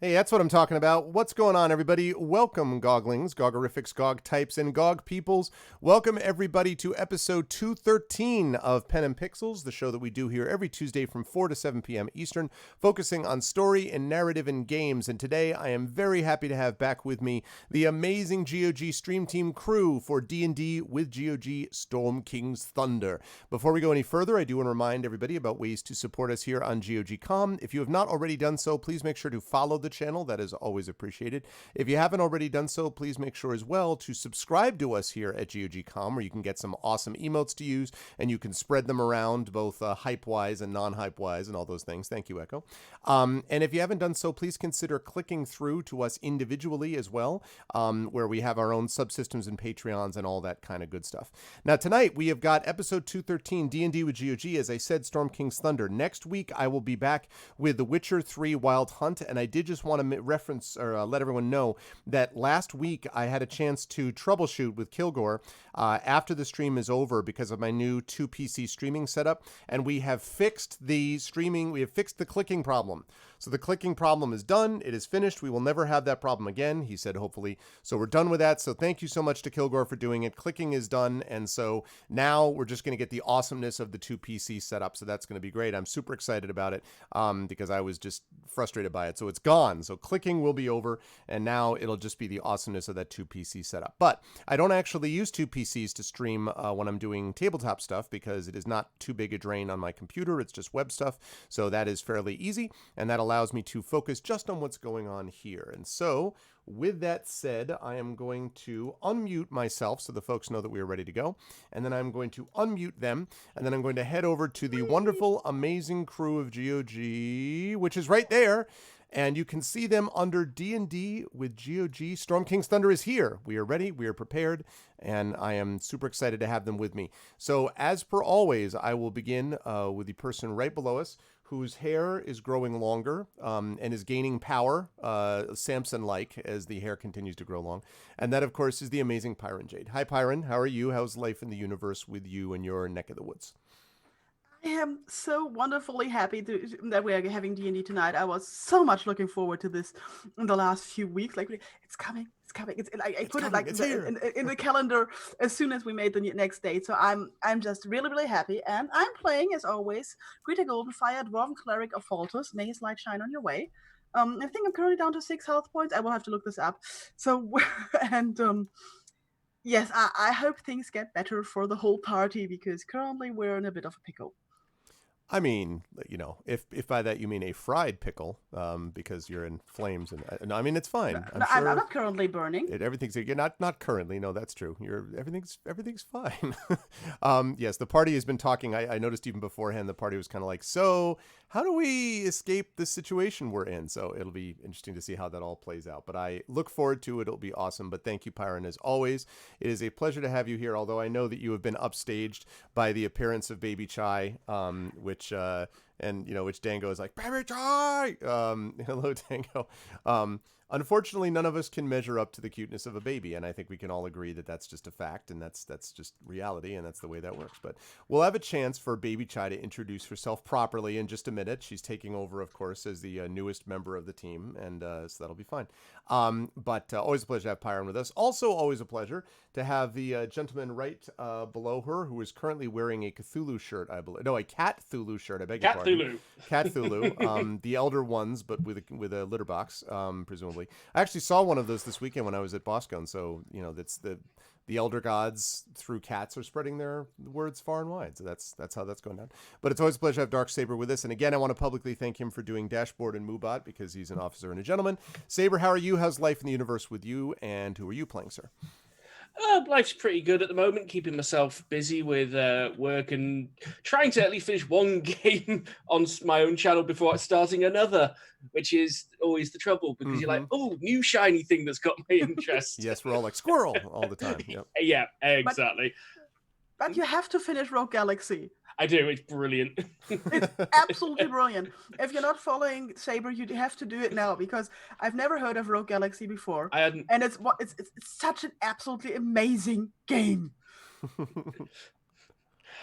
Hey, that's what I'm talking about. What's going on, everybody? Welcome, Goglings, Gogorifics, Gog Types, and Gog Peoples. Welcome, everybody, to episode 213 of Pen and Pixels, the show that we do here every Tuesday from 4 to 7 p.m. Eastern, focusing on story and narrative in games. And today, I am very happy to have back with me the amazing GOG Stream Team crew for D&D with GOG Storm King's Thunder. Before we go any further, I do want to remind everybody about ways to support us here on GOG.com. If you have not already done so, please make sure to follow the channel. That is always appreciated. If you haven't already done so, please make sure as well to subscribe to us here at GOG.com, where you can get some awesome emotes to use and you can spread them around both hype-wise and non-hype-wise and all those things. Thank you, Echo. And if you haven't done so, please consider clicking through to us individually as well, where we have our own subsystems and Patreons and all that kind of good stuff. Now, tonight we have got episode 213, D&D with GOG, as I said, Storm King's Thunder. Next week, I will be back with The Witcher 3 Wild Hunt, and I did just want to reference or let everyone know that last week I had a chance to troubleshoot with Kilgore after the stream is over because of my new 2PC streaming setup, and we have fixed the streaming, we have fixed the clicking problem. So the clicking problem is done. It is finished. We will never have that problem again, he said, hopefully. So we're done with that. So thank you so much to Kilgore for doing it. Clicking is done. And so now we're just going to get the awesomeness of the 2PC setup. So that's going to be great. I'm super excited about it because I was just frustrated by it. So it's gone. So clicking will be over. And now it'll just be the awesomeness of that 2PC setup. But I don't actually use 2PCs to stream when I'm doing tabletop stuff because it is not too big a drain on my computer. It's just web stuff. So that is fairly easy. And that allows me to focus just on what's going on here. And so with that said, I am going to unmute myself so the folks know that we are ready to go. And then I'm going to unmute them. And then I'm going to head over to the wonderful, amazing crew of GOG, which is right there. And you can see them under D&D with GOG. Storm King's Thunder is here. We are ready. We are prepared. And I am super excited to have them with me. So as per always, I will begin with the person right below us whose hair is growing longer and is gaining power, Samson-like, as the hair continues to grow long. And that, of course, is the amazing Pyron Jade. Hi, Pyron. How are you? How's life in the universe with you and your neck of the woods? I am so wonderfully happy that we are having D&D tonight. I was so much looking forward to this in the last few weeks. Like, it's coming, it's coming. I put it like in the calendar as soon as we made the next date. So I'm just really happy, and I'm playing as always Greta Goldenfire, Dwarven Cleric of Faltus. May his light shine on your way. I think I'm currently down to 6 health points. I will have to look this up. So and yes, I hope things get better for the whole party because currently we're in a bit of a pickle. I mean, you know, if by that you mean a fried pickle, because you're in flames, and I mean it's fine. I'm not currently burning. Everything's you're not currently. No, that's true. Everything's fine. Yes, the party has been talking. I noticed even beforehand the party was kind of like, so how do we escape the situation we're in? So it'll be interesting to see how that all plays out. But I look forward to it. It'll be awesome. But thank you, Pyron, as always. It is a pleasure to have you here. Although I know that you have been upstaged by the appearance of Baby Chai, which Dango is like, Baby Chai. Hello, Dango. Unfortunately, none of us can measure up to the cuteness of a baby, and I think we can all agree that that's just a fact, and that's just reality, and that's the way that works. But we'll have a chance for Baby Chai to introduce herself properly in just a minute. She's taking over, of course, as the newest member of the team, and so that'll be fine. But always a pleasure to have Pyron with us. Also, always a pleasure to have the gentleman right below her, who is currently wearing a Cthulhu shirt, I believe. No, a Cat Thulu shirt. I beg your pardon. Cat Thulu. The elder ones, but with a litter box, presumably. I actually saw one of those this weekend when I was at Boscone. So that's the elder gods through cats are spreading their words far and wide. So that's how that's going down. But it's always a pleasure to have Darksaber with us. And again, I want to publicly thank him for doing Dashboard and Moobot because he's an officer and a gentleman. Saber, how are you? How's life in the universe with you? And who are you playing, sir? Life's pretty good at the moment, keeping myself busy with work and trying to at least finish one game on my own channel before starting another, which is always the trouble because you're like, oh, new shiny thing that's got my interest. Yes, we're all like squirrel all the time. Yep. Yeah, exactly. But you have to finish Rogue Galaxy. I do. It's brilliant. It's absolutely brilliant. If you're not following Saber, you have to do it now because I've never heard of Rogue Galaxy before. I hadn't. And it's such an absolutely amazing game.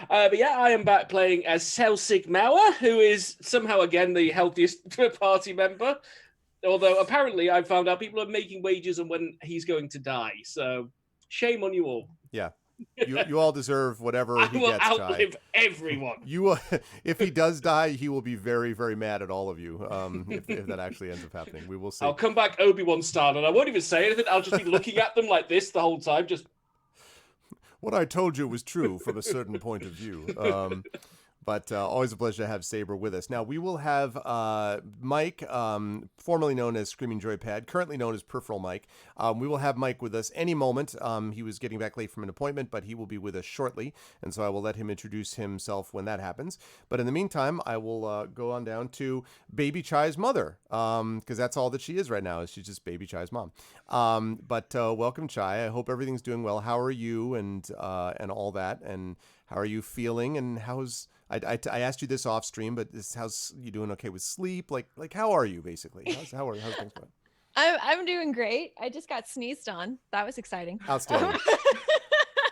But yeah, I am back playing as Celsig Mauer, who is somehow again the healthiest party member. Although apparently I found out people are making wagers on when he's going to die. So shame on you all. Yeah. You all deserve whatever I he will gets, outlive Chai. everyone. If he does die, he will be very, very mad at all of you. If that actually ends up happening, we will see. I'll come back Obi-Wan style, and I won't even say anything. I'll just be looking at them like this the whole time. Just what I told you was true from a certain point of view. But always a pleasure to have Saber with us. Now, we will have Mike, formerly known as Screaming Joypad, currently known as Peripheral Mike. We will have Mike with us any moment. He was getting back late from an appointment, but he will be with us shortly. And so I will let him introduce himself when that happens. But in the meantime, I will go on down to Baby Chai's mother, because that's all that she is right now, is she's just Baby Chai's mom. But welcome, Chai. I hope everything's doing well. How are you and all that? And how are you feeling? And how's... I asked you this off stream, but how's you doing? Okay with sleep? Like how are you basically? How's things going? I'm doing great. I just got sneezed on. That was exciting. Outstanding.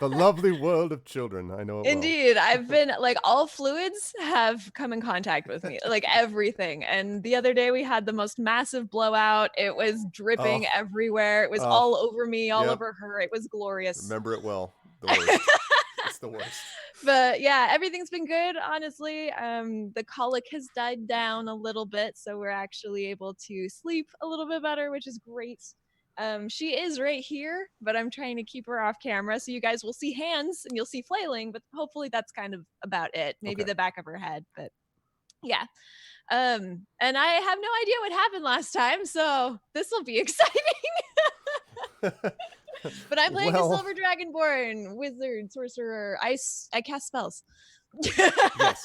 The lovely world of children. I know it Indeed. well. I've been like all fluids have come in contact with me, like everything. And the other day we had the most massive blowout. It was dripping everywhere. It was all over me, all over her. It was glorious. Remember it well. The worst. It's the worst. But yeah, everything's been good, honestly. The colic has died down a little bit, so we're actually able to sleep a little bit better, which is great. She is right here, but I'm trying to keep her off camera, so you guys will see hands and you'll see flailing, but hopefully that's kind of about it. Maybe the back of her head, but yeah. And I have no idea what happened last time, so this will be exciting. But I'm playing a Silver Dragonborn wizard sorcerer. I cast spells. Yes.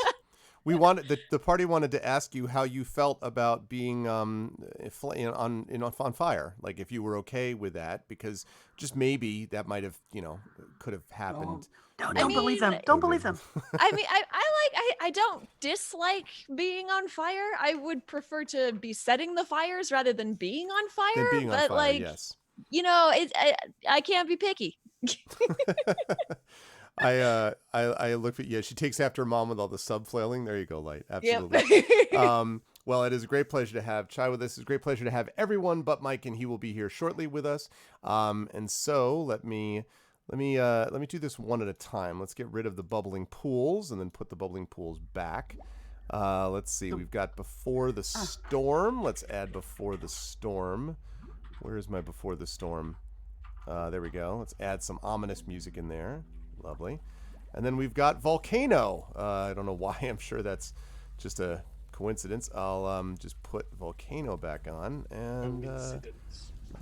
We wanted the party wanted to ask you how you felt about being on fire. Like if you were okay with that, because just maybe that might have could have happened. Don't believe them. Don't believe them. I mean, I don't dislike being on fire. I would prefer to be setting the fires rather than being on fire. But yes. I can't be picky. I look at she takes after her mom with all the sub flailing. There you go, Light. Absolutely. Yep. Well, it is a great pleasure to have Chai with us. It's a great pleasure to have everyone but Mike, and he will be here shortly with us. And so let me do this one at a time. Let's get rid of the bubbling pools and then put the bubbling pools back. Let's see. We've got Before the Storm. Let's add Before the Storm. Where is my Before the Storm? There we go. Let's add some ominous music in there. Lovely. And then we've got Volcano. I don't know why. I'm sure that's just a coincidence. I'll just put Volcano back on. And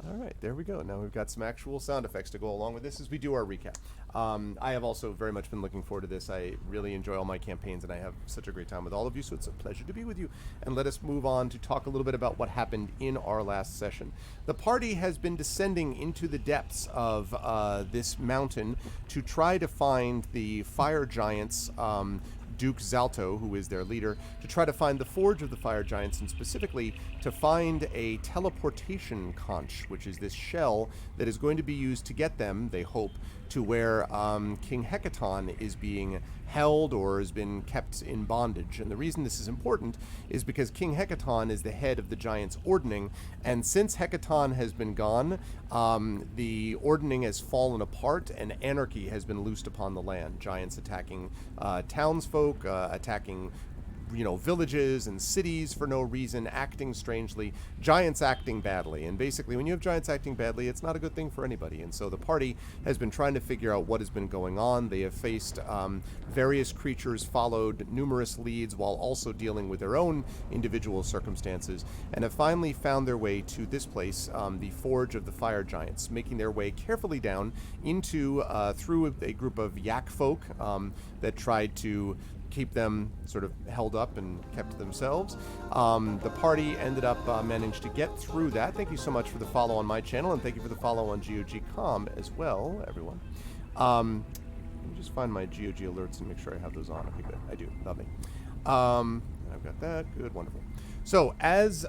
all right, there we go. Now we've got some actual sound effects to go along with this as we do our recap. I have also very much been looking forward to this. I really enjoy all my campaigns, and I have such a great time with all of you, so it's a pleasure to be with you. And let us move on to talk a little bit about what happened in our last session. The party has been descending into the depths of this mountain to try to find the fire giants, Duke Zalto, who is their leader, to try to find the Forge of the Fire Giants, and specifically to find a teleportation conch, which is this shell that is going to be used to get them, they hope, to where King Hecaton is being held or has been kept in bondage. And the reason this is important is because King Hecaton is the head of the Giants' Ordning, and since Hecaton has been gone, the Ordning has fallen apart and anarchy has been loosed upon the land. Giants attacking townsfolk, attacking villages and cities for no reason, acting strangely, giants acting badly. And basically, when you have giants acting badly, it's not a good thing for anybody. And so the party has been trying to figure out what has been going on. They have faced various creatures, followed numerous leads while also dealing with their own individual circumstances, and have finally found their way to this place, the Forge of the Fire Giants, making their way carefully down into, through a group of yak folk that tried to keep them sort of held up and kept to themselves. The party ended up managed to get through that. Thank you so much for the follow on my channel, and thank you for the follow on GOG.com as well, everyone. Let me just find my GOG alerts and make sure I have those on. Okay, good. I do. Lovely. I've got that. Good. Wonderful. So as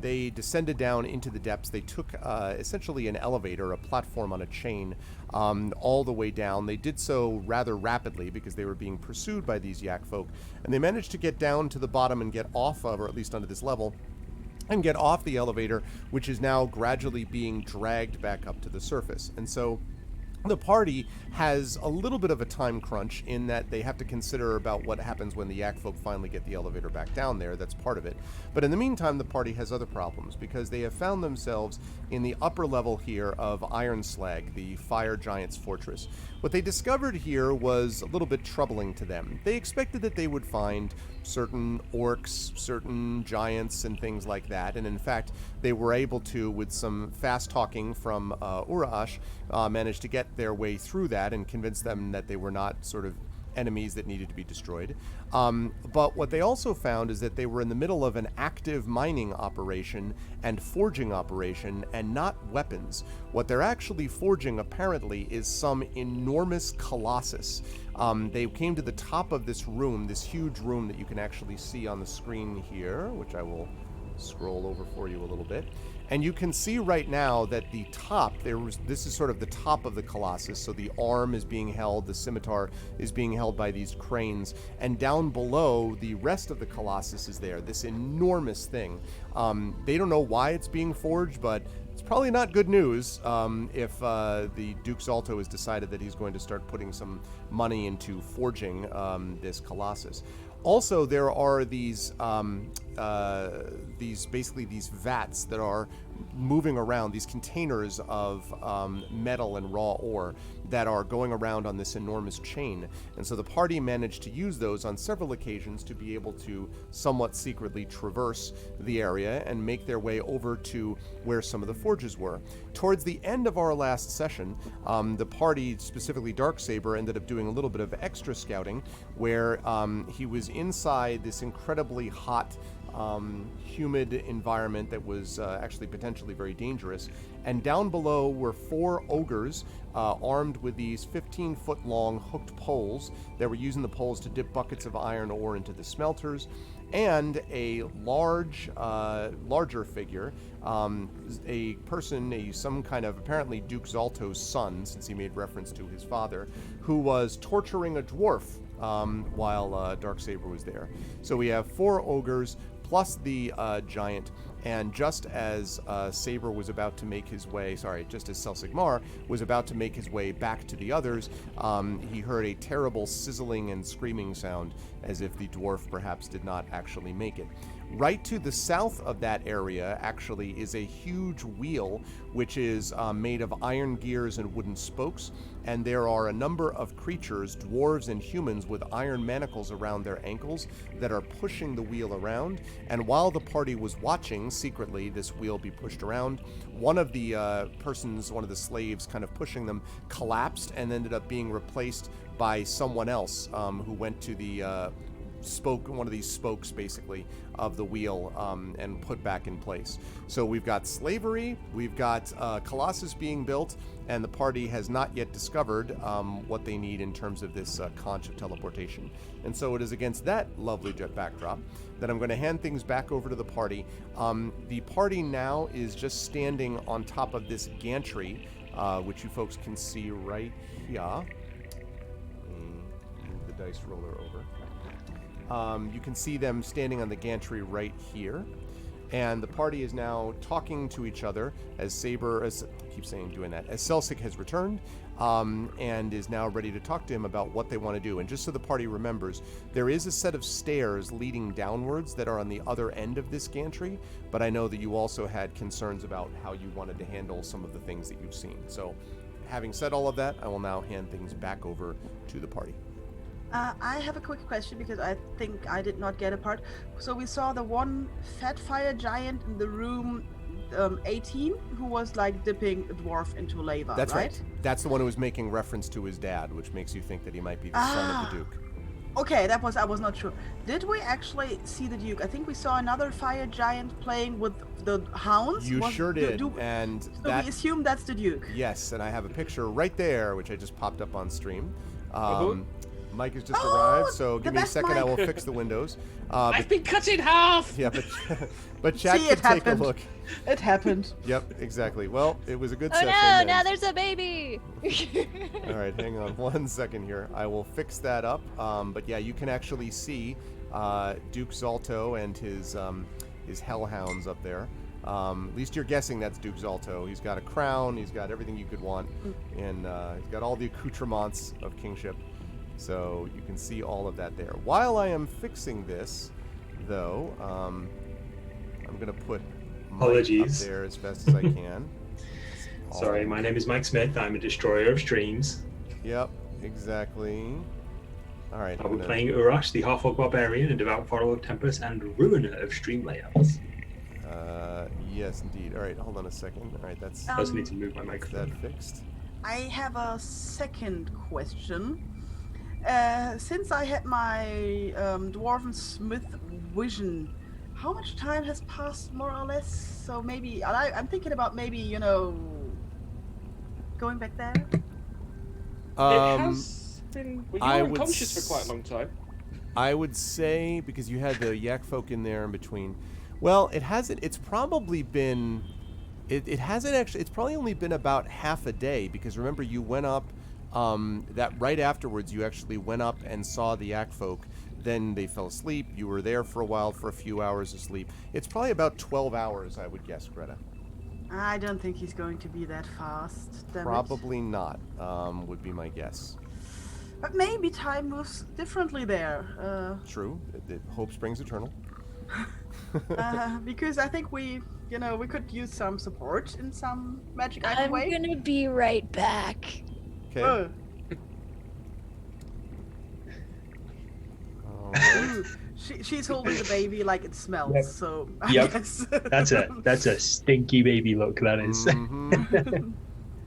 they descended down into the depths, they took essentially an elevator, a platform on a chain, all the way down. They did so rather rapidly because they were being pursued by these yak folk, and they managed to get down to the bottom and get off of, or at least under this level, and get off the elevator, which is now gradually being dragged back up to the surface. And so the party has a little bit of a time crunch in that they have to consider about what happens when the Yak folk finally get the elevator back down there. That's part of it. But in the meantime, the party has other problems because they have found themselves in the upper level here of Iron Slag, the fire giant's fortress. What they discovered here was a little bit troubling to them. They expected that they would find certain orcs, certain giants, and things like that. And in fact, they were able to, with some fast talking from Uraash, manage to get their way through that and convince them that they were not sort of enemies that needed to be destroyed. But what they also found is that they were in the middle of an active mining operation and forging operation and not weapons. What they're actually forging apparently is some enormous colossus. They came to the top of this room, this huge room that you can actually see on the screen here, which I will scroll over for you a little bit. And you can see right now that the top, this is sort of the top of the Colossus. So the arm is being held, the scimitar is being held by these cranes. And down below, the rest of the Colossus is there, this enormous thing. They don't know why it's being forged, but it's probably not good news if the Duke Zalto has decided that he's going to start putting some money into forging this Colossus. Also, there are these vats that are moving around, these containers of metal and raw ore that are going around on this enormous chain. And so the party managed to use those on several occasions to be able to somewhat secretly traverse the area and make their way over to where some of the forges were. Towards the end of our last session, the party, specifically Darksaber, ended up doing a little bit of extra scouting where he was inside this incredibly hot, humid environment that was actually potentially very dangerous. And down below were 4 ogres armed with these 15-foot-long hooked poles that were using the poles to dip buckets of iron ore into the smelters, and a larger figure, a person, some kind of apparently Duke Zalto's son, since he made reference to his father, who was torturing a dwarf while Darksaber was there. So we have 4 ogres plus the giant, and just as Saber was about to make his way, just as Selsigmar was about to make his way back to the others, he heard a terrible sizzling and screaming sound, as if the dwarf perhaps did not actually make it. Right to the south of that area, actually, is a huge wheel, which is made of iron gears and wooden spokes, and there are a number of creatures, dwarves and humans, with iron manacles around their ankles that are pushing the wheel around. And while the party was watching secretly this wheel be pushed around, one of the one of the slaves kind of pushing them, collapsed and ended up being replaced by someone else who went to the one of these spokes, basically, of the wheel and put back in place. So we've got slavery, we've got Colossus being built, and the party has not yet discovered what they need in terms of this conch of teleportation. And so it is against that lovely jet backdrop that I'm going to hand things back over to the party. The party now is just standing on top of this gantry, which you folks can see right here. Move the dice roller over. You can see them standing on the gantry right here, and the party is now talking to each other as Selsig has returned and is now ready to talk to him about what they want to do. And just so the party remembers, there is a set of stairs leading downwards that are on the other end of this gantry, but I know that you also had concerns about how you wanted to handle some of the things that you've seen. So having said all of that, I will now hand things back over to the party. I have a quick question because I think I did not get a part. So we saw the one fat fire giant in the room 18 who was like dipping a dwarf into lava. That's right. That's the one who was making reference to his dad, which makes you think that he might be the son of the Duke. Okay, I was not sure. Did we actually see the Duke? I think we saw another fire giant playing with the hounds. You sure did. And so we assume that's the Duke. Yes, and I have a picture right there, which I just popped up on stream. Mike has just arrived, so give me a second. Mike. I will fix the windows. I've been cut in half! Yeah, but chat can take a look. It happened. Yep, exactly. Well, it was a good oh session. Oh no, now there's a baby! All right, hang on 1 second here. I will fix that up. But yeah, you can actually see Duke Zalto and his hellhounds up there. At least you're guessing that's Duke Zalto. He's got a crown. He's got everything you could want, and he's got all the accoutrements of kingship. So you can see all of that there. While I am fixing this, though, I'm gonna put Mike Apologies. up there as best as I can. Sorry, my name is Mike Smith. I'm a destroyer of streams. Yep, exactly. All right. I'll be playing Urash, the half-orc barbarian, and devout follower of Tempest, and ruiner of stream layouts. Yes, indeed. All right, hold on a second. All right, that's I also need to move my microphone. that fixed. I have a second question. Since I had my Dwarven Smith vision, how much time has passed, more or less? So maybe I'm thinking about maybe going back there. It has been. Well, you were unconscious for quite a long time. I would say, because you had the yak folk in there in between. Well, it hasn't. It's probably been. It hasn't actually. It's probably only been about half a day, because remember you went up. That right afterwards, you actually went up and saw the yak folk. Then they fell asleep. You were there for a while, for a few hours of sleep. It's probably about 12 hours, I would guess, Greta. I don't think he's going to be that fast. Damn it. Probably not. Would be my guess. But maybe time moves differently there. True. Hope springs eternal. Because I think we could use some support in some magic item I'm way. gonna be right back. Okay. Oh. Ooh, she's holding the baby like it smells. Yep. So Yep. I guess. That's a stinky baby look. That is. Mhm.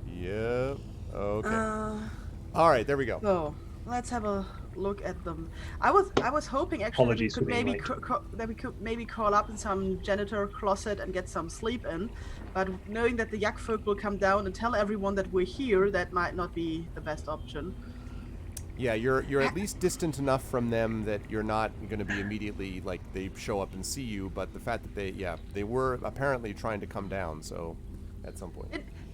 Yep. Okay. All right. There we go. So let's have a look at them. I was hoping actually Apologies for being late. that we could maybe crawl up in some janitor closet and get some sleep in, but knowing that the yak folk will come down and tell everyone that we're here, that might not be the best option. Yeah, you're at least distant enough from them that you're not going to be immediately like they show up and see you. But the fact that they were apparently trying to come down, so at some point.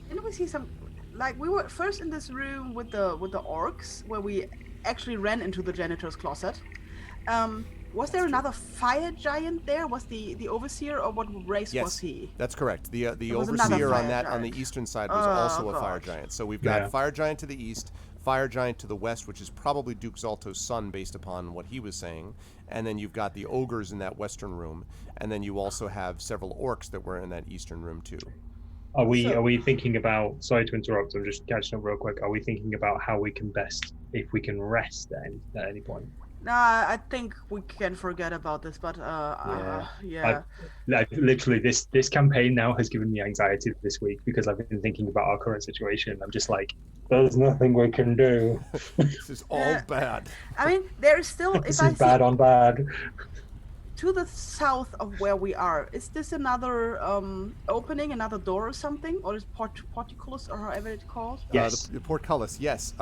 Didn't we see some? Like we were first in this room with the orcs where we actually ran into the janitor's closet. Was there another fire giant there? Was the overseer, or what race was he? That's correct. The was another overseer on fire that on the giant. eastern side was also a God. fire giant. So we've got Yeah. fire giant to the east, fire giant to the west, which is probably Duke Zalto's son based upon what he was saying, and then you've got the ogres in that western room, and then you also have several orcs that were in that eastern room too. Are we thinking about? Sorry to interrupt. I'm just catching up real quick. Are we thinking about how we can best, if we can rest at any point? Nah, I think we can forget about this. But yeah. Like literally, this campaign now has given me anxiety this week because I've been thinking about our current situation. I'm just like, there's nothing we can do. This is all bad. I mean, there is still. This if I is bad on bad. to the south of where we are, is this another opening, another door or something, or is portcullis or however it's called? Yes. The portcullis, yes.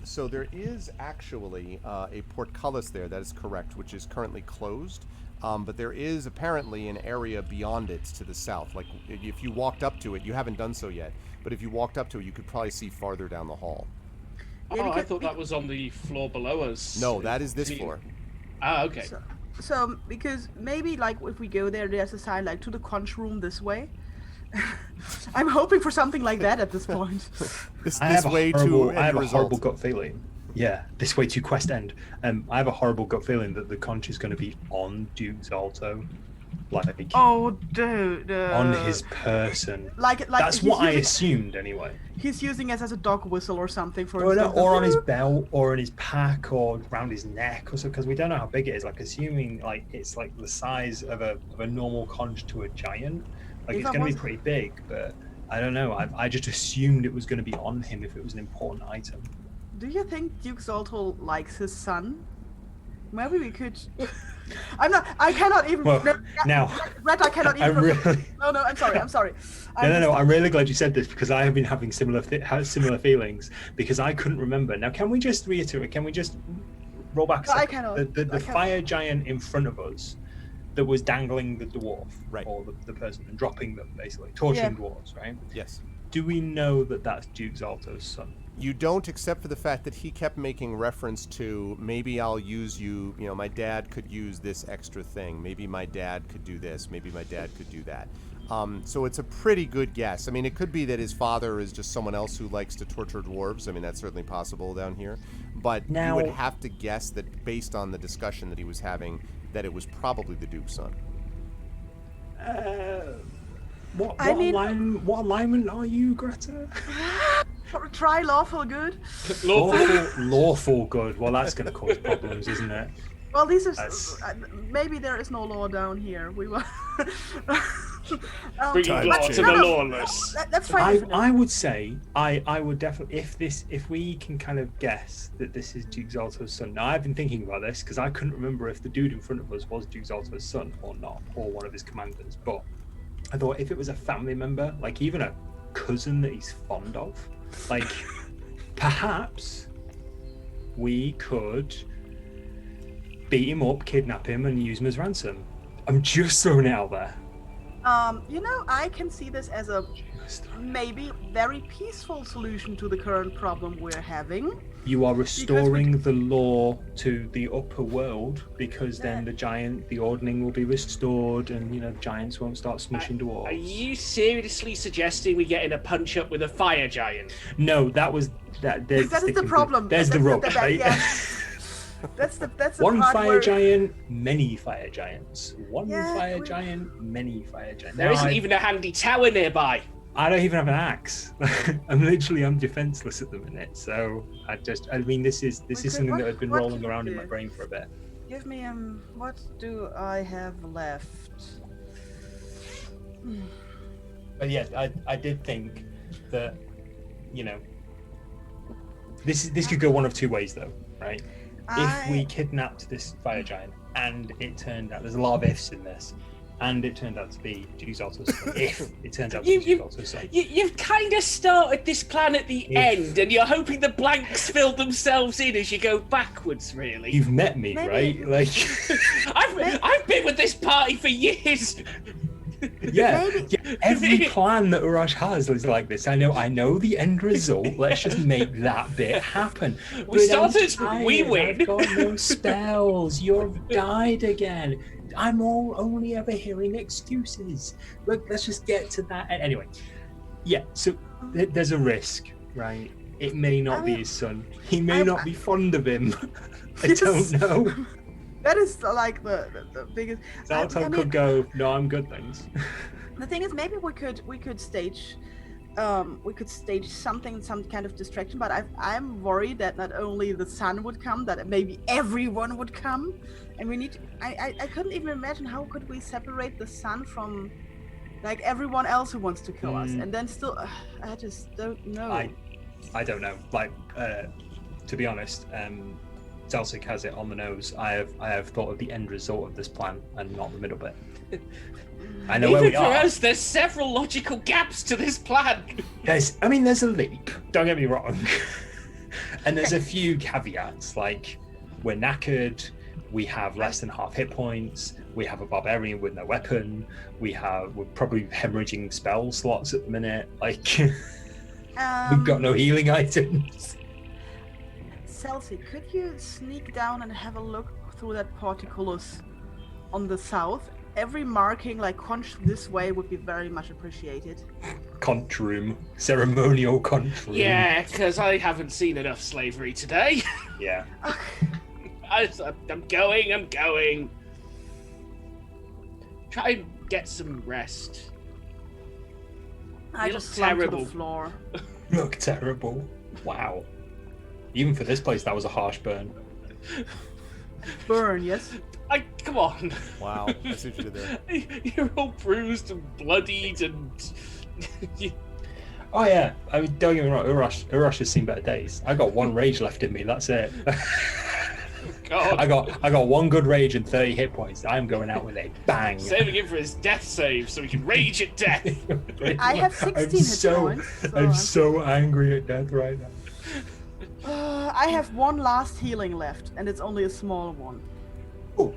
So there is actually a portcullis there, that is correct, which is currently closed. But there is apparently an area beyond it to the south. Like, if you walked up to it, you haven't done so yet, but if you walked up to it, you could probably see farther down the hall. Yeah, I thought that was on the floor below us. No, that is this floor. Ah, okay. So because maybe like if we go there, there's a sign like to the conch room this way. I'm hoping for something like that at this point. This I have way a horrible, to I have end a result. horrible gut feeling. Yeah, this way to quest end. I have a horrible gut feeling that the conch is going to be on Duke Zalto, like Oh, dude. on his person. Like That's he's what I using- assumed anyway. He's using it as a dog whistle or something for. Or, instance. or on his belt, or in his pack, or around his neck, or so, because we don't know how big it is. Like assuming like it's like the size of a normal conch to a giant. Like If it's I going to be was- pretty big, but I don't know. I just assumed it was going to be on him if it was an important item. Do you think Duke Zoltol likes his son? Maybe we could. I cannot even. Well, now Red, I cannot I even. really. No, I'm sorry. No. I'm really glad you said this because I have been having similar feelings because I couldn't remember. Now, can we just reiterate? Can we just roll back? No, I cannot. The I cannot. fire giant in front of us that was dangling the dwarf, Right. or the person, and dropping them, basically torturing Yeah. dwarves, right? Yes. Do we know that that's Duke Zalto's son? You don't, except for the fact that he kept making reference to, maybe I'll use you, my dad could use this extra thing. Maybe my dad could do this. Maybe my dad could do that. So it's a pretty good guess. I mean, it could be that his father is just someone else who likes to torture dwarves. I mean, that's certainly possible down here. But you would have to guess that based on the discussion that he was having, that it was probably the Duke's son. What alignment are you, Greta? Try lawful good. Lawful good. Well, that's going to cause problems, isn't it? Well, this is maybe there is no law down here. We will. Bringing law to the lawless. That's fine. I would say I would definitely if we can kind of guess that this is Duke Zalto's son. Now I've been thinking about this because I couldn't remember if the dude in front of us was Duke Zalto's son or not, or one of his commanders. But I thought if it was a family member, like even a cousin that he's fond of, like perhaps we could beat him up, kidnap him, and use him as ransom. I'm just throwing it out there. I can see this as a maybe very peaceful solution to the current problem we're having. You are restoring the law to the upper world because then the ordning will be restored and, giants won't start smushing dwarves. Are you seriously suggesting we get in a punch up with a fire giant? No, that is the problem. There's the rub. That's the one part fire where... giant, many fire giants. Fire giant, many fire giants. There isn't even a handy tower nearby. I don't even have an axe. I'm defenseless at the minute. So this is something that had been rolling around in my brain for a bit. Give me what do I have left? But yeah, I did think that, this could go one of two ways though, right? If we kidnapped this fire giant and it turned out, there's a lot of ifs in this, and it turned out to be Duke Zalto's son. If it turns out to be Duke Zalto's son. You've kind of started this plan at the end, and you're hoping the blanks fill themselves in as you go backwards, really. You've met me, right? Like, I've been with this party for years. Yeah, every plan that Urash has is like this. I know the end result. Let's just make that bit happen. We started, we win. I've got no spells. You've died again. I'm only ever hearing excuses. Look, let's just get to that. Anyway, yeah. So there's a risk, right? It may not be his son. He may not be fond of him. I don't know. That is like the biggest. Zalto could go. No, I'm good, thanks. The thing is, maybe we could stage, something, some kind of distraction. But I'm worried that not only the sun would come, that maybe everyone would come, and we need. I couldn't even imagine how could we separate the sun from, like everyone else who wants to kill us, and then still, I just don't know. I don't know. Like, to be honest, Zalsic has it on the nose. I have thought of the end result of this plan and not the middle bit. I know Even where we for are. us, there's several logical gaps to this plan. There's a leap. Don't get me wrong. And there's a few caveats, like we're knackered, we have less than half hit points, we have a barbarian with no weapon, we're probably hemorrhaging spell slots at the minute. Like, we've got no healing items. Celsi, could you sneak down and have a look through that portcullis on the south? Every marking, like conch this way, would be very much appreciated. Conch room, ceremonial conch room. Yeah, because I haven't seen enough slavery today. Yeah. I'm going. Try and get some rest. I just slumped to the floor. Look terrible. Wow. Even for this place, that was a harsh burn. Burn, yes? Come on. Wow, I see what you did there. You're all bruised and bloodied and... Oh yeah, I mean, don't get me wrong, Urash has seen better days. I got one rage left in me, that's it. God. I got one good rage and 30 hit points. I'm going out with a bang. Saving him for his death save so he can rage at death. I have 16 hit points. I'm so angry at death right now. I have one last healing left, and it's only a small one. Oh,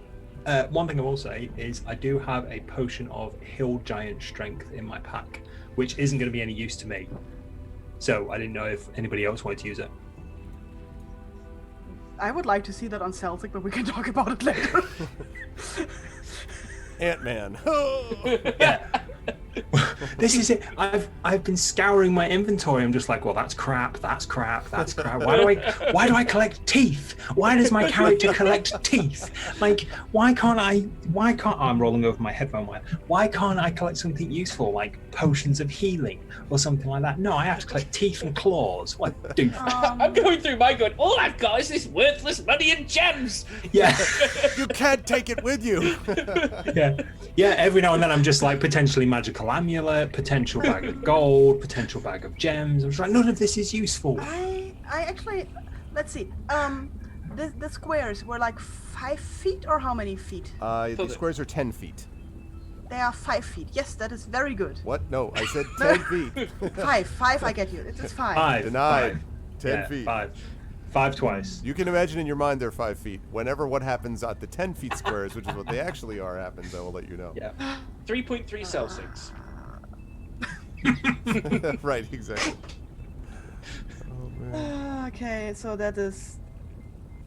one thing I will say is I do have a potion of hill giant strength in my pack, which isn't going to be any use to me. So I didn't know if anybody else wanted to use it. I would like to see that on Celtic, but we can talk about it later. Ant-Man. Yeah. This is it. I've been scouring my inventory. I'm just like, well, that's crap. That's crap. That's crap. Why do I collect teeth? Why does my character collect teeth? Like, why can't I'm rolling over my headphone wire. Why can't I collect something useful like potions of healing or something like that? No, I have to collect teeth and claws. What do? I'm going through my going, all I've got is this worthless money and gems. Yeah. You can't take it with you. Yeah. Every now and then I'm just like potentially magical amulet, potential bag of gold, potential bag of gems. I'm just like, none of this is useful. I actually, let's see. The squares were like 5 feet, or how many feet? The squares are 10 feet. They are 5 feet. Yes, that is very good. What? No, I said 10 feet. Five. I get you. It's 5. Five. Denied. Five. 10 feet. Five twice. You can imagine in your mind they're 5 feet. Whenever what happens at the 10 feet squares, which is what they actually are, happens, I will let you know. Yeah. 3.3 Celsius. Right, exactly. Oh, man. Okay, so that is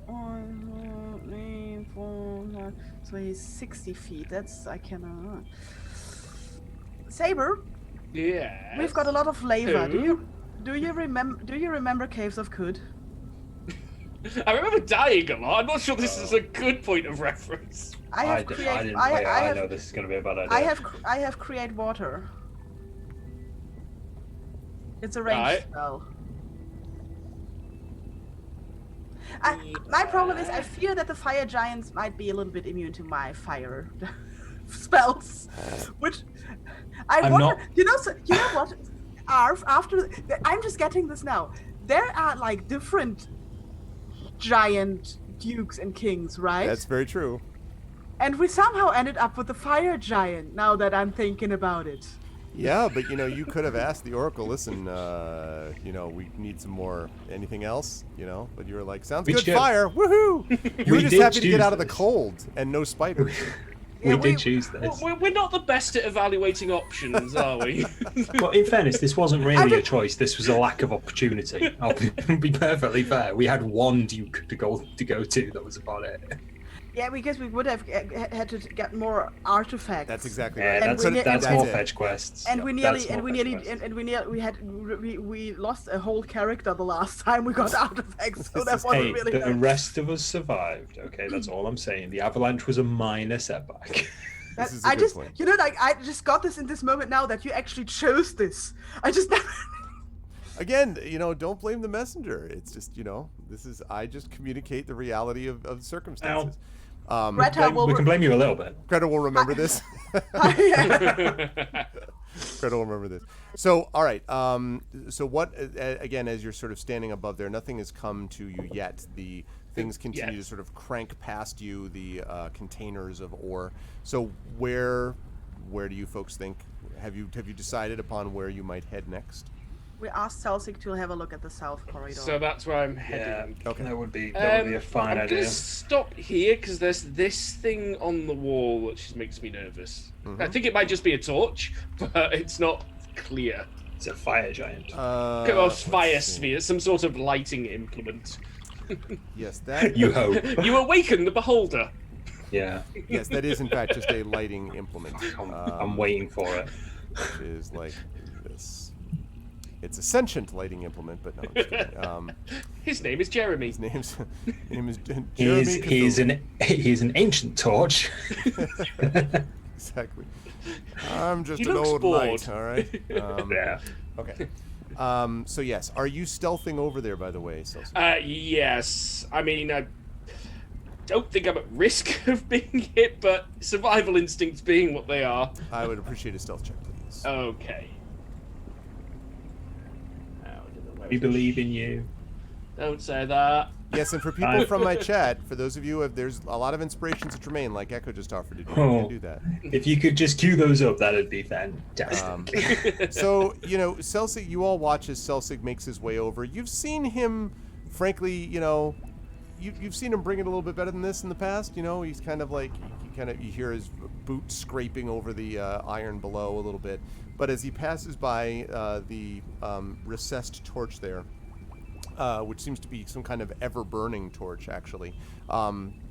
1, 2, 3, 4, 5. So he's 60 feet. I cannot. Saber, Yeah. we've got a lot of lava. Who? Do you remember Caves of Cud? I remember dying a lot. I'm not sure this is a good point of reference. I didn't play it. I know this is going to be a bad idea. I have create water. It's a ranged spell. My problem is I fear that the fire giants might be a little bit immune to my fire spells, which I wonder. You know what? Arf, after I'm just getting this now. There are like different giant dukes and kings, right? That's very true. And we somehow ended up with the fire giant. Now that I'm thinking about it. Yeah, but you could have asked the Oracle, listen, we need some more, anything else, but you were like, sounds good, fire, woohoo! You were just happy to get out of the cold and no spiders. We did choose this. We're not the best at evaluating options, are we? But in fairness, this wasn't really a choice. This was a lack of opportunity. I'll be perfectly fair. We had one duke to go to. That was about it. Yeah, because we would have had to get more artifacts. That's exactly Yeah, right. that's more fetch quests. And we lost a whole character the last time we got artifacts. So that wasn't really the good. rest of us survived. Okay, that's all I'm saying. The avalanche was a minor setback. This is a good point. I just got this in this moment now that you actually chose this. I just never. Again, don't blame the messenger. It's just, I just communicate the reality of circumstances. We can blame you a little bit. Greta will remember this. Greta will remember this. So, all right. So what, again, as you're sort of standing above there, nothing has come to you yet. The things continue to sort of crank past you, the containers of ore. So where do you folks think, have you decided upon where you might head next? We asked Celsic to have a look at the south corridor. So that's where I'm heading. Yeah, okay. That would be a fine idea. I'm going to stop here because there's this thing on the wall which makes me nervous. Mm-hmm. I think it might just be a torch, but it's not clear. It's a fire giant. Fire sphere, some sort of lighting implement. Yes, that. You hope. You awaken the beholder. Yeah. Yes, that is in fact just a lighting implement. I'm waiting for it. Which is like this. It's a sentient lighting implement, but no. His name is Jeremy. His name is Jeremy. He's an ancient torch. Exactly. I'm just an old knight, all right? Yeah. Okay. So yes, are you stealthing over there, by the way, Celsius? Yes. I mean, I don't think I'm at risk of being hit, but survival instincts being what they are. I would appreciate a stealth check, please. Okay. We believe in you. Don't say that. Yes, and for people from my chat, for those of you, there's a lot of inspirations at Tremaine, like Echo just offered to do. You can do that. If you could just cue those up, that'd be fantastic. So, Celsic, you all watch as Celsic makes his way over. You've seen him, frankly, you've seen him bring it a little bit better than this in the past. You know, he's kind of like you hear his boot scraping over the iron below a little bit. But as he passes by the recessed torch there, which seems to be some kind of ever-burning torch, actually,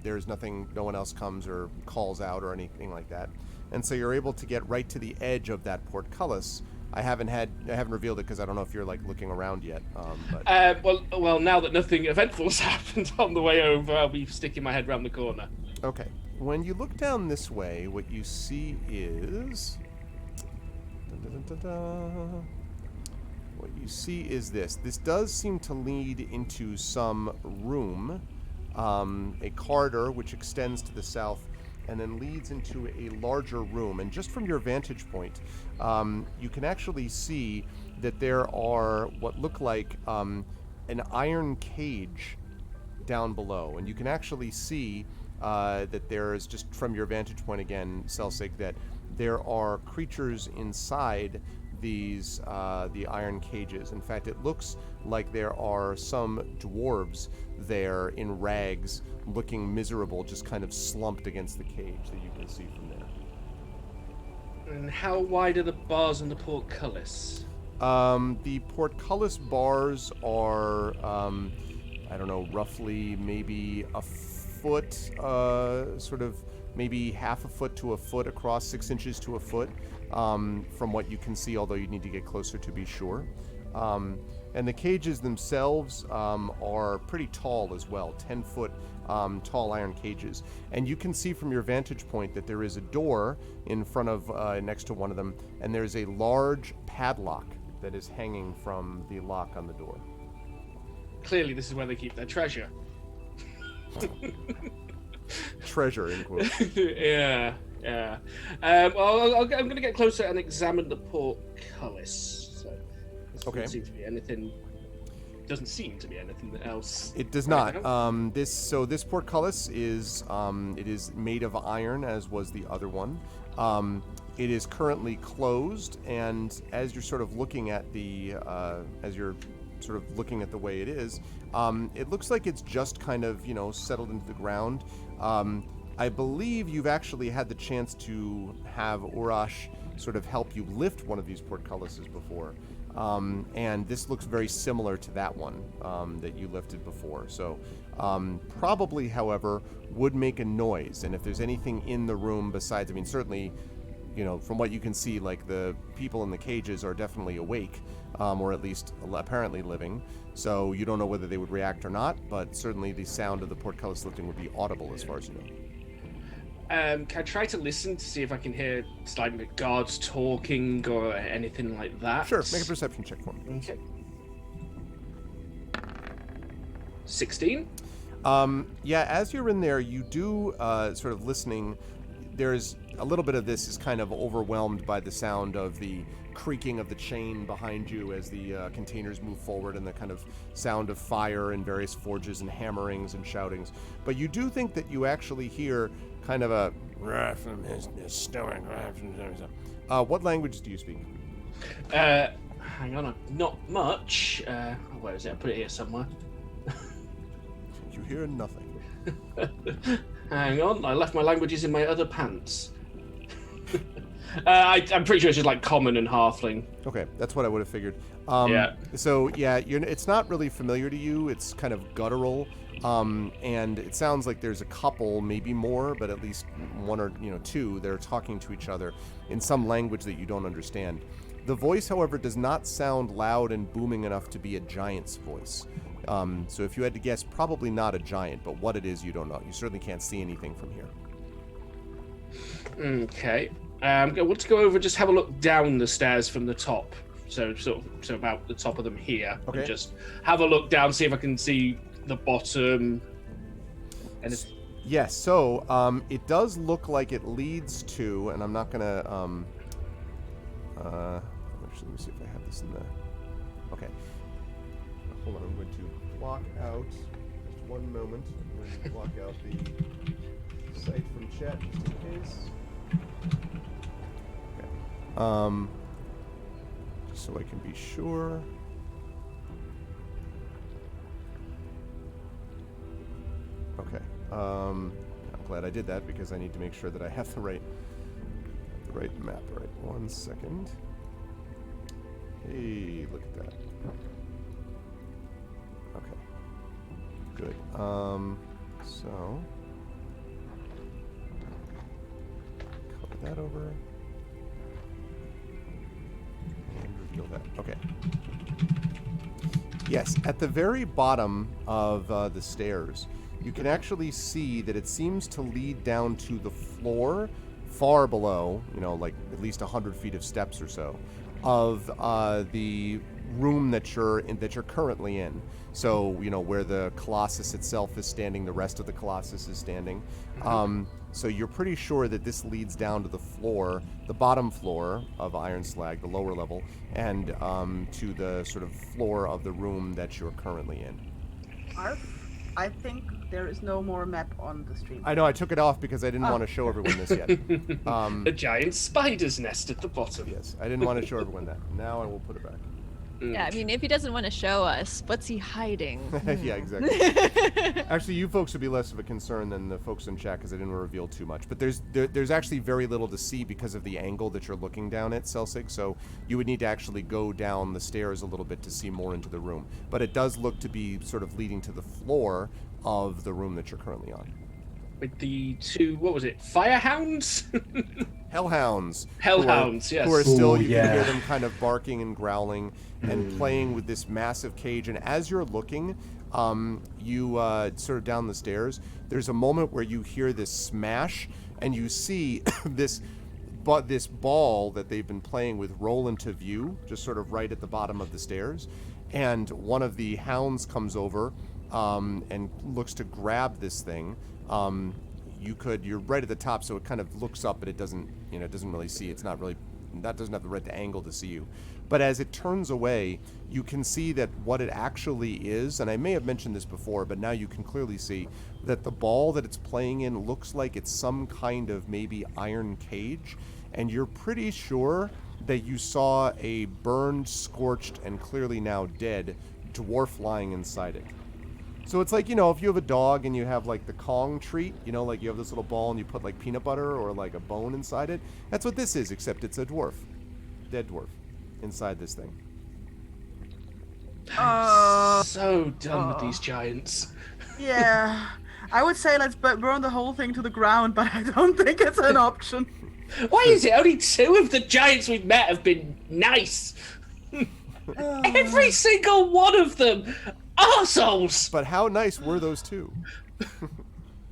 there's nothing. No one else comes or calls out or anything like that, and so you're able to get right to the edge of that portcullis. I haven't revealed it because I don't know if you're like looking around yet. But Well, now that nothing eventful has happened on the way over, I'll be sticking my head around the corner. Okay. When you look down this way, what you see is. What you see is this. This does seem to lead into some room, a corridor which extends to the south, and then leads into a larger room. And just from your vantage point, you can actually see that there are what look like an iron cage down below. And you can actually see that there is, just from your vantage point again, Celsig, that there are creatures inside these the iron cages. In fact, it looks like there are some dwarves there in rags, looking miserable, just kind of slumped against the cage that you can see from there. And how wide are the bars on the portcullis? The portcullis bars are, I don't know, roughly maybe a foot, sort of maybe half a foot to a foot across, 6 inches to a foot, from what you can see, although you need to get closer to be sure. And the cages themselves are pretty tall as well, 10-foot tall iron cages. And you can see from your vantage point that there is a door in front of, next to one of them, and there's a large padlock that is hanging from the lock on the door. Clearly, this is where they keep their treasure. Treasure, in quotes. Yeah. Well, I'm going to get closer and examine the portcullis. So, Okay. Doesn't seem to be anything else. It does not. This portcullis is it is made of iron, as was the other one. It is currently closed, and as you're sort of looking at the way it is, it looks like it's just kind of settled into the ground. I believe you've actually had the chance to have Urash sort of help you lift one of these portcullises before. And this looks very similar to that one that you lifted before. So probably, however, would make a noise. And if there's anything in the room besides, certainly, from what you can see, like the people in the cages are definitely awake, or at least apparently living. So you don't know whether they would react or not, but certainly the sound of the portcullis lifting would be audible as far as you know. Can I try to listen to see if I can hear like guards talking or anything like that? Sure, make a perception check for me. Okay. 16? Yeah, as you're in there, you do sort of listening. There's a little bit of this is kind of overwhelmed by the sound of the creaking of the chain behind you as the containers move forward, and the kind of sound of fire in various forges and hammerings and shoutings. But you do think that you actually hear kind of a what language do you speak? Hang on, not much. Where is it? I put it here somewhere. You hear nothing. Hang on, I left my languages in my other pants. I'm pretty sure it's just like common and halfling. Okay, that's what I would have figured. Yeah. So yeah, it's not really familiar to you. It's kind of guttural, and it sounds like there's a couple, maybe more, but at least one or two that are talking to each other in some language that you don't understand. The voice, however, does not sound loud and booming enough to be a giant's voice. So if you had to guess, probably not a giant, but what it is, you don't know. You certainly can't see anything from here. Okay. Let's go over, just have a look down the stairs from the top. So about the top of them here. Okay. And just have a look down, see if I can see the bottom. And yes, so it does look like it leads to, and I'm not gonna actually, let me see if I have this in the. Okay. Hold on, I'm going to block out, just one moment, I'm going to block out the site from chat just in case. Okay. Just so I can be sure. I'm glad I did that because I need to make sure that I have the right map. All right, 1 second. Hey, look at that. Okay. Good. So cover that over and reveal that. Okay. Yes, at the very bottom of the stairs, you can actually see that it seems to lead down to the floor far below, like at least 100 feet of steps or so, of the room that you're currently in. So, where the Colossus itself is standing, the rest of the Colossus is standing. So you're pretty sure that this leads down to the floor, the bottom floor of Iron Slag, the lower level, and to the sort of floor of the room that you're currently in. I think there is no more map on the stream. I know, I took it off because I didn't want to show everyone this yet. A giant spider's nest at the bottom. Yes, I didn't want to show everyone that. Now I will put it back. Yeah, I mean, if he doesn't want to show us, what's he hiding? Yeah, exactly. Actually, you folks would be less of a concern than the folks in chat because I didn't want to reveal too much. But there's actually very little to see because of the angle that you're looking down at, Celsig. So you would need to actually go down the stairs a little bit to see more into the room. But it does look to be sort of leading to the floor of the room that you're currently on. With the two, what was it, firehounds? Hellhounds. Hellhounds, yes. Who are still, Ooh, you yeah. can hear them kind of barking and growling and playing with this massive cage. And as you're looking, you sort of down the stairs, there's a moment where you hear this smash and you see this ball that they've been playing with roll into view, just sort of right at the bottom of the stairs. And one of the hounds comes over and looks to grab this thing. You're right at the top, so it kind of looks up, but it doesn't really see. That doesn't have the right angle to see you. But as it turns away, you can see that what it actually is, and I may have mentioned this before, but now you can clearly see that the ball that it's playing in looks like it's some kind of maybe iron cage, and you're pretty sure that you saw a burned, scorched, and clearly now dead dwarf lying inside it. So it's like, if you have a dog and you have like the Kong treat, like you have this little ball and you put like peanut butter or like a bone inside it. That's what this is, except it's a dwarf. Dead dwarf inside this thing. So done with these giants. Yeah. I would say let's burn the whole thing to the ground, but I don't think it's an option. Why is it only two of the giants we've met have been nice? Every single one of them! Arseholes! But how nice were those two?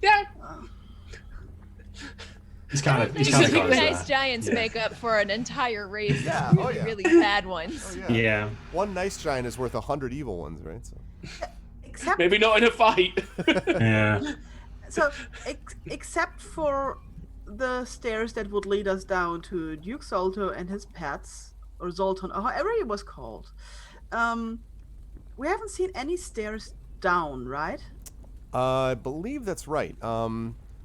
Yeah. He's kind of Really nice giants make up for an entire race of really bad ones. Oh, Yeah. One nice giant is worth 100 evil ones, right? So. Except, Maybe not in a fight. Yeah. so except for the stairs that would lead us down to Duke Zolto and his pets, or Zoltan, or however he was called. We haven't seen any stairs down, right? I believe that's right.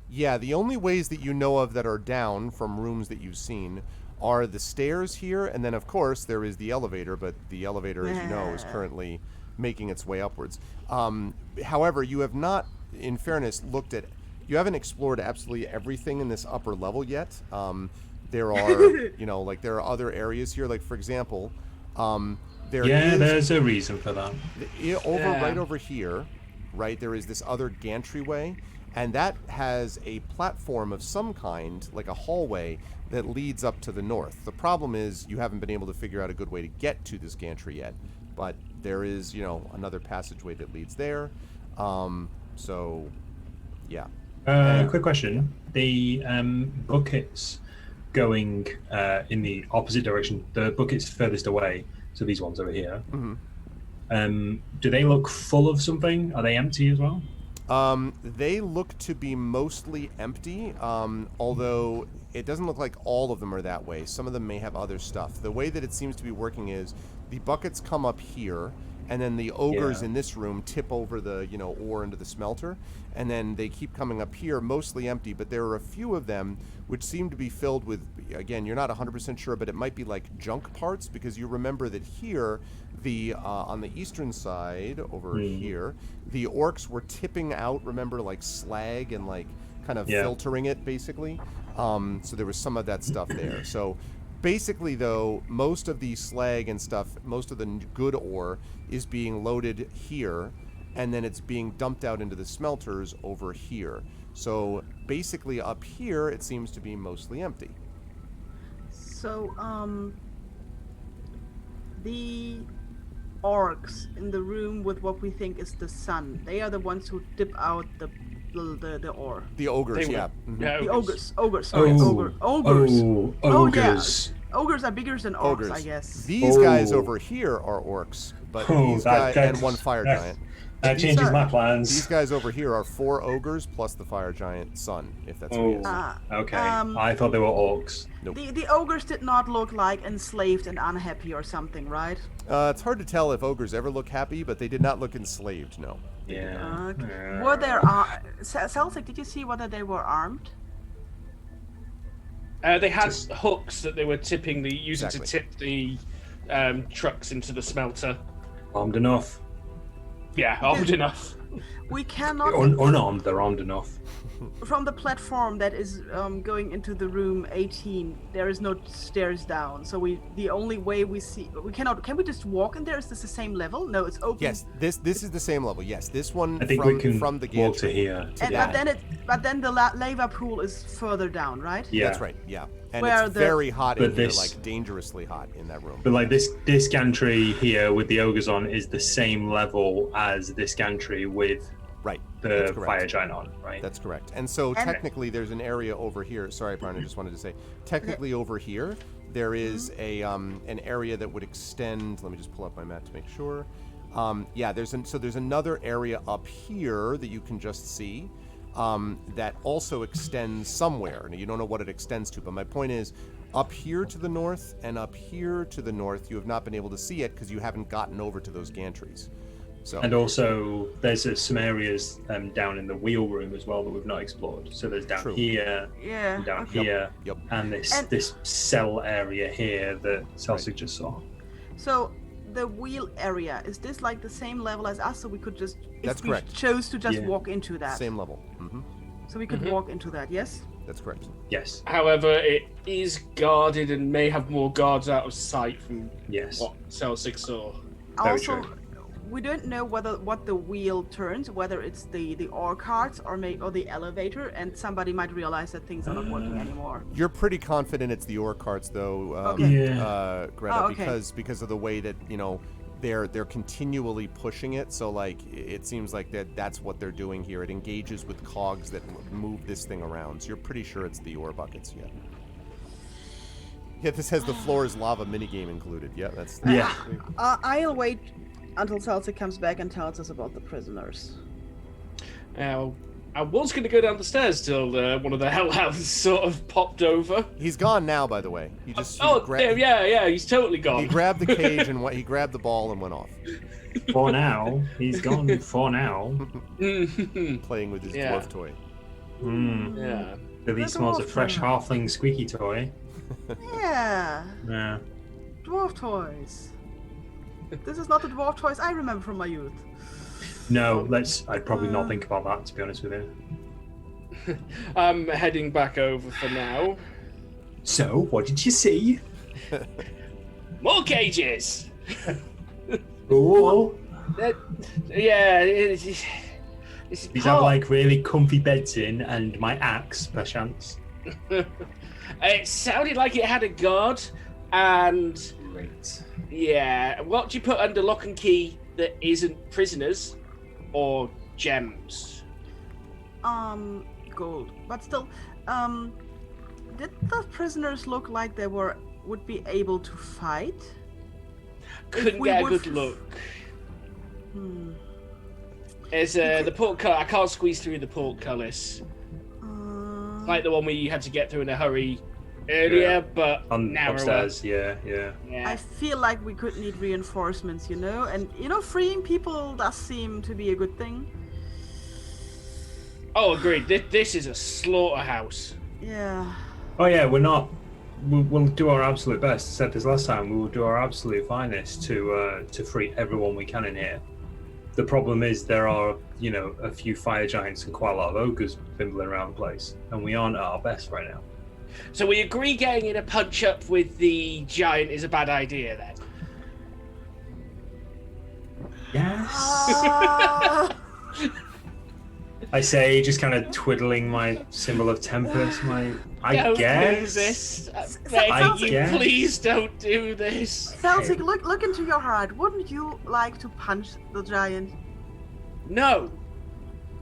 Yeah, the only ways that you know of that are down from rooms that you've seen are the stairs here, and then of course there is the elevator, but the elevator, as you know, is currently making its way upwards. However, you have not, in fairness, you haven't explored absolutely everything in this upper level yet. There are, there are other areas here, like for example, there's a reason for that. Right over here, right, there is this other gantry-way, and that has a platform of some kind, like a hallway, that leads up to the north. The problem is you haven't been able to figure out a good way to get to this gantry yet, but there is, another passageway that leads there. So, yeah. Quick question. The buckets going in the opposite direction, the buckets furthest away, so these ones over here, do they look full of something? Are they empty as well? They look to be mostly empty, although it doesn't look like all of them are that way. Some of them may have other stuff. The way that it seems to be working is the buckets come up here, and then the ogres in this room tip over the ore into the smelter, and then they keep coming up here, mostly empty, but there are a few of them which seem to be filled with, again, you're not 100% sure, but it might be like junk parts, because you remember that here, the on the eastern side over here, the orcs were tipping out, remember, like slag and like kind of filtering it basically. So there was some of that stuff there. So basically, though, most of the slag and stuff, most of the good ore is being loaded here, and then it's being dumped out into the smelters over here. So basically up here, it seems to be mostly empty. So, the orcs in the room with what we think is the sun, they are the ones who dip out the ore. The ogres, yeah. The ogres, sorry, ogres. Ogres. Ogres are bigger than orcs, I guess. These guys over here are orcs, but these guys and one fire giant. That changes my plans. These guys over here are 4 ogres plus the fire giant sun, if that's what it is. Okay. I thought they were orcs. Nope. The ogres did not look like enslaved and unhappy or something, right? It's hard to tell if ogres ever look happy, but they did not look enslaved, no. Yeah. Were there Celtic, did you see whether they were armed? They had hooks that they were using to tip the trucks into the smelter. Armed enough. Yeah, armed enough. We cannot... Unarmed, they're armed enough. From the platform that is going into the room 18, there is no stairs down. So the only way we cannot... Can we just walk in there? Is this the same level? No, it's open. Yes, this is the same level. Yes, this one I think we can from the walk gantry. to here. But then the lava pool is further down, right? Yeah. That's right, yeah. And Where it's very hot in here, this- like dangerously hot in that room. But like this gantry here with the ogres on is the same level as this gantry with the fire giant on, right? That's correct. And so technically there's an area over here. Sorry, Brian, I just wanted to say. Technically over here, there is an area that would extend. Let me just pull up my map to make sure. There's another area up here that you can just see. That also extends somewhere. Now, you don't know what it extends to, but my point is, up here to the north and up here to the north, you have not been able to see it because you haven't gotten over to those gantries. So. And also, there's some areas down in the wheel room as well that we've not explored. So there's down here, and down here, and this cell area here that Celsic just saw. So the wheel area, is this like the same level as us? So we could just, That's correct. chose to just walk into that. Same level. Mm-hmm. So we could walk into that, yes? That's correct. Yes. However, it is guarded and may have more guards out of sight from what Celsic saw. Very true. We don't know what the wheel turns, whether it's the ore carts or the elevator, and somebody might realize that things are not working anymore. You're pretty confident it's the ore carts, though, Greta, because of the way that they're continually pushing it. So like it seems like that's what they're doing here. It engages with cogs that move this thing around. So you're pretty sure it's the ore buckets. Yeah, this has the floor is lava minigame included. Yeah, that's I'll wait until Celtic comes back and tells us about the prisoners. I was going to go down the stairs till one of the hellhounds sort of popped over. He's gone now, by the way. He just he's totally gone. He grabbed the cage and he grabbed the ball and went off. For now, he's gone. For now, playing with his dwarf toy. Yeah. Billy smells a fresh halfling squeaky toy. Yeah. Yeah. Dwarf toys. This is not the dwarf toys I remember from my youth. No, I'd probably not think about that, to be honest with you. I'm heading back over for now. So, what did you see? More cages! Cool. These have like really comfy beds in and my axe, perchance. It sounded like it had a guard and... Great. Yeah, what do you put under lock and key that isn't prisoners or gems? Gold. But still, did the prisoners look like they would be able to fight? Couldn't get a good look. There's the portcullis. I can't squeeze through the portcullis. Like the one where you had to get through in a hurry earlier, but On narrower. upstairs, yeah. I feel like we could need reinforcements, and freeing people does seem to be a good thing. Oh, agreed. This is a slaughterhouse. Yeah. Oh yeah, we're not. We'll do our absolute best. I said this last time. We will do our absolute finest to free everyone we can in here. The problem is there are, a few fire giants and quite a lot of ogres bimbling around the place, and we aren't at our best right now. So we agree getting in a punch up with the giant is a bad idea then. Yes. I say, just kind of twiddling my symbol of tempest. I guess. Do this. Begging you, guess. please don't do this. Celtic, look into your heart. Wouldn't you like to punch the giant? No.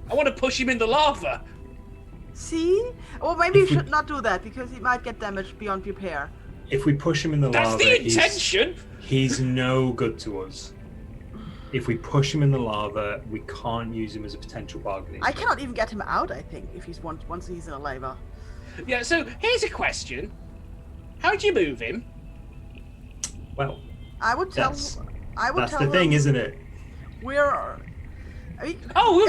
I want to push him in the lava. See? Or maybe you should not do that because he might get damaged beyond repair. If we push him in the That's lava, the intention. he's no good to us. If we push him in the lava, we can't use him as a potential bargaining. I cannot even get him out, I think, if he's once he's in a lava. Yeah, so here's a question. How'd you move him? Well, I would tell that's tell the thing, him isn't it? we'll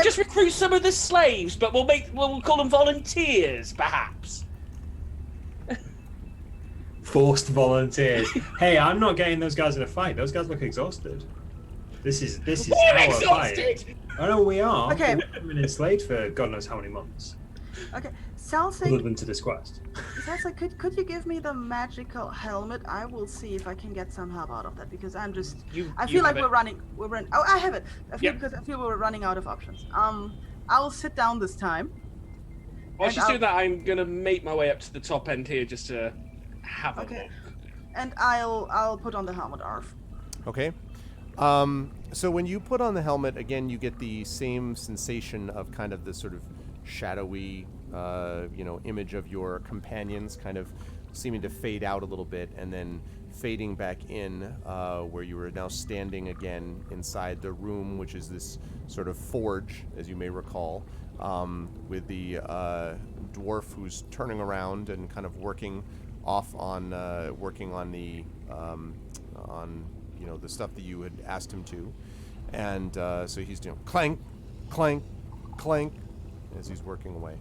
Just recruit some of the slaves, but we'll call them volunteers, perhaps. Forced volunteers. Hey, I'm not getting those guys in a fight. Those guys look exhausted. This is We're our fight. exhausted. I know we are. Okay. We've been enslaved for God knows how many months. Okay, Other Celtic, than to this quest. could you give me the magical helmet? I will see if I can get some help out of that because I feel like we're running. Oh, I have it. Because I feel we're running out of options. I'll sit down this time. While she's doing that, I'm gonna make my way up to the top end here just to have a look. And I'll put on the helmet, Arf. Okay. So when you put on the helmet, again, you get the same sensation of kind of this sort of shadowy, image of your companions kind of seeming to fade out a little bit and then fading back in, where you are now standing again inside the room, which is this sort of forge, as you may recall, with the dwarf who's turning around and kind of working on the the stuff that you had asked him to. And so he's doing clank, clank, clank as he's working away.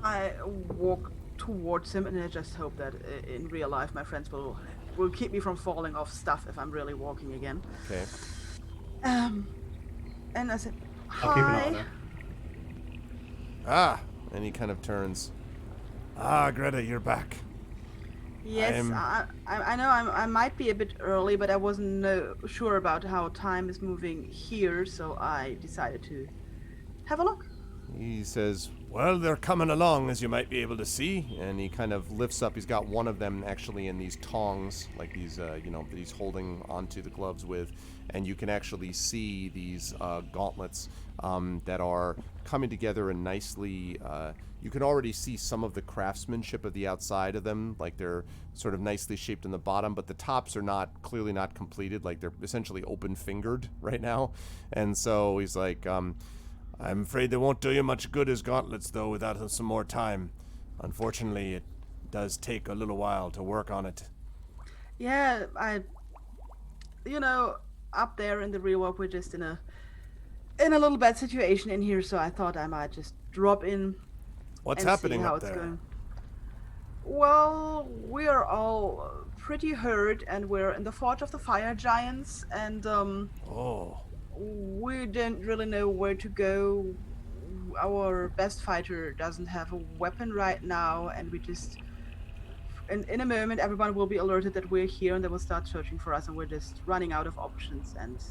I walk towards him and I just hope that in real life my friends will keep me from falling off stuff if I'm really walking again. Okay. And I said, hi. I'll keep an eye on her. Ah! And he kind of turns. Ah, Greta, you're back. Yes, I know I might be a bit early, but I wasn't sure about how time is moving here, so I decided to have a look. He says, well, they're coming along, as you might be able to see. And he kind of lifts up. He's got one of them actually in these tongs, like these, that he's holding onto the gloves with. And you can actually see these gauntlets that are coming together and nicely. You can already see some of the craftsmanship of the outside of them, like they're sort of nicely shaped in the bottom, but the tops are clearly not completed, like they're essentially open-fingered right now. And so he's like, I'm afraid they won't do you much good as gauntlets, though, without some more time. Unfortunately, it does take a little while to work on it. Yeah, up there in the real world, we're just in a little bad situation in here, so I thought I might just drop in. What's and happening see how up it's there? going. Well, we're all pretty hurt, and we're in the Forge of the Fire Giants, and we didn't really know where to go. Our best fighter doesn't have a weapon right now, and we just... In a moment, everyone will be alerted that we're here, and they will start searching for us, and we're just running out of options, and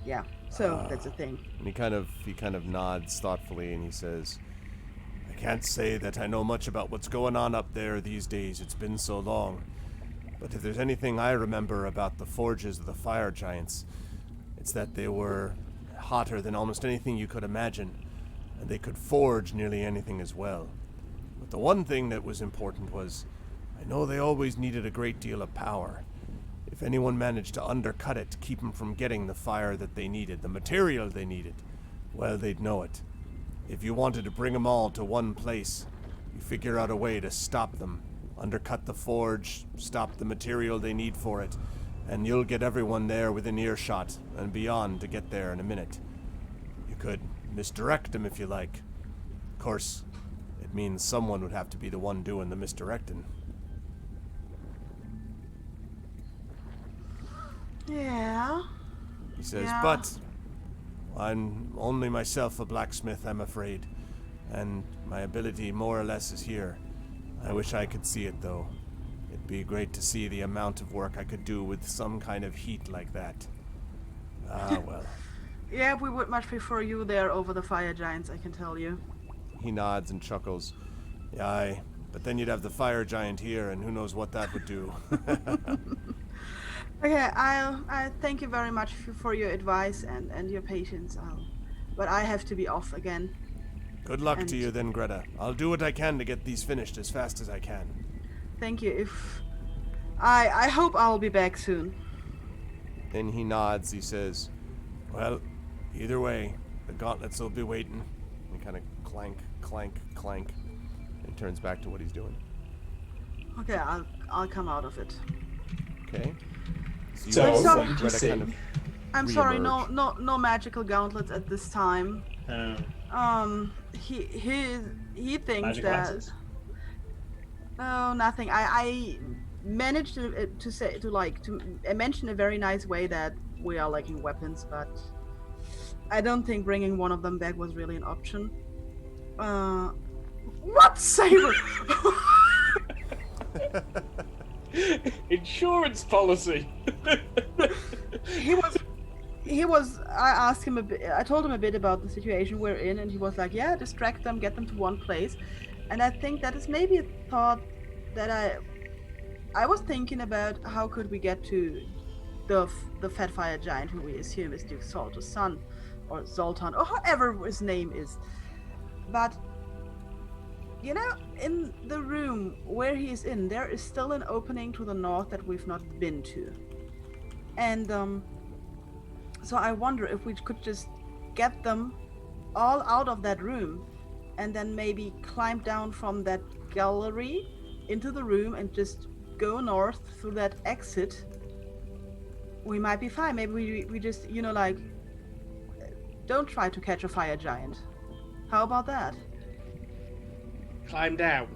yeah, so that's the thing. And he kind of nods thoughtfully, and he says, I can't say that I know much about what's going on up there these days. It's been so long. But if there's anything I remember about the forges of the fire giants, it's that they were hotter than almost anything you could imagine, and they could forge nearly anything as well. But the one thing that was important was, I know they always needed a great deal of power. If anyone managed to undercut it to keep them from getting the fire that they needed, the material they needed, well, they'd know it. If you wanted to bring them all to one place, you figure out a way to stop them undercut the forge, stop the material they need for it, and you'll get everyone there within earshot and beyond to get there in a minute. You could misdirect them if you like. Of course, it means someone would have to be the one doing the misdirecting. Yeah. He says, Yeah. but I'm only myself a blacksmith, I'm afraid, and my ability more or less is here. I wish I could see it, though. It'd be great to see the amount of work I could do with some kind of heat like that. Ah, well. Yeah, we would much prefer you there over the fire giants, I can tell you. He nods and chuckles. Aye, but then you'd have the fire giant here, and who knows what that would do. Okay, I thank you very much for your advice and your patience. But I have to be off again. Good luck And- to you then, Greta. I'll do what I can to get these finished as fast as I can. Thank you. If I hope I'll be back soon. Then he nods. He says, well, either way, the gauntlets will be waiting. He kind of clank, clank, clank, and turns back to what he's doing. Okay, I'll come out of it. Okay. So, So, all see what did you Greta see? kind of I'm sorry, reemerge. no magical gauntlets at this time. He thinks Magic that. glasses? No, nothing. I managed to mention a very nice way that we are lacking weapons, but I don't think bringing one of them back was really an option. What, Saber? Insurance policy. he was I asked him a bit, I told him a bit about the situation we're in, and he was like, yeah, distract them, get them to one place. And I think that is maybe a thought that I was thinking about. How could we get to the fat fire giant, who we assume is Duke Salter's son, or Zoltan, or however his name is. But you know, in the room where he is in, there is still an opening to the north that we've not been to. And so I wonder if we could just get them all out of that room and then maybe climb down from that gallery into the room and just go north through that exit. We might be fine. Maybe we just, don't try to catch a fire giant. How about that? Climb down.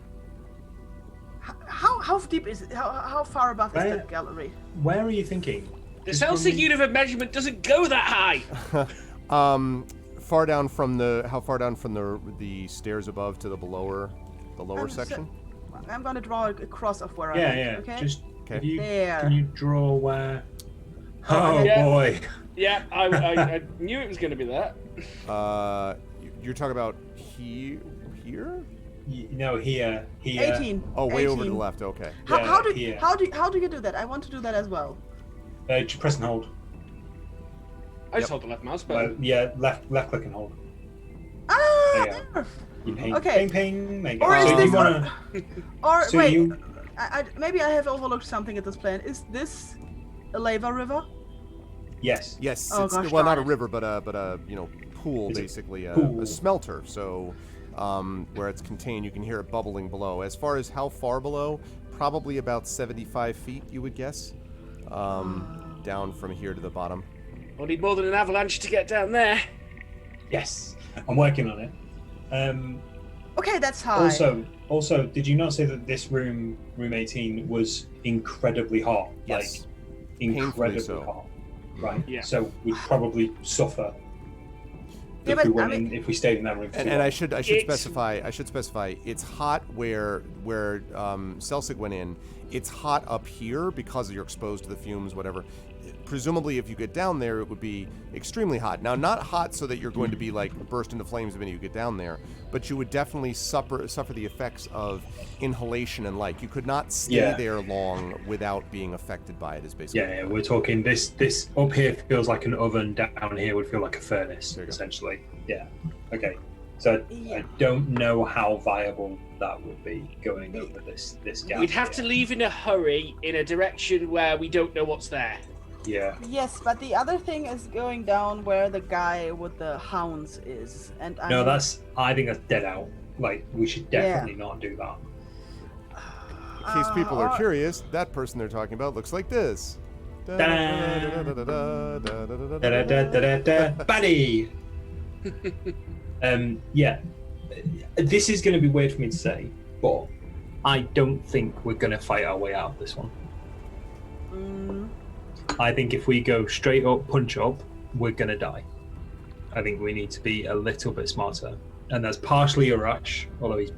How deep is it? How far above is Where- that gallery? Where are you thinking? The Is Celsius from unit of measurement doesn't go that high. Far down from how far down from the stairs above to the lower So- section? I'm gonna draw a cross of where Yeah, I'm yeah. at, okay? Just Okay. if you, There. can you draw where? Oh, Oh yeah. boy. Yeah, I knew it was going to be that. You're talking about here? No, here. 18. Oh, way over to 18. the left. Okay. Yeah, How do here. you do that? I want to do that as well. Just press and hold. I just hold the left mouse Well, button. yeah, left click and hold. Ah, There you go. there. You ping, Okay. ping, ping. Make Or it. is So this you wanna? Or So wait, you. maybe I have overlooked something at this plan. Is this a lava river? Yes. Yes. Oh, it's, gosh, well, not a darn it. river, but a pool, It's a basically pool. a smelter. So where it's contained, you can hear it bubbling below. As far as how far below, probably about 75 feet, you would guess, down from here to the bottom. We'll need more than an avalanche to get down there. Yes. I'm working on it. Okay, that's high. Also, did you not say that this room 18, was incredibly hot? Yes. Like, incredibly so. hot. Right. Yeah. So we'd probably suffer Yeah, if but, we went I mean- if we stayed in that room. For And, too and long. I should It's- specify it's hot where Celsig went in. It's hot up here because you're exposed to the fumes, whatever. Presumably, if you get down there, it would be extremely hot. Now, not hot so that you're going to be like burst into flames the minute you get down there, but you would definitely suffer the effects of inhalation and like. You could not stay Yeah. there long without being affected by it. Is basically. Yeah, we're talking this up here feels like an oven, down here would feel like a furnace, There you go. essentially. Yeah. Okay. So Yeah. I don't know how viable that would be going over this gap. We'd have to here. leave in a hurry in a direction where we don't know what's there. Yeah. Yes, but the other thing is going down where the guy with the hounds is, and I No, mean, I think that's dead out. Like we should definitely not do that. In case people are or- curious, that person they're talking about looks like this. Buddy. Yeah. This is going to be weird for me to say, but I don't think we're going to fight our way out of this one. I think if we go straight up, punch up, we're going to die. I think we need to be a little bit smarter. And that's partially a rush, although it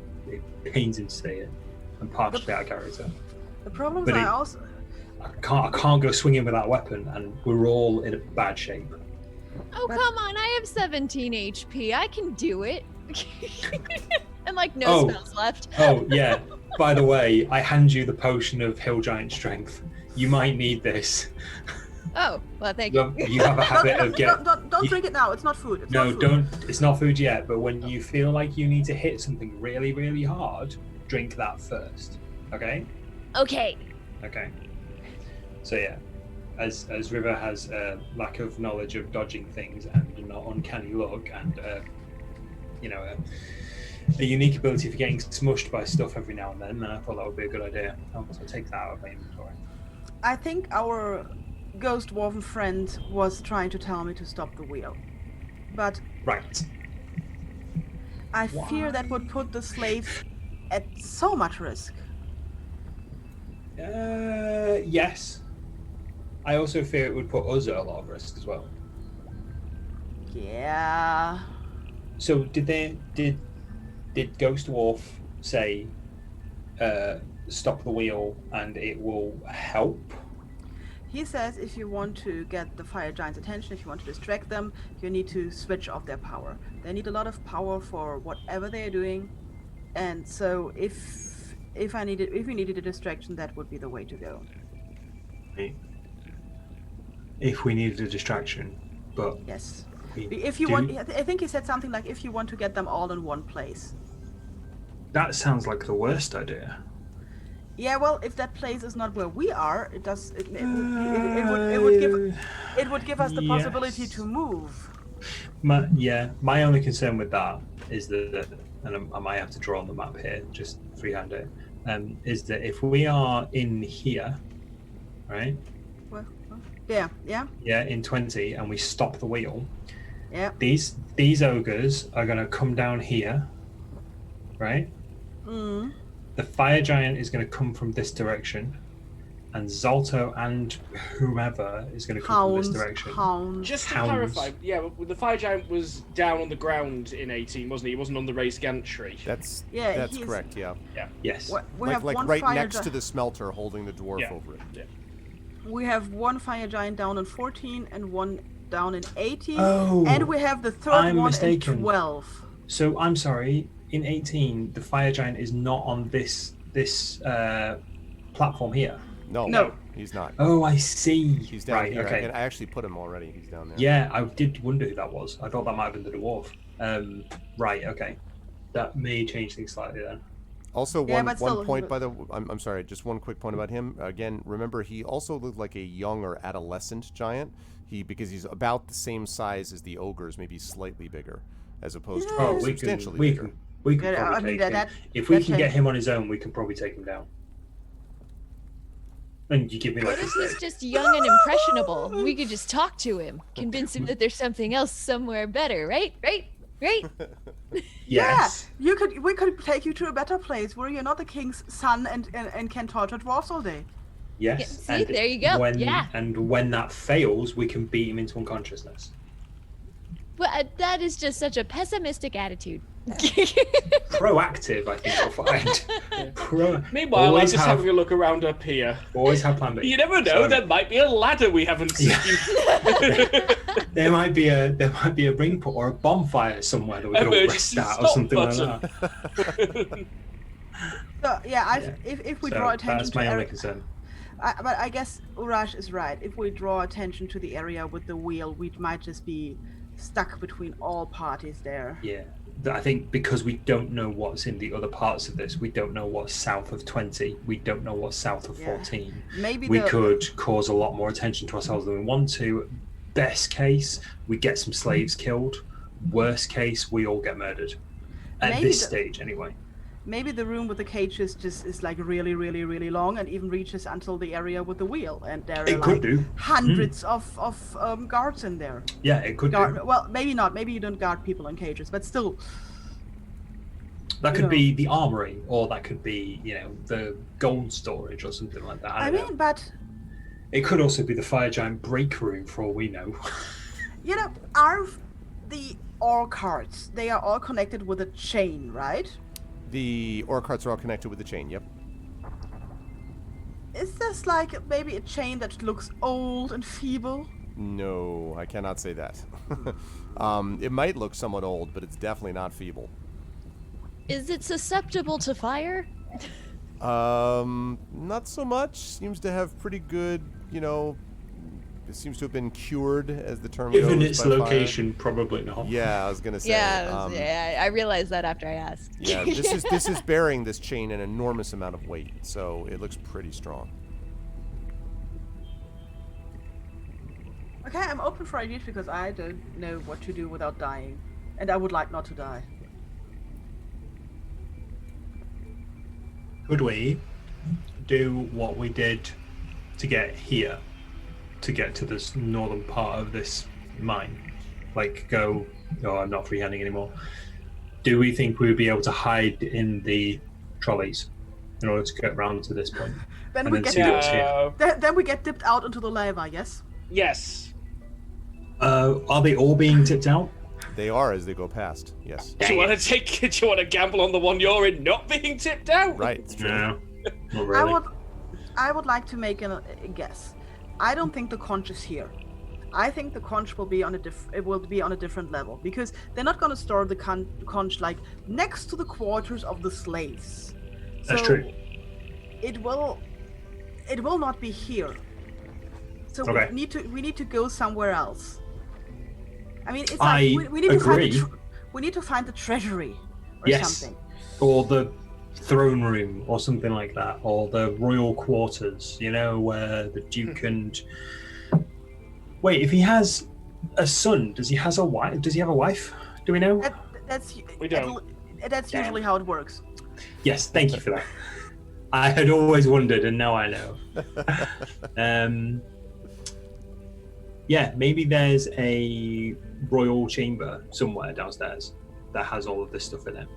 pains him to say it, and partially our character. The problem But is it- also I can't go swinging with that weapon, and we're all in a bad shape. Oh, But- come on. I have 17 HP. I can do it. And like no Oh. spells left. Oh, yeah. By the way, I hand you the potion of Hill Giant Strength. You might need this. Oh, well, thank you. You have a habit of getting... don't drink it now. It's not food. It's No, not food. don't. It's not food yet, but when you feel like you need to hit something really, really hard, drink that first. Okay? Okay. Okay. So yeah, as River has a lack of knowledge of dodging things and not uncanny luck and a unique ability for getting smushed by stuff every now and then I thought that would be a good idea. I'll take that out of my inventory. I think our ghost dwarven friend was trying to tell me to stop the wheel, but Right. I fear that would put the slaves at so much risk. Yes. I also fear it would put us at a lot of risk as well. Yeah. So did Ghost Dwarf say stop the wheel and it will help? He says if you want to get the fire giant's attention, if you want to distract them, you need to switch off their power. They need a lot of power for whatever they are doing, and so if we needed a distraction, that would be the way to go. If we needed a distraction, but Yes. we If you do- want, I think he said something like if you want to get them all in one place. that sounds like the worst idea. Yeah, well, if that place is not where we are, it does. It would give us the possibility Yes. to move. My only concern with that is that, and I might have to draw on the map here, just freehand it, is that if we are in here, right? Well, yeah, In 20, and we stop the wheel, yeah. these ogres are going to come down here, right? Mm. The fire giant is going to come from this direction, and Zolto and whomever is going to come from this direction. Hounds. Just to Hounds. clarify, yeah, the fire giant was down on the ground in 18, wasn't he? He wasn't on the raised gantry. That's Yeah, he's, correct. Yeah, Yes. We have like one right fire next gi- to the smelter, holding the dwarf Yeah. over it. Yeah. We have one fire giant down in 14 and one down in 18, Oh, and we have the third I'm one mistaken. in 12. So I'm sorry. In 18, the fire giant is not on this platform here. No. he's not. Oh, I see. He's down right. here. Okay. I actually put him already. He's down there. Yeah, I did wonder who that was. I thought that might have been the dwarf. Right. Okay. That may change things slightly then. Also, Yeah, one but still, point by the. I'm sorry. Just one quick point about him. Again, remember he also looked like a young or adolescent giant. Because he's about the same size as the ogres, maybe slightly bigger, as opposed to Oh, we substantially can. We bigger. can. We can Yeah, probably I mean, take him. that- If we that can get change- him on his own, we can probably take him down. And you give me like What a if he's sec. just young and impressionable? We could just talk to him, convince him that there's something else somewhere better, right? Right? Yes. Yeah, we could take you to a better place where you're not the king's son and can torture dwarfs all day. Yes. Yeah, see, there you go. When, Yeah. And when that fails, we can beat him into unconsciousness. Well, that is just such a pessimistic attitude. Proactive, I think you'll find. Meanwhile, I'm always just have, having a look around up here. always have plan B. You never know, So, there might be a ladder we haven't seen. there might be a ring put or a bonfire somewhere that we can all rest Emergency at or stop something button. like that. So yeah, Yeah. if we So draw attention that's to my only area, concern. but I guess Urash is right. If we draw attention to the area with the wheel, we might just be stuck between all parties there. Yeah. I think because we don't know what's in the other parts of this, we don't know what's south of 20, we don't know what's south of Yeah. 14. Maybe We the, could cause a lot more attention to ourselves than we want to. Best case, we get some slaves killed. Worst case, we all get murdered. At Maybe this the- stage, anyway. maybe the room with the cages just is like really, really, really long and even reaches until the area with the wheel, and there It are could like do. hundreds of guards in there. Yeah, it could do. Well, maybe not. Maybe you don't guard people in cages, but still. That you could know. be the armory, or that could be, the gold storage or something like that. I don't know. But It could also be the fire giant break room, for all we know. are the ore carts, they are all connected with a chain, right? The ore carts are all connected with the chain. Yep. Is this like maybe a chain that looks old and feeble? No, I cannot say that. It might look somewhat old, but it's definitely not feeble. Is it susceptible to fire? Not so much. Seems to have pretty good, it seems to have been cured, as the term goes. Given its by location, probably not. fire. Yeah, I was gonna say. Yeah, I realized that after I asked. Yeah, this is bearing this chain an enormous amount of weight, so it looks pretty strong. Okay, I'm open for ideas because I don't know what to do without dying. And I would like not to die. Could we do what we did to get here, to get to this northern part of this mine? Like go, I'm not freehanding anymore. Do we think we would be able to hide in the trolleys in order to get round to this point? Then And we then get see what's here. then we get dipped out into the lava, yes? Yes. Are they all being tipped out? They are as they go past. Yes. Do you want to gamble on the one you're in not being tipped out? Right. It's true. No, not really. I would like to make a guess. I don't think the conch is here. I think the conch will be on a different level because they're not going to store the conch like next to the quarters of the slaves. That's true. It will not be here. So Okay. we need to go somewhere else. I mean, it's I like we need to find agree. we need to find the treasury or Yes. something. Or the throne room or something like that, or the royal quarters, where the duke and... Wait, if he has a son, does he have a wife? Do we know? We don't. That's usually how it works. Yes, thank you for that. I had always wondered, and now I know. Yeah, maybe there's a royal chamber somewhere downstairs that has all of this stuff in it.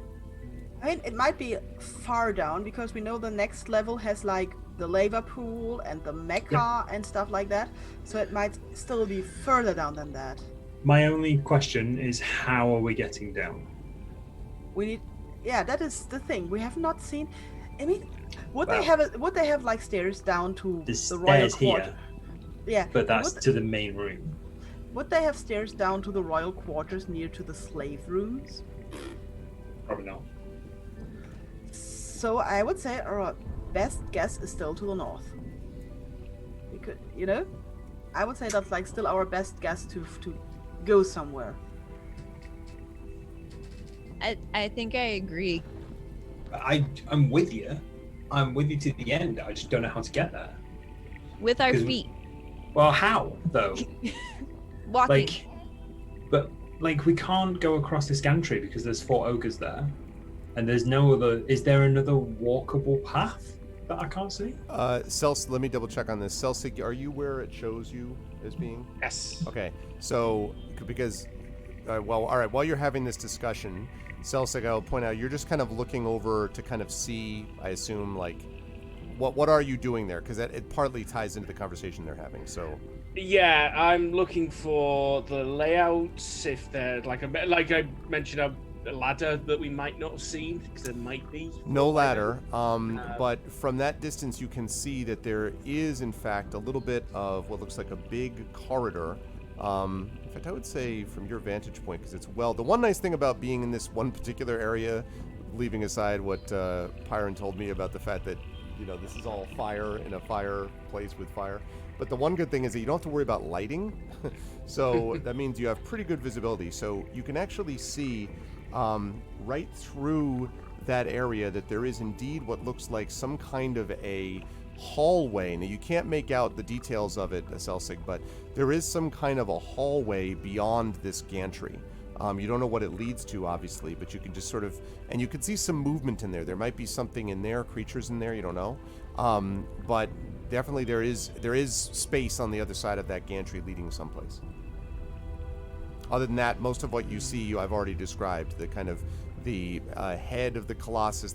I mean, it might be far down because we know the next level has like the lava pool and the mecha and stuff like that. So it might still be further down than that. My only question is, how are we getting down? That is the thing. We have not seen. I mean, would Well, they have like stairs down to The the royal stairs quarter? here, Yeah, but that's would, to the main room. would they have stairs down to the royal quarters near to the slave rooms? Probably not. So I would say our best guess is still to the north. Because I would say that's like still our best guess to go somewhere. I think I agree. I'm with you. I'm with you to the end. I just don't know how to get there. With our 'Cause feet. Well, how though? Walking. We can't go across this gantry because there's 4 ogres there, and there's no other. Is there another walkable path that I can't see? Let me double check on this. Celsig, are you where it shows you as being? Yes. Okay, so because, all right. While you're having this discussion, Celsig, I'll point out you're just kind of looking over to kind of see. I assume like, what are you doing there? Because it partly ties into the conversation they're having. So. Yeah, I'm looking for the layouts. If they're like I mentioned, a ladder that we might not have seen, because there might be. No ladder, but from that distance you can see that there is in fact a little bit of what looks like a big corridor. In fact, I would say from your vantage point, because it's the one nice thing about being in this one particular area, leaving aside what Pyron told me about the fact that this is all fire in a fireplace with fire. But the one good thing is that you don't have to worry about lighting. So that means you have pretty good visibility. So you can actually see right through that area that there is indeed what looks like some kind of a hallway. Now, you can't make out the details of it, Celsig, but there is some kind of a hallway beyond this gantry. You don't know what it leads to, obviously, but you can just sort of, and you can see some movement in there. There might be something in there, creatures in there, you don't know. But definitely there is space on the other side of that gantry leading someplace. Other than that, most of what you see, I've already described. The kind of the head of the Colossus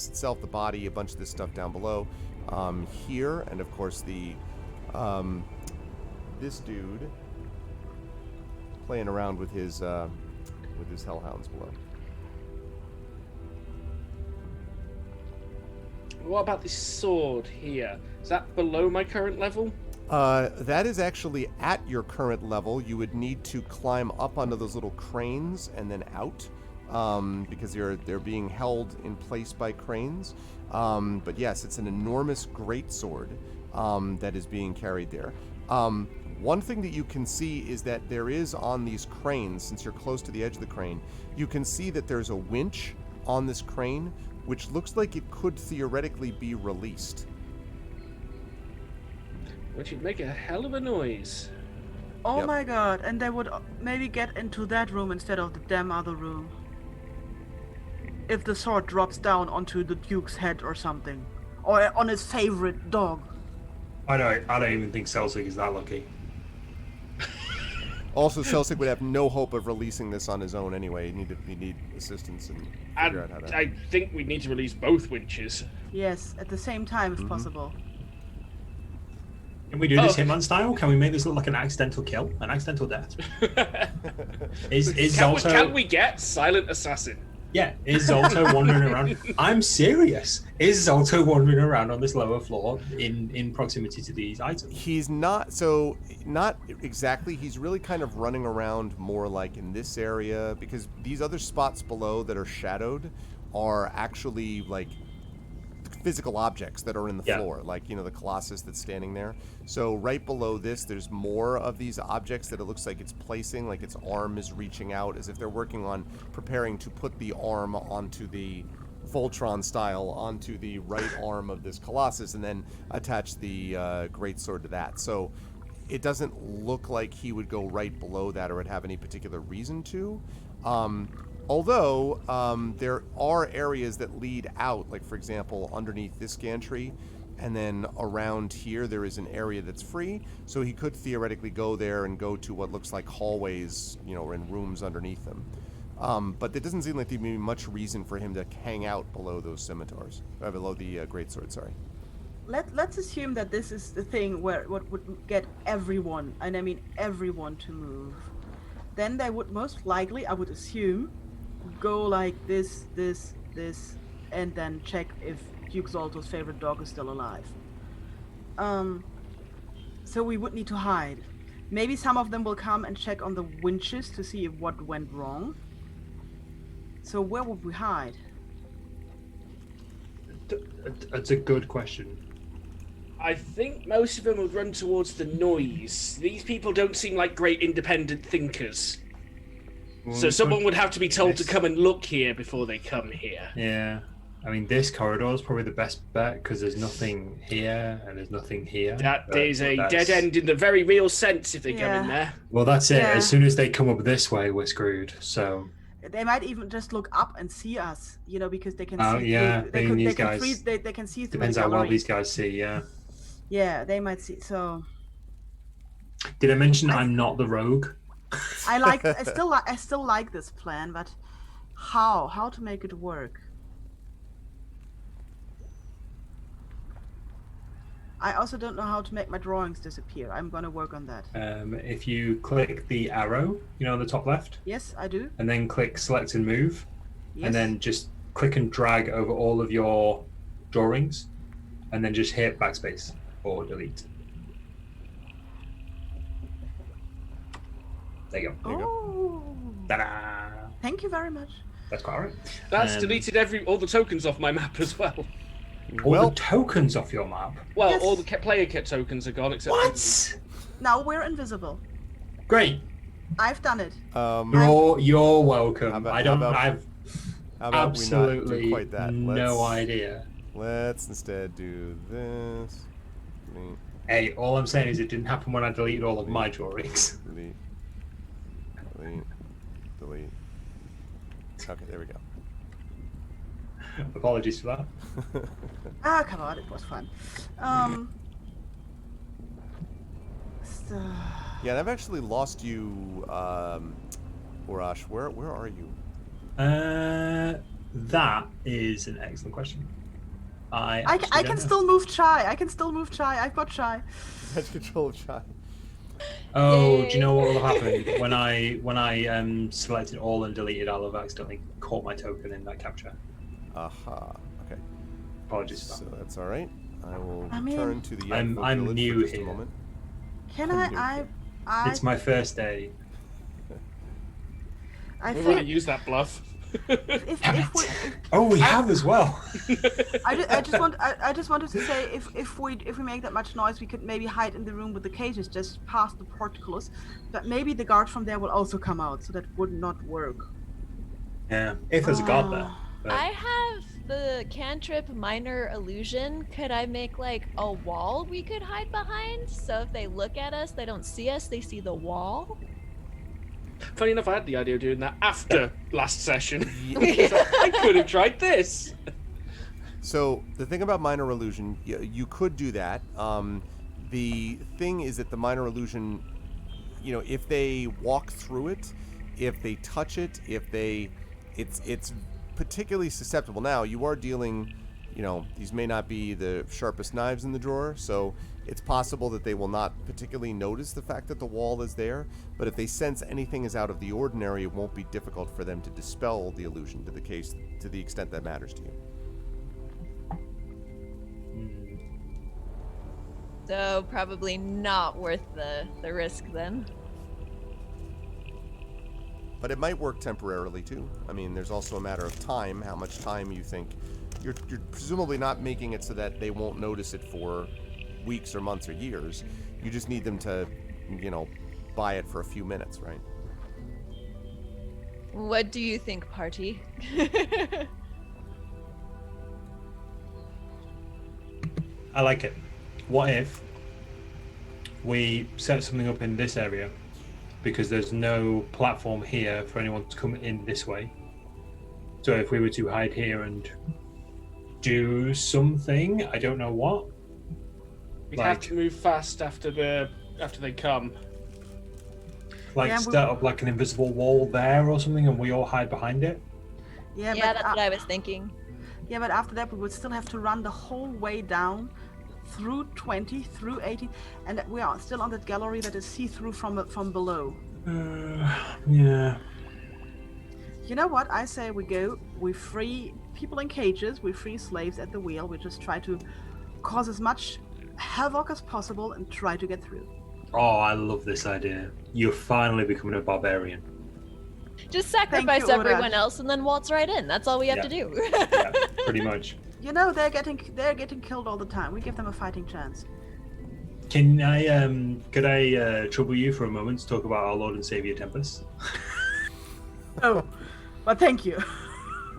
itself, the body, a bunch of this stuff down below, here, and of course the this dude playing around with his hellhounds below. What about this sword here? Is that below my current level? That is actually at your current level. You would need to climb up onto those little cranes and then out, because they're being held in place by cranes. But yes, it's an enormous greatsword that is being carried there. One thing that you can see is that there is on these cranes, since you're close to the edge of the crane, you can see that there's a winch on this crane, which looks like it could theoretically be released. Which would make a hell of a noise. Oh Yep. my god, and they would maybe get into that room instead of the damn other room. If the sword drops down onto the Duke's head or something. Or on his favorite dog. I don't even think Celsic is that lucky. Also, Celsic would have no hope of releasing this on his own anyway. He'd need assistance and figure out how to... I think we need to release both winches. Yes, at the same time if possible. Can we do this Hitman style? Can we make this look like an accidental kill? An accidental death? Can we get Silent Assassin? Yeah, is Zolto wandering around? I'm serious. Is Zolto wandering around on this lower floor in proximity to these items? He's not exactly. He's really kind of running around more like in this area, because these other spots below that are shadowed are actually like physical objects that are in the floor, like, the Colossus that's standing there. So right below this, there's more of these objects that it looks like it's placing, like its arm is reaching out, as if they're working on preparing to put the arm onto the Voltron style onto the right arm of this Colossus and then attach the greatsword to that. So it doesn't look like he would go right below that or would have any particular reason to. Although, there are areas that lead out, like, for example, underneath this gantry, and then around here there is an area that's free, so he could theoretically go there and go to what looks like hallways, and rooms underneath them. But there doesn't seem like there'd be much reason for him to hang out below those scimitars, below the greatsword, sorry. Let's assume that this is the thing where what would get everyone, and I mean everyone, to move. Then they would most likely, I would assume, go like this, and then check if Duke Zolto's favorite dog is still alive. So we would need to hide. Maybe some of them will come and check on the winches to see what went wrong. So where would we hide? That's a good question. I think most of them would run towards the noise. These people don't seem like great independent thinkers. So someone would have to be told to come and look here before they come here. Yeah. I mean, this corridor is probably the best bet because there's nothing here and there's nothing here. That is a dead end in the very real sense if they come in there. Well, that's it. Yeah. As soon as they come up this way, we're screwed. So They might even just look up and see us, because they can Oh, see. yeah, They being these can guys. freeze, they can see through depends the how well gallery. these guys see. Yeah. Yeah, they might see. So Did I mention I'm not the rogue? I still like this plan, but how to make it work? I also don't know how to make my drawings disappear. I'm gonna work on that. If you click the arrow, on the top left, Yes, I do. and then click select and move, Yes. and then just click and drag over all of your drawings, and then just hit backspace or delete. There you go. Oh, Ta-da! thank you very much. That's quite alright. That's deleted all the tokens off my map as well. All the tokens off your map. Well, Yes. all the player kit tokens are gone except What? Now we're invisible. Great. I've done it. You're welcome. How about- I don't. how about- I've How about we not absolutely do quite that? no idea. Let's instead do this. Hey, all I'm saying is it didn't happen when I deleted all of my drawings. Delete. Delete. delete. Okay, there we go. Apologies for that. Ah, come on, it was fun. So, Yeah, and I've actually lost you, Urash. Where are you? That is an excellent question. I can still move Chai. I can still move Chai. I've got Chai. That's control of Chai. Oh, Yay. do you know what will have happened when I selected all and deleted? I'll have accidentally caught my token in that capture. Aha. Okay. Apologies for So that. that's all right. I will I mean, return to the I'm village new for just here. a moment. Can I'm new I? here. It's my first day. I We want to think use that bluff. if we. Oh, we have as well. I just wanted to say if we make that much noise, we could maybe hide in the room with the cages just past the portcullis, but maybe the guard from there will also come out, so that would not work. Yeah, if there's a guard there. But I have the cantrip minor illusion. Could I make like a wall we could hide behind? So if they look at us, they don't see us, they see the wall? Funny enough, I had the idea of doing that after last session. I could have tried this. So the thing about minor illusion, you could do that. The thing is that the minor illusion, if they walk through it, if they touch it, it's particularly susceptible. Now you are dealing, these may not be the sharpest knives in the drawer, so it's possible that they will not particularly notice the fact that the wall is there. But if they sense anything is out of the ordinary, it won't be difficult for them to dispel the illusion to the extent that matters to you. So probably not worth the risk then. But it might work temporarily too. I mean, there's also a matter of time, how much time you think. You're presumably not making it so that they won't notice it for weeks or months or years. You just need them to, buy it for a few minutes, right? What do you think, party? I like it. What if we set something up in this area, because there's no platform here for anyone to come in this way. So if we were to hide here and do something, I don't know what. We'd have to move fast after they come. Like Yeah, set up like an invisible wall there or something, and we all hide behind it. Yeah, Yeah, but that's what I was thinking. yeah, but after that we would still have to run the whole way down through 20, through 18, and we are still on that gallery that is see-through from below. Yeah. You know what? I say we free people in cages, we free slaves at the wheel, we just try to cause as much havoc as possible and try to get through. Oh, I love this idea. You're finally becoming a barbarian. Just sacrifice you, everyone Uraj. else and then waltz right in. That's all we have to do. Yeah, pretty much. You know, they're getting killed all the time. We give them a fighting chance. Can I could I trouble you for a moment to talk about our Lord and Savior Tempest? Oh, well, thank you.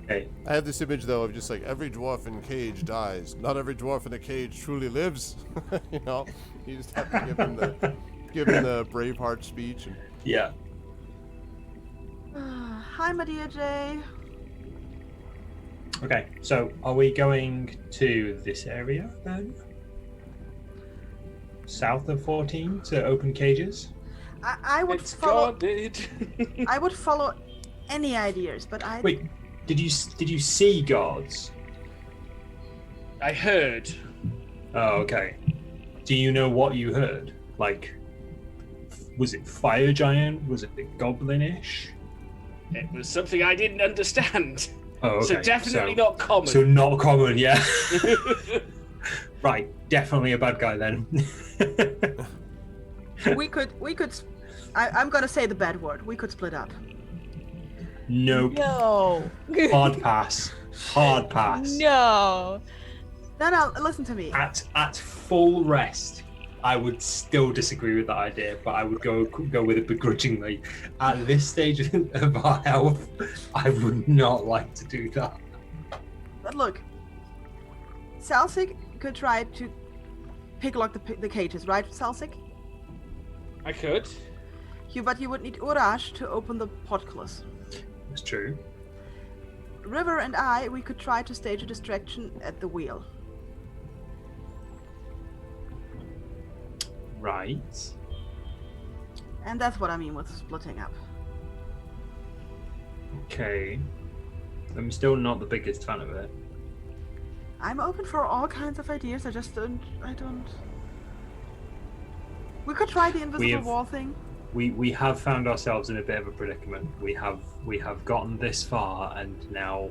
Okay. I have this image, though, of just like every dwarf in a cage dies. Not every dwarf in a cage truly lives. You just have to give him the Braveheart speech. And... Yeah. Hi, my dear Jay. Okay, so are we going to this area then? South of 14 to open cages? I would It's follow. guarded. I would follow any ideas, but I. Wait, did you see guards? I heard. Oh, okay. Do you know what you heard? Like, was it fire giant? Was it goblinish? It was something I didn't understand. Oh, okay. So definitely not common. So not common, yeah. Right, definitely a bad guy then. We could. I'm gonna say the bad word. We could split up. Nope. No. Hard pass. Hard pass. No. No, listen to me. At full rest, I would still disagree with that idea, but I would go with it begrudgingly. At this stage of our health, I would not like to do that. But look, Salsic could try to picklock the cages, right, Salsic? I could. But you would need Urash to open the portcullis. That's true. River and we could try to stage a distraction at the wheel. Right. And that's what I mean with splitting up. Okay. I'm still not the biggest fan of it. I'm open for all kinds of ideas. I don't. We could try the invisible wall thing. We have found ourselves in a bit of a predicament. We have gotten this far, and now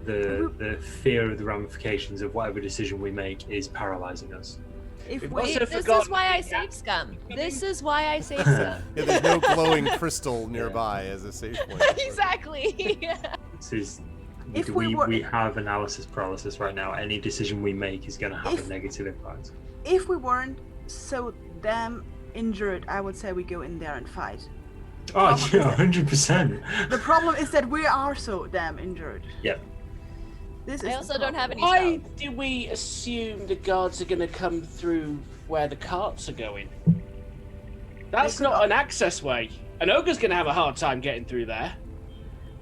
the fear of the ramifications of whatever decision we make is paralyzing us. This is why I save scum. This is why I save scum. Yeah, there's no glowing crystal nearby as a safe point. Exactly. This is. If we have analysis paralysis right now. Any decision we make is going to have a negative impact. If we weren't so damn injured, I would say we go in there and fight. Oh, yeah, 100%. The problem is that we are so damn injured. Yep. I also don't have any Why spells. do we assume the guards are going to come through where the carts are going? That's not an access way. An ogre's going to have a hard time getting through there.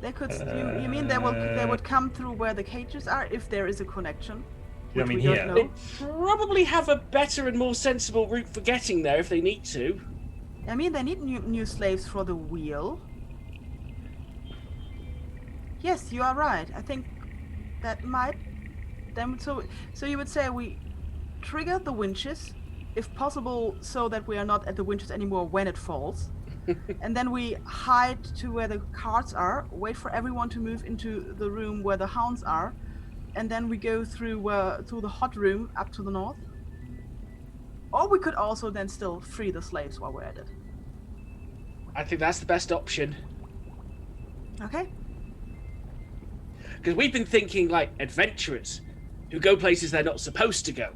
They could. You mean they would come through where the cages are if there is a connection? I mean, we don't here. know. They probably have a better and more sensible route for getting there if they need to. I mean, they need new slaves for the wheel. Yes, you are right. I think that might. Then so you would say we trigger the winches, if possible, so that we are not at the winches anymore when it falls. And then we hide to where the carts are, wait for everyone to move into the room where the hounds are, and then we go through the hot room up to the north. Or we could also then still free the slaves while we're at it. I think that's the best option. Okay. Because we've been thinking like adventurers who go places they're not supposed to go.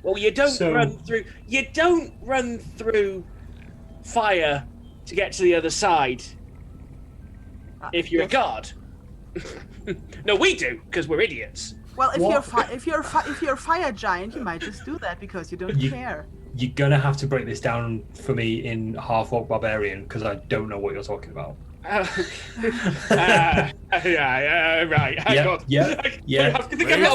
Well, you don't run through fire to get to the other side if you're a guard. No, we do because we're idiots. Well, if you're a fire giant, you might just do that because you don't care. You're gonna have to break this down for me in half-orc barbarian because I don't know what you're talking about. Right. Hang on. Yeah.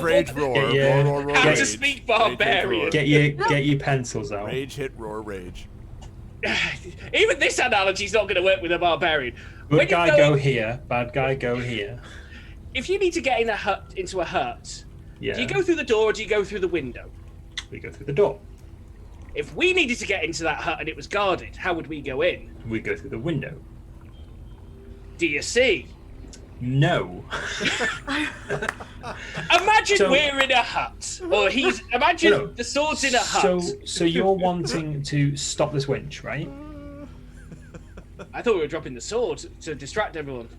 Rage, roar, roar, How rage. to speak barbarian. Get your pencils out. Rage, hit, roar, rage. Even this analogy's not going to work with a barbarian. Good guy go here, bad guy go here. If you need to get into a hut, Yeah. do you go through the door or do you go through the window? We go through the door. If we needed to get into that hut and it was guarded, how would we go in? We go through the window. Do you see? No. Imagine we're in a hut, or imagine the sword's in a hut. So you're wanting to stop this winch, right? I thought we were dropping the sword to distract everyone.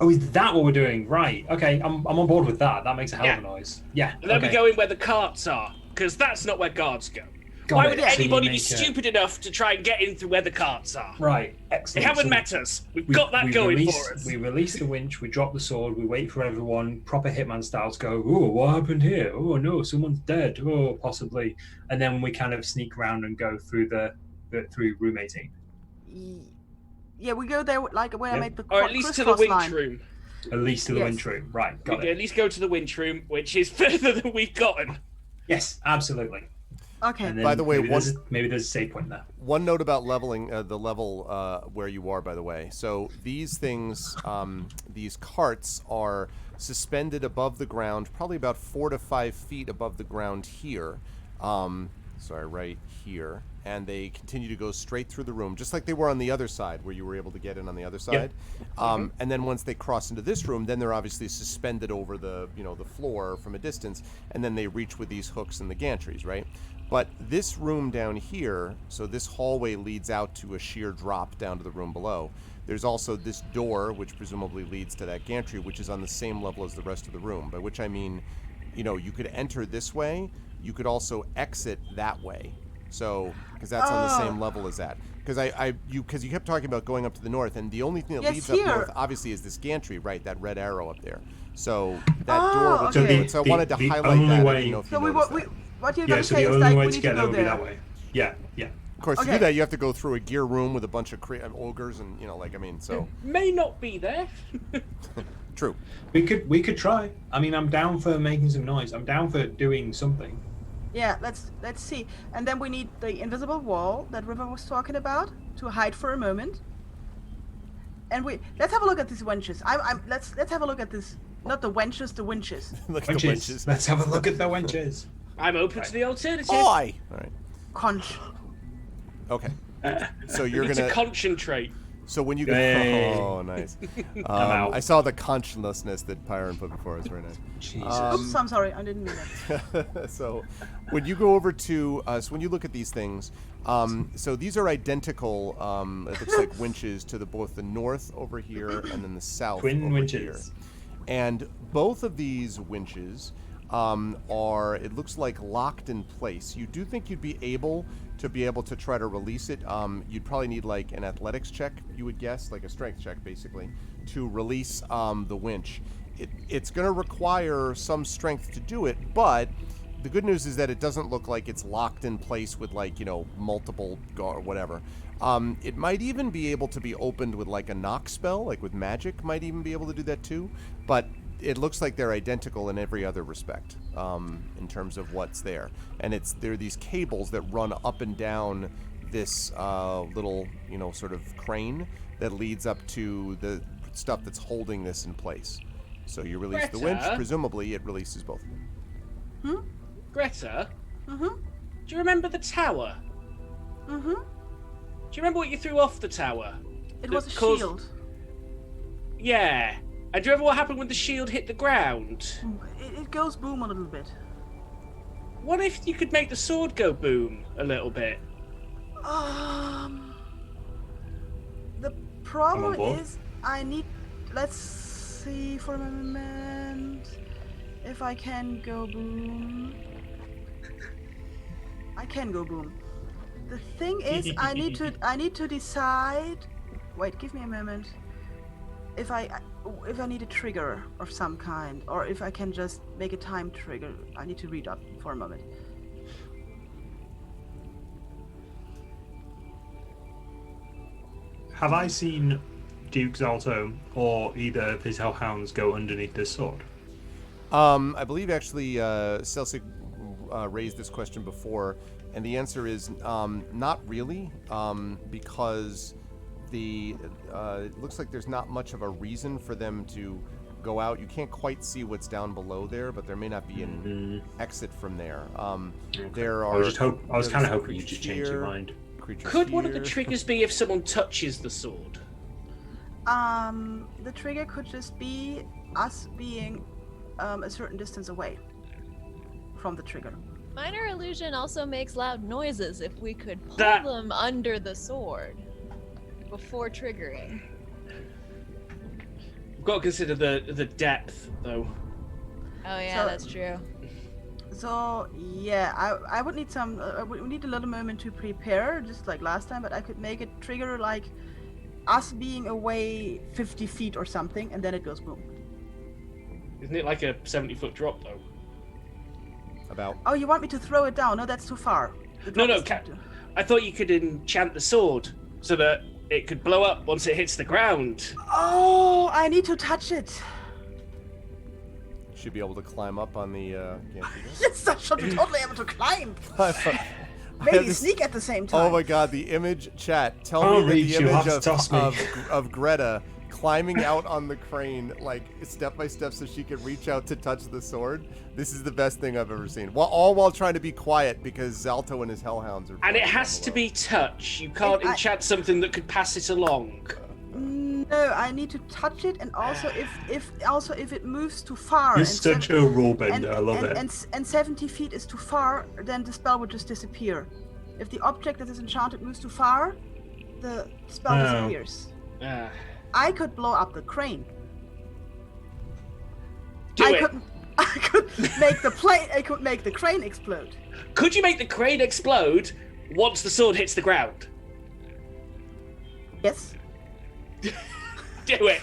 Oh, is that what we're doing? Right. Okay, I'm on board with that. That makes a hell of a noise. Yeah. And then we go in where the carts are, because that's not where guards go. Why would anybody be stupid enough to try and get in through where the carts are? Right, excellent. They haven't met us. We've got that going for us. We release the winch, we drop the sword, we wait for everyone, proper Hitman style, to go, oh, what happened here? Oh, no, someone's dead. Oh, possibly. And then we kind of sneak around and go through through room 18. Yeah, we go there like where I made the or at least to the winch room. At least to the winch room. Right, got it. At least go to the winch room, which is further than we've gotten. Yes, absolutely. Okay. And then by the way, maybe there's a save point there. One note about leveling the level where you are, by the way. So these things, these carts are suspended above the ground, probably about 4 to 5 feet above the ground here. Right here. And they continue to go straight through the room, just like they were on the other side, where you were able to get in on the other side. Yep. And then once they cross into this room, then they're obviously suspended over the floor from a distance, and then they reach with these hooks and the gantries, right? But this room down here, so this hallway leads out to a sheer drop down to the room below. There's also this door, which presumably leads to that gantry, which is on the same level as the rest of the room, by which I mean, you could enter this way, you could also exit that way. So, because that's on the same level as that. Because you kept talking about going up to the north, and the only thing that leads up north, obviously, is this gantry, right? That red arrow up there. So that door would do it. So I wanted to highlight that. Way, what you're going to say is like we need to go there. would be that way. Yeah. course, to Okay. do that, you have to go through a gear room with a bunch of ogres, and so May not be there. true. We could try. I mean, I'm down for making some noise. I'm down for doing something. Yeah, let's see. And then we need the invisible wall that River was talking about to hide for a moment. And let's have a look at these wenches. Let's have a look at this. Not the wenches, the winches. Look at the winches. Let's have a look at the wenches. I'm open to the alternative. Oi! All right. Conch. Okay. So you're It's gonna a concentrate. So when you go, Hey. oh nice. out. I saw the conscientiousness that Pyron put before us. Very nice. Jesus. Oops, I'm sorry. I didn't mean that. So when you go over to, so when you look at these things, so these are identical. It looks like winches to both the north over here and then the south Twin over winches. here. And both of these winches are, it looks like, locked in place. You do think you'd be able to try to release it. You'd probably need like an athletics check, you would guess, like a strength check basically, to release the winch. It's going to require some strength to do it, but the good news is that it doesn't look like it's locked in place with like, multiple or whatever. It might even be able to be opened with like a knock spell, like with magic might even be able to do that too, but it looks like they're identical in every other respect, in terms of what's there. And there are these cables that run up and down this little, sort of crane that leads up to the stuff that's holding this in place. So you release the winch, Greta? presumably it releases both of them. Greta, Mm-hmm. do you remember the tower? Mm-hmm. Do you remember what you threw off the tower? It was a That caused- shield. Yeah. And do you remember what happened when the shield hit the ground? It goes boom a little bit. What if you could make the sword go boom a little bit? The problem I'm on board. is let's see for a moment if I can go boom. I can go boom. The thing is, I need to decide. Wait, give me a moment. If I need a trigger of some kind, or if I can just make a time trigger. I need to read up for a moment. Have I seen Duke Zalto or either of his hellhounds go underneath this sword? I believe actually Celsic raised this question before, and the answer is not really, because it looks like there's not much of a reason for them to go out. You can't quite see what's down below there, but there may not be an exit from there. There are. I was kind of hoping you creatures just change your here, mind. creatures Could one of the here. triggers be if someone touches the sword? The trigger could just be us being a certain distance away from the trigger. Minor illusion also makes loud noises if we could pull That- them under the sword before triggering. We've got to consider the depth, though. Oh yeah, So- that's true. So yeah, I would need some. We need a little moment to prepare, just like last time. But I could make it trigger like us being away 50 feet or something, and then it goes boom. Isn't it like a 70-foot drop, though? About. Oh, you want me to throw it down? No, that's too far. The No, drop no, is too- I thought you could enchant the sword so that it could blow up once it hits the ground. Oh, I need to touch it. Should be able to climb up on the. Can't do this? Yes, I should be totally able to climb. I have Maybe this- sneak at the same time. Oh my god, the image, chat. Tell Can't me reach that you, the have image to toss me. of Greta climbing out on the crane, like step by step, so she can reach out to touch the sword. This is the best thing I've ever seen. All while trying to be quiet because Zalto and his hellhounds are. And it flying has down to below. be touch. You can't I- enchant something that could pass it along. No, I need to touch it, and also if it moves too far. You're and such a rule bender. I love it. And 70 feet is too far, then the spell would just disappear. If the object that is enchanted moves too far, the spell Oh. disappears. Ah. I could blow up the crane. Do I it. couldn't. I could make the plane. I could make the crane explode. Could you make the crane explode once the sword hits the ground? Yes, Do it.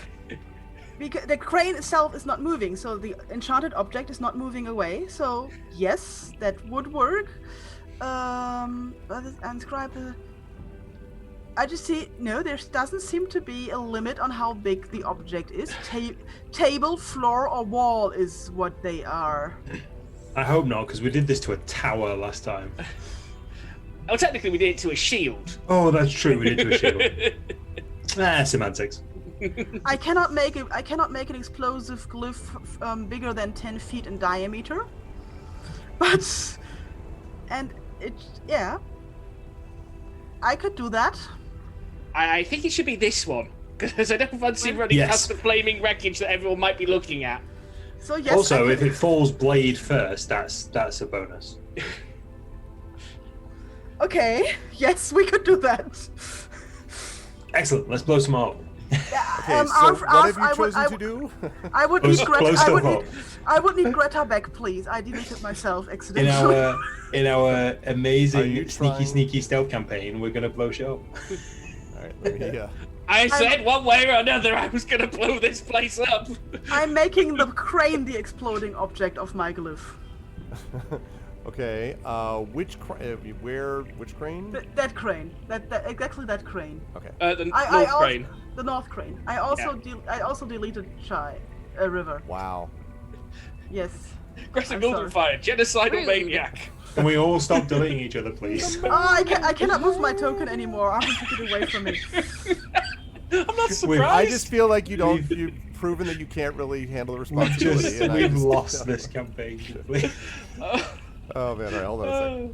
because the crane itself is not moving, so the enchanted object is not moving away. So yes, that would work. Inscribe the I just see there doesn't seem to be a limit on how big the object is. Table, floor, or wall is what they are. I hope not, because we did this to a tower last time. Oh, technically we did it to a shield. Oh, that's true. We did it to a shield. Semantics. I cannot make an explosive glyph bigger than 10 feet in diameter. But I could do that. I think it should be this one, because I don't fancy running past the flaming wreckage that everyone might be looking at. So yes. Also, if it falls blade first, that's a bonus. Okay. Yes, we could do that. Excellent. Let's blow some up. Yeah, Okay, so what have you chosen to do? I would need Close I would need Greta back, please. I deleted myself accidentally. In our amazing trying- sneaky stealth campaign, we're gonna blow shit up. All right, let me. I said one way or another I was going to blow this place up. I'm making the crane the exploding object of my glyph. Okay. Which crane? That crane. That exactly that crane. Okay. The North Crane. The North Crane. I also deleted River. Wow. Yes. Greta I'm Goldenfire, genocidal Rude. maniac. Can we all stop deleting each other, please? Oh, I cannot move my token anymore. I will take it away from me. I'm not surprised. I just feel like you've proven that you can't really handle the responsibility. We've lost this campaign. Oh man! All right, hold on a second.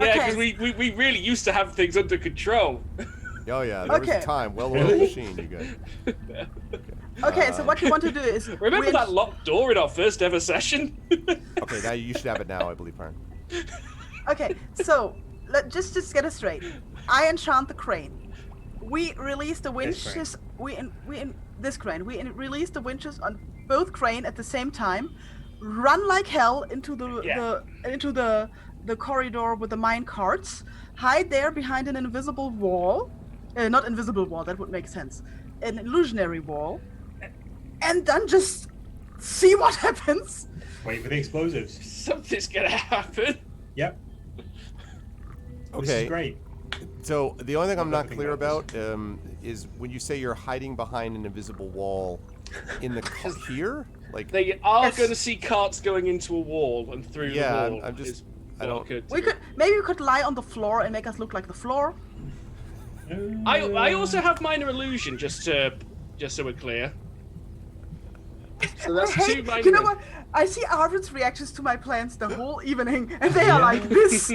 Yeah, because we really used to have things under control. Oh yeah, there was a time. Well-oiled machine, you guys. Okay, so what you want to do is Remember that locked door in our first ever session? Okay, now you should have it now, I believe, Parn. Okay, so just get it straight. I enchant the crane. We release the winches. This crane. We release the winches on both crane at the same time. Run like hell into the corridor with the mine carts. Hide there behind an invisible wall. Not invisible wall. That would make sense. An illusionary wall. And then just see what happens. Wait for the explosives. Something's gonna happen. Yep. Okay. This is great. So the only thing I'm not clear about is when you say you're hiding behind an invisible wall in the here, like They are going to see carts going into a wall and through the wall. I'm just. is I what don't. Maybe we could lie on the floor and make us look like the floor. I also have minor illusion, just so we're clear. So that's two minor. You know what? I see Arvid's reactions to my plans the whole evening, and they are like this,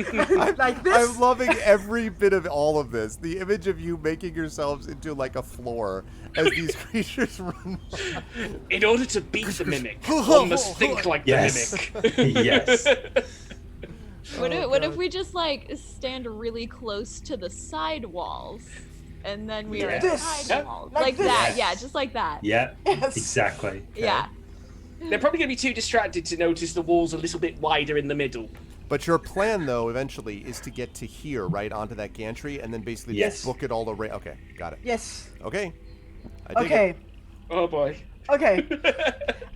like this. I'm loving every bit of all of this. The image of you making yourselves into like a floor as these creatures run. In order to beat the mimic, one must think like the mimic. Yes. What if we just like stand really close to the side walls, and then we are at This. side walls Like this. that? Yeah, just like that. Yeah. Yes. Exactly. Yeah. They're probably going to be too distracted to notice the walls a little bit wider in the middle. But your plan, though, eventually, is to get to here, right, onto that gantry, and then basically just book it all around. Okay, got it. Yes. Okay. I dig Okay. it. Oh boy. Okay.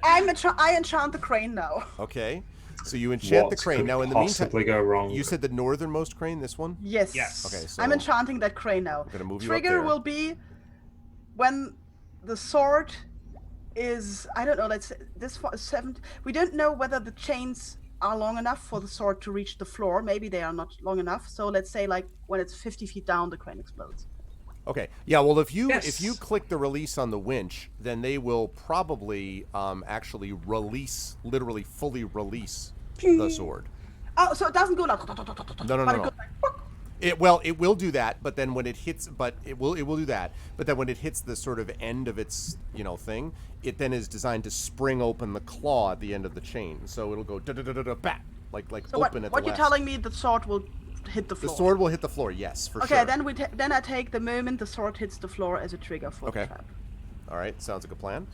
I enchant the crane now. Okay. So you enchant the crane. Now, in the possibly meantime, go wrong? you said the northernmost crane, this one? Yes. Yes. Okay, so I'm enchanting that crane now. I'm gonna move you up Trigger there. will be when the sword is, I don't know, let's say this 7. We don't know whether the chains are long enough for the sword to reach the floor. Maybe they are not long enough. So let's say like when it's 50 feet down, the crane explodes. Okay. Yeah. Well, if you Yes. click the release on the winch, then they will probably actually release, literally fully release the sword. Oh, so it doesn't go like. No. But it goes like, "Book." It will do that, but then when it hits, it will do that. But then when it hits the sort of end of its thing, it then is designed to spring open the claw at the end of the chain. So it'll go bat like So open at the what you're left. telling me, the sword will hit the The floor. sword will hit the floor. Yes, for Okay, sure. then I take the moment the sword hits the floor as a trigger for Okay. the trap. All right, sounds like a plan.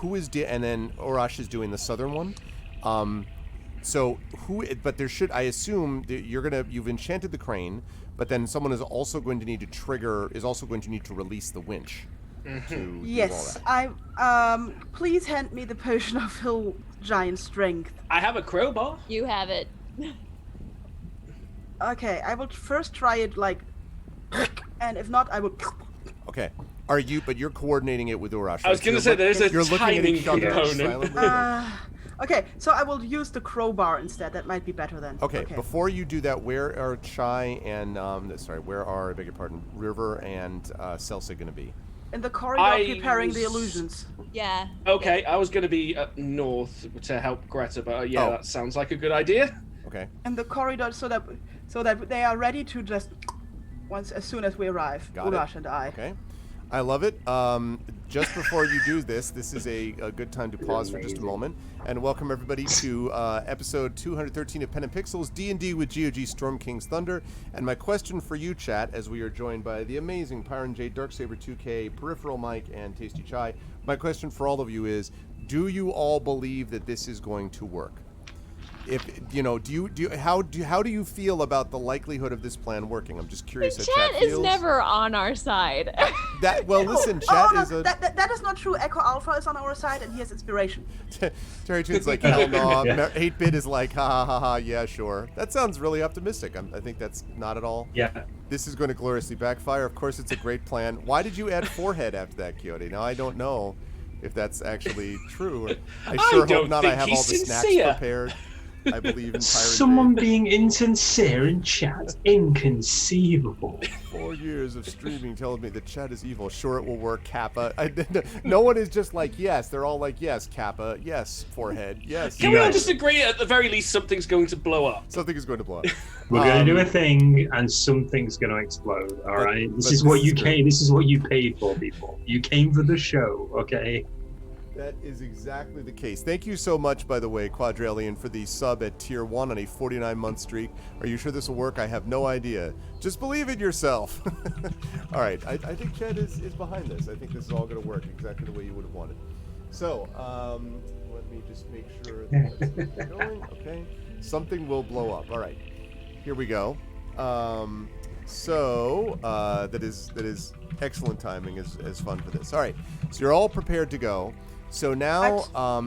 Who is and then Orash is doing the southern one. So but there should, I assume that you've enchanted the crane, but then someone is also going to need to release the winch. To do all Yes, that. please hand me the potion of hill giant strength. I have a crowbar. You have it. Okay, I will first try it like, and if not, I will. Okay. But you're coordinating it with Urash. I was going to say there's a timing component. Okay, so I will use the crowbar instead. That might be better then. Okay. Before you do that, where are Chai and where are, I beg your pardon, River and Celsa going to be? In the corridor, preparing the illusions. Yeah. Okay, I was going to be up north to help Greta, but that sounds like a good idea. Okay. In the corridor, so that they are ready to just as soon as we arrive. Urash and I. Okay. I love it. Just before you do this is a good time to pause for just a moment and welcome everybody to episode 213 of Pen and Pixels, D&D with GOG Storm King's Thunder. And my question for you, chat, as we are joined by the amazing Pyron J, Darksaber 2K, Peripheral Mike, and Tasty Chai, my question for all of you is, do you all believe that this is going to work? If how do you feel about the likelihood of this plan working? I'm just curious. Chat is never on our side. Listen, chat is that is not true. Echo Alpha is on our side, and he has inspiration. Terry Toon's like, hell no. 8-bit is like, ha ha ha ha. Yeah, sure. That sounds really optimistic. I think that's not at all. Yeah. This is going to gloriously backfire. Of course, it's a great plan. Why did you add forehead after that, Quixote? Now I don't know if that's actually true. I sure hope not. I have all the snacks prepared. I believe in Pyron. Someone being insincere in chat, inconceivable. 4 years of streaming telling me that chat is evil. Sure, it will work, Kappa. No one is just like, yes. They're all like, yes, Kappa. Yes, forehead. Yes. Can we all just agree at the very least something's going to blow up? Something is going to blow up. We're going to do a thing, and something's going to explode. All right. This is what you came. This is what you paid for, people. You came for the show. Okay. That is exactly the case. Thank you so much, by the way, Quadrillion, for the sub at tier 1 on a 49-month streak. Are you sure this will work? I have no idea. Just believe in yourself. All right. I think Chad is behind this. I think this is all going to work exactly the way you would have wanted. So, let me just make sure that's going. Okay. Something will blow up. All right. Here we go. That is excellent timing as fun for this. All right. So you're all prepared to go. So now,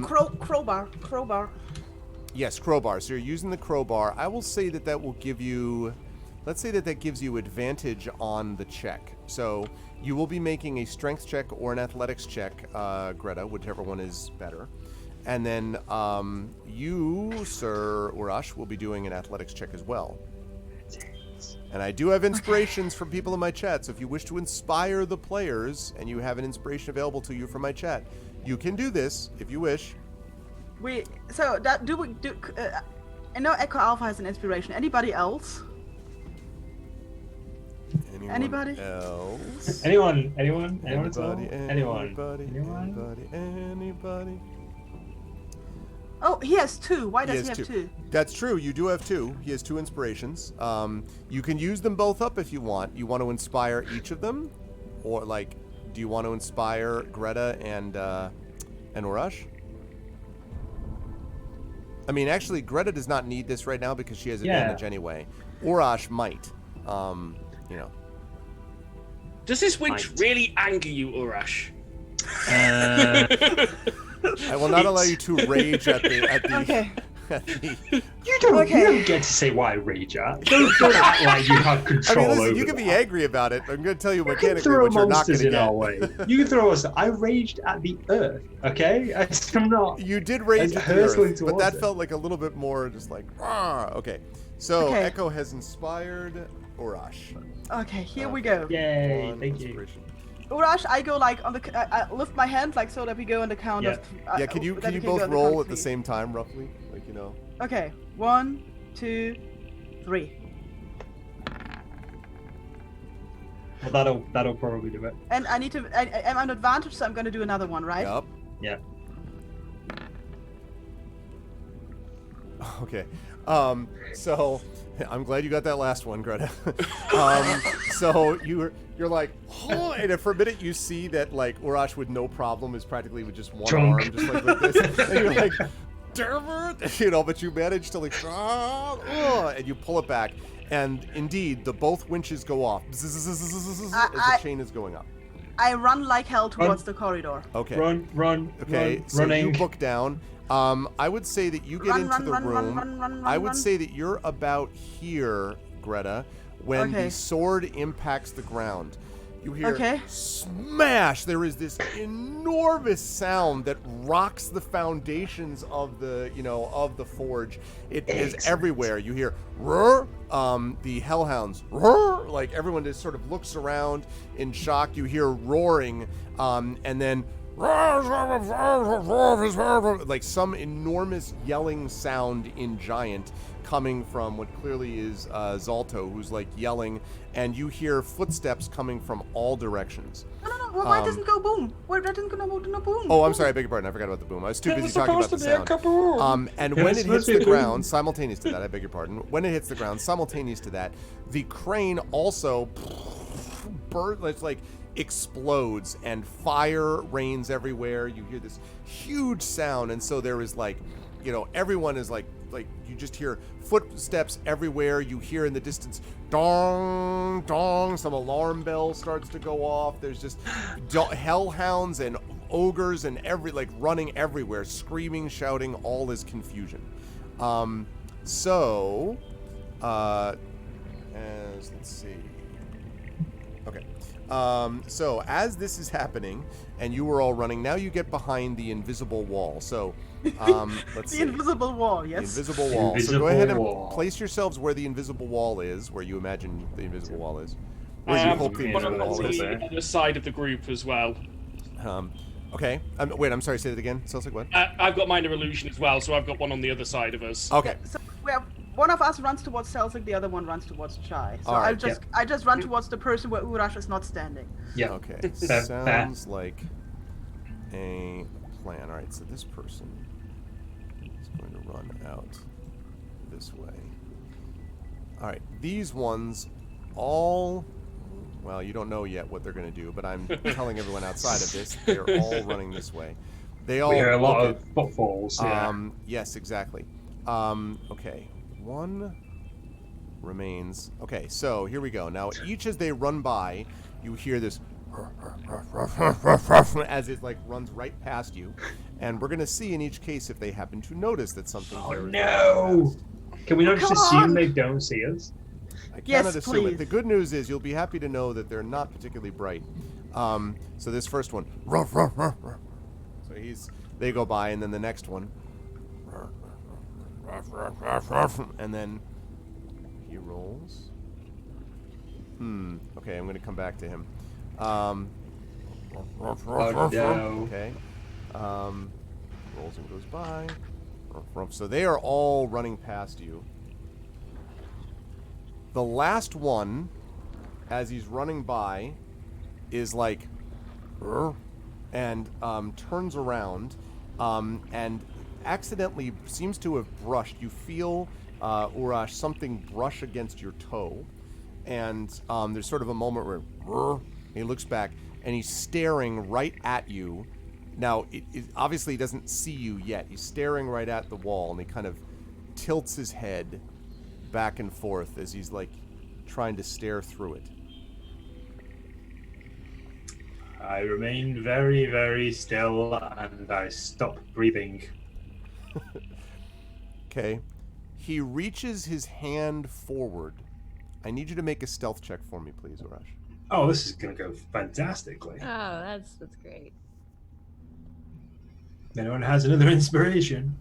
crowbar. Yes, crowbar. So you're using the crowbar. I will say that will give you, let's say that gives you advantage on the check. So you will be making a strength check or an athletics check, Greta, whichever one is better. And then you, Sir Urash, will be doing an athletics check as well. And I do have inspirations from people in my chat, so if you wish to inspire the players and you have an inspiration available to you from my chat, you can do this if you wish. I know Echo Alpha has an inspiration. Anybody else? Anybody else? Anyone? Oh, he has 2. Why does he have 2? That's true. You do have 2. He has 2 inspirations. You can use them both up if you want. You want to inspire each of them, or do you want to inspire Greta and Urash? I mean, actually, Greta does not need this right now because she has advantage anyway. Urash might. Does this winch really anger you, Urash? I will not allow you to rage at the. Okay. You don't get to say why I rage at. Don't act like you have control over. You can be angry about it. I'm going to tell you mechanically throw what you're not going to in get. Our way. You can throw us. I raged at the Earth. Okay, I'm not. You did rage at the Earth, but that felt like a little bit more just like. Okay, so Echo has inspired Urash. Okay, here we go. Yay! Thank you. Urash, I go on the. I lift my hand so that we go on the count of. Can you both roll at the same time, roughly? Okay, 1, 2, 3. Well, that'll probably do it. And I need to. I'm on advantage, so I'm going to do another one, right? Yup. Yeah. Okay. So I'm glad you got that last one, Greta. So you're like, oh, and for a minute you see that Urash with no problem is practically with just one arm, just like this, and you're like, damn it, but you manage to and you pull it back, and indeed both winches go off as the chain is going up. I run like hell towards the corridor. Okay. Run. Okay, so running. you book down. I would say that you get into the room. I would say that you're about here, Greta. when Okay. the sword impacts the ground. You hear Okay. smash. There is this enormous sound that rocks the foundations of the, of the forge. It is everywhere. You hear roar, the hellhounds roar, like everyone just sort of looks around in shock. You hear roaring, and then like some enormous yelling sound in Giant coming from what clearly is Zalto, who's like yelling, and you hear footsteps coming from all directions. No. Why doesn't go boom? Why that didn't go no boom? Oh, I'm sorry. I beg your pardon. I forgot about the boom. I was too busy talking about the sound. And when it hits the ground, simultaneous to that, I beg your pardon. When it hits the ground, simultaneous to that, the crane also it's like explodes and fire rains everywhere. You hear this huge sound, and so there is like, everyone is like you just hear footsteps everywhere. You hear in the distance dong dong, some alarm bell starts to go off. There's just hellhounds and ogres and running everywhere, screaming, shouting. All is confusion. Let's see. Okay. So as this is happening and you were all running, now you get behind the invisible wall. So let's see. The invisible wall, yes. The invisible wall. So go ahead and place yourselves where the invisible wall is, where you imagine the invisible wall is. Where you hope the invisible wall is. On the other side of the group as well. Okay. Wait, I'm sorry, say that again. Celtic, what? I've got Minor Illusion as well, so I've got one on the other side of us. Okay. So one of us runs towards Celtic, the other one runs towards Chai. So All right, I just run towards the person where Urash is not standing. Yeah. Okay. Sounds like a plan. All right, so this person is going to run out this way. All right, these ones all... Well, you don't know yet what they're going to do, but I'm telling everyone outside of this, they're all running this way. They all... We hear a lot of footfalls, yeah. Yes, exactly. Okay, one remains. Okay, so here we go. Now, each as they run by, you hear this as it like runs right past you, and we're going to see in each case if they happen to notice that something. Oh no! Can we not just assume they don't see us? I cannot Yes, assume please. it. The good news is you'll be happy to know that they're not particularly bright. So this first one, so they go by, and then the next one, and then he rolls. Okay, I'm going to come back to him. Oh, no. Okay. Rolls and goes by. So they are all running past you. The last one, as he's running by, is like, and turns around, and accidentally seems to have brushed. You feel, Urash, something brush against your toe, and there's sort of a moment where he looks back, and he's staring right at you. Now, it obviously he doesn't see you yet. He's staring right at the wall, and he kind of tilts his head back and forth as he's like trying to stare through it. I remain very, very still, and I stop breathing. Okay. He reaches his hand forward. I need you to make a stealth check for me, please, Urash. Oh, this is going to go fantastically. Oh, that's great. Anyone has another inspiration?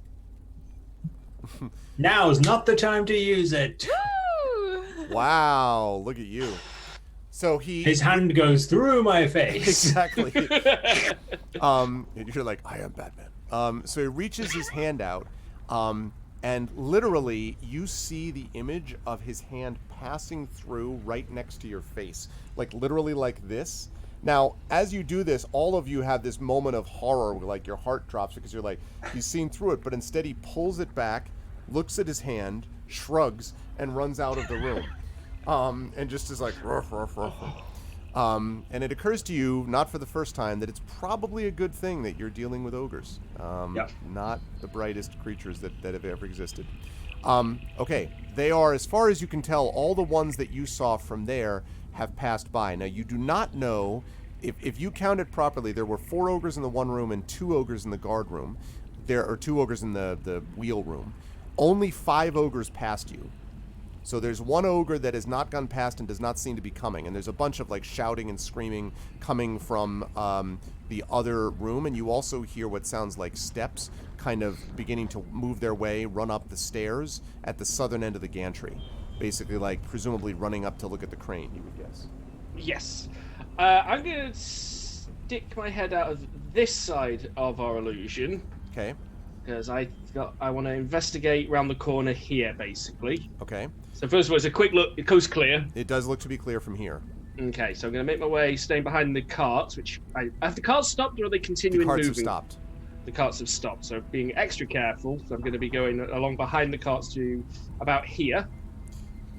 Now's not the time to use it. Woo! Wow, look at you. So His hand goes through my face. Exactly. You're like, I am Batman. So he reaches his hand out, and literally you see the image of his hand passing through right next to your face, like literally like this. Now, as you do this, all of you have this moment of horror where like your heart drops because you're like, he's seen through it, but instead he pulls it back, looks at his hand, shrugs, and runs out of the room. And just is like, ruff, ruff, ruff. And it occurs to you, not for the first time, that it's probably a good thing that you're dealing with ogres. Not the brightest creatures that have ever existed. Okay, they are, as far as you can tell, all the ones that you saw from there have passed by. Now, you do not know, if you counted properly, there were 4 ogres in the one room and 2 ogres in the guard room. There are 2 ogres in the wheel room. Only 5 ogres passed you. So there's one ogre that has not gone past and does not seem to be coming, and there's a bunch of like shouting and screaming coming from the other room, and you also hear what sounds like steps kind of beginning to move their way, run up the stairs at the southern end of the gantry. Basically, like, presumably running up to look at the crane, you would guess. Yes. I'm going to stick my head out of this side of our illusion. Okay. Because I want to investigate around the corner here, basically. Okay. So first of all, it's a quick look. It goes clear. It does look to be clear from here. Okay, so I'm going to make my way, staying behind the carts, which... have the carts stopped, or are they continuing moving? The carts have stopped. The carts have stopped, so being extra careful. So I'm going to be going along behind the carts to about here.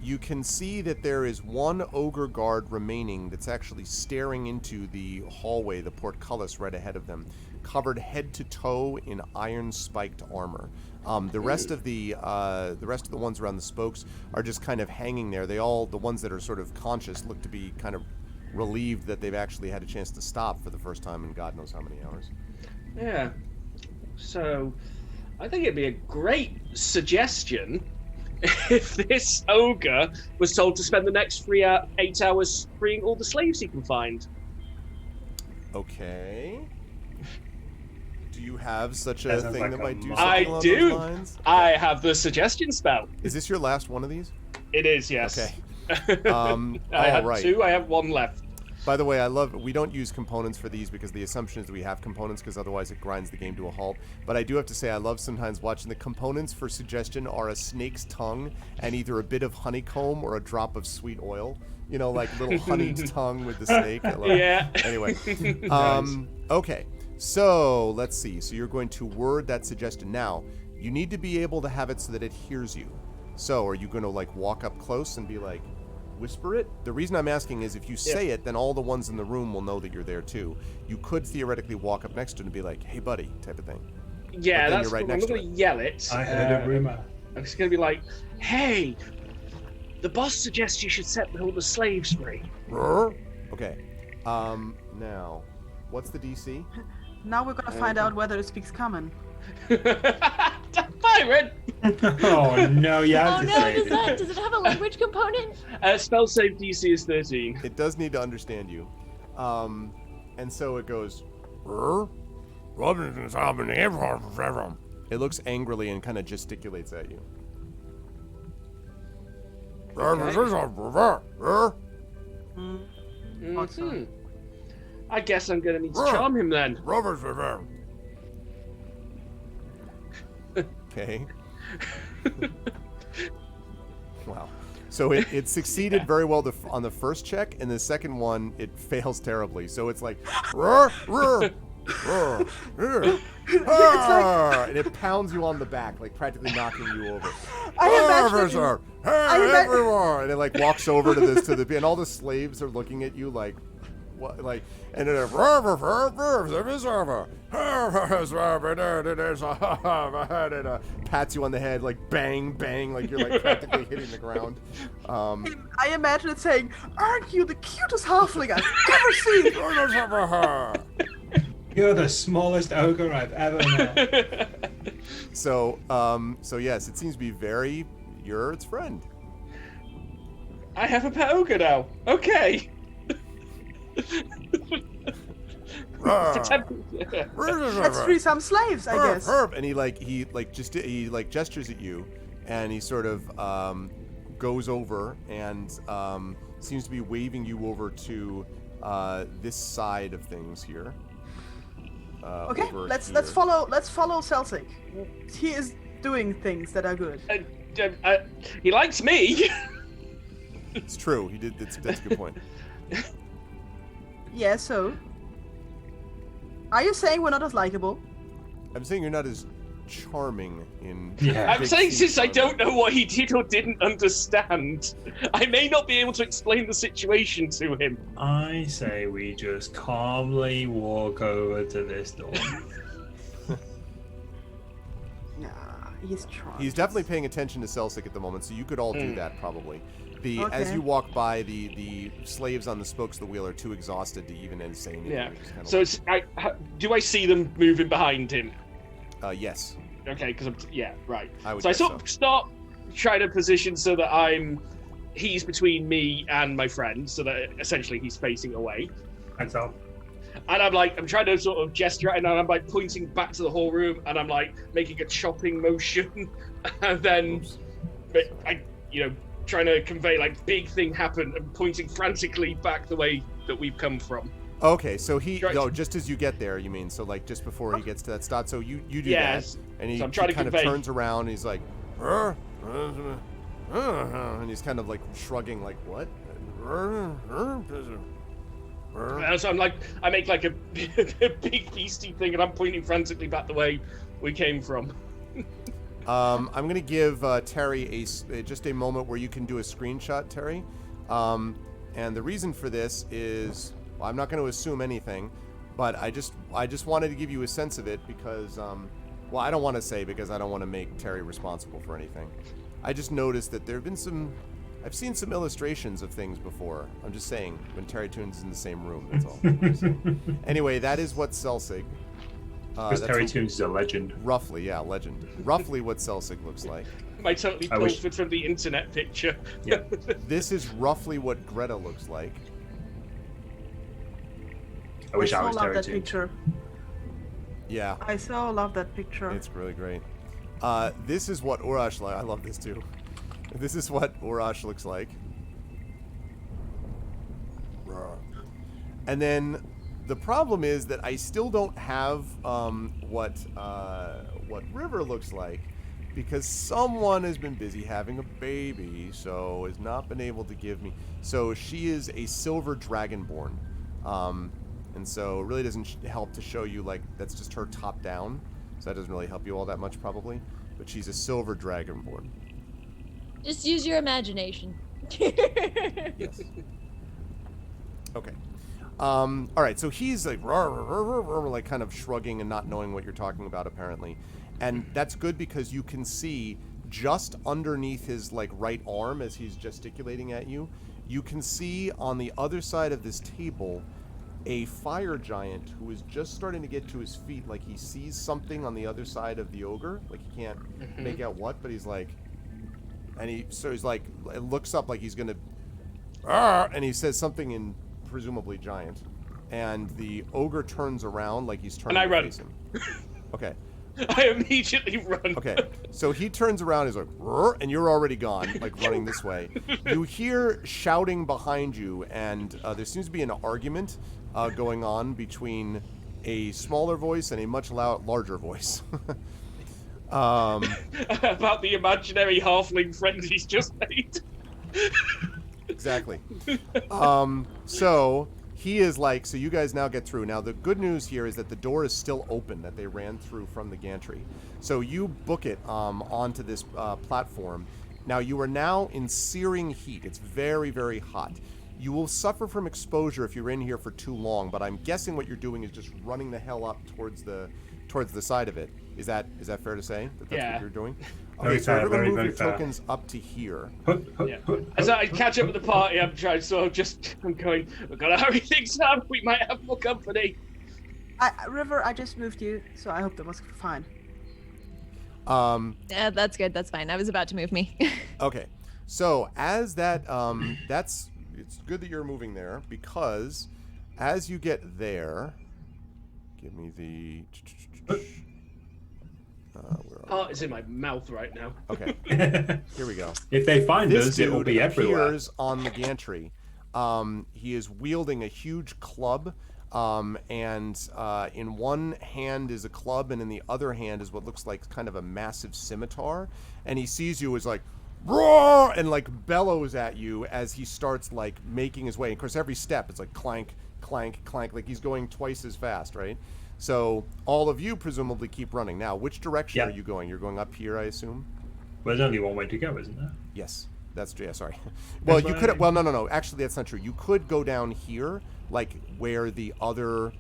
You can see that there is one ogre guard remaining that's actually staring into the hallway, the portcullis right ahead of them, covered head to toe in iron-spiked armor. The rest of the ones around the spokes are just kind of hanging there. The ones that are sort of conscious look to be kind of relieved that they've actually had a chance to stop for the first time in God knows how many hours. Yeah. So, I think it'd be a great suggestion if this ogre was told to spend the next 8 hours freeing all the slaves he can find. Okay. Do you have such a thing like that might do something I along do. those lines? I have the suggestion spell. Is this your last one of these? It is, yes. Okay. I had right. 2. I have 1 left. By the way, we don't use components for these because the assumption is that we have components, because otherwise it grinds the game to a halt. But I do have to say I love sometimes watching the components for suggestion are a snake's tongue and either a bit of honeycomb or a drop of sweet oil. You know, like little honeyed tongue with the snake. I love Yeah. it. Anyway. Okay. So let's see. So you're going to word that suggestion. Now, you need to be able to have it so that it hears you. So are you going to like walk up close and be like, whisper it? The reason I'm asking is if you say it, then all the ones in the room will know that you're there too. You could theoretically walk up next to it and be like, hey buddy, type of thing. Yeah, that's you're right cool. next I'm not to going to yell it. I heard a rumor. I'm just going to be like, hey, the boss suggests you should set all the slaves free. Okay. Now, what's the DC? Now we're gonna find out whether it speaks common. Byron! Oh no, you have Oh to no, say does it have a language component? Spell save DC is 13. It does need to understand you. And so it goes. It looks angrily and kind of gesticulates at you. Awesome. I guess I'm gonna need to charm him then. Okay. Wow. So it succeeded very well on the first check, and the second one it fails terribly. So it's like, and it pounds you on the back, like practically knocking you over. And it like walks over to this and all the slaves are looking at you like, what, like, and it pats you on the head, like bang bang, like you're like practically hitting the ground. I imagine it saying, "Aren't you the cutest halfling I've ever seen?" You're the smallest ogre I've ever met. So yes, it seems to be you're its friend. I have a pet ogre now. Okay. Let's free some slaves, I guess. Herb, and he gestures at you, and he sort of goes over and seems to be waving you over to this side of things here. Okay, let's follow Celtic. He is doing things that are good. He likes me. It's true. He did. That's a good point. Yeah. So, are you saying we're not as likable? I'm saying you're not as charming in. Yeah. I'm saying since I don't know what he did or didn't understand, I may not be able to explain the situation to him. I say we just calmly walk over to this door. Nah, he's trying. He's definitely paying attention to Celsic at the moment, so you could all do that probably. As you walk by, the slaves on the spokes of the wheel are too exhausted to even say anything. Yeah. So Do I see them moving behind him? yes. Okay, because right. I would So I guess sort of start trying to position so that he's between me and my friend, so that essentially he's facing away. Thanks, Al. And I'm trying to sort of gesture, and I'm like pointing back to the whole room, and I'm like making a chopping motion, and then trying to convey like big thing happened, and pointing frantically back the way that we've come from. Okay, so just as you get there, you mean? So like just before he gets to that spot, so you do that, and he kind of turns around, and he's like, and he's kind of like shrugging, like what? So I make like a big beastie thing, and I'm pointing frantically back the way we came from. I'm gonna give Terry just a moment where you can do a screenshot, Terry. And the reason for this is, well, I'm not going to assume anything, but I just wanted to give you a sense of it because, well, I don't want to say because I don't want to make Terry responsible for anything. I just noticed that there have been I've seen some illustrations of things before. I'm just saying, when Terry Toons is in the same room, that's all. Anyway, that is what Celsig. Because Terry Toons is a legend. Roughly, yeah, legend. Roughly what Celsig looks like. I totally pilfered from the internet picture. Yeah. This is roughly what Greta looks like. I wish I was Terry that Toons. Picture. Yeah. I so love that picture. It's really great. This is what Urash I love this too. This is what Urash looks like. And then the problem is that I still don't have what River looks like, because someone has been busy having a baby, so has not been able to give me. So she is a silver dragonborn, and so it really doesn't help to show you, like, that's just her top down, so that doesn't really help you all that much probably. But she's a silver dragonborn. Just use your imagination. Yes. Okay. All right, so he's like, like kind of shrugging and not knowing what you're talking about apparently. And that's good because you can see just underneath his like right arm as he's gesticulating at you, you can see on the other side of this table a fire giant who is just starting to get to his feet, like he sees something on the other side of the ogre, like he can't make out what, but he's like, and he's like, it looks up like he's gonna, and he says something in presumably giant, and the ogre turns around like he's turning to face him. Okay. I immediately run. Okay, so he turns around, he's like, and you're already gone, like running this way. You hear shouting behind you, and there seems to be an argument going on between a smaller voice and a much larger voice. About the imaginary halfling friend he's just made. Exactly. So he is like, so you guys now get through. Now the good news here is that the door is still open that they ran through from the gantry. So you book it onto this platform. Now you are now in searing heat. It's very, very hot. You will suffer from exposure if you're in here for too long, but I'm guessing what you're doing is just running the hell up towards the side of it. Is that fair to say? That's what you're doing? Okay, so we're going to move your tokens up to here. Yeah. As I catch up with the party, I'm trying I'm going, we've got to hurry things up, we might have more company. River, I just moved you, so I hope that was fine. Yeah, that's good, that's fine. I was about to move me. Okay, so as that, it's good that you're moving there, because as you get there, give me the... Heart is in my mouth right now. Okay, here we go. If they find us, it will be everywhere. Appears on the gantry. He is wielding a huge club, and in one hand is a club, and in the other hand is what looks like kind of a massive scimitar. And he sees you as like, roar, and like bellows at you as he starts like making his way. And of course, every step it's like clank, clank, clank, like he's going twice as fast, right? So all of you presumably keep running. Now, which direction are you going? You're going up here, I assume? Well, there's only one way to go, isn't there? Yes, that's true. Yeah, sorry. Well, you could. Well, no. Actually, that's not true. You could go down here, like where the other.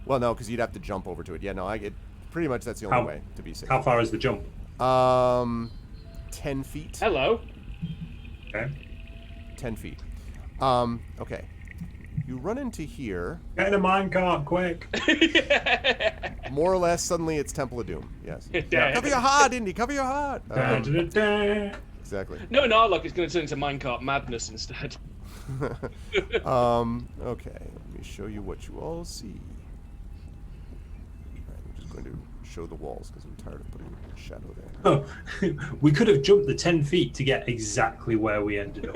Well, no, because you'd have to jump over to it. Yeah, no. Pretty much that's the only way to be safe. How far is the jump? 10 feet. Hello. Okay. 10 feet. Okay. You run into here. Get in a minecart, quick! More or less, suddenly it's Temple of Doom. Yes. Cover your heart, Indy. Cover your heart. exactly. No, Narlock is going to turn into minecart madness instead. Okay, let me show you what you all see. I'm just going to show the walls because I'm tired of putting shadow there. Oh, we could have jumped the 10 feet to get exactly where we ended up.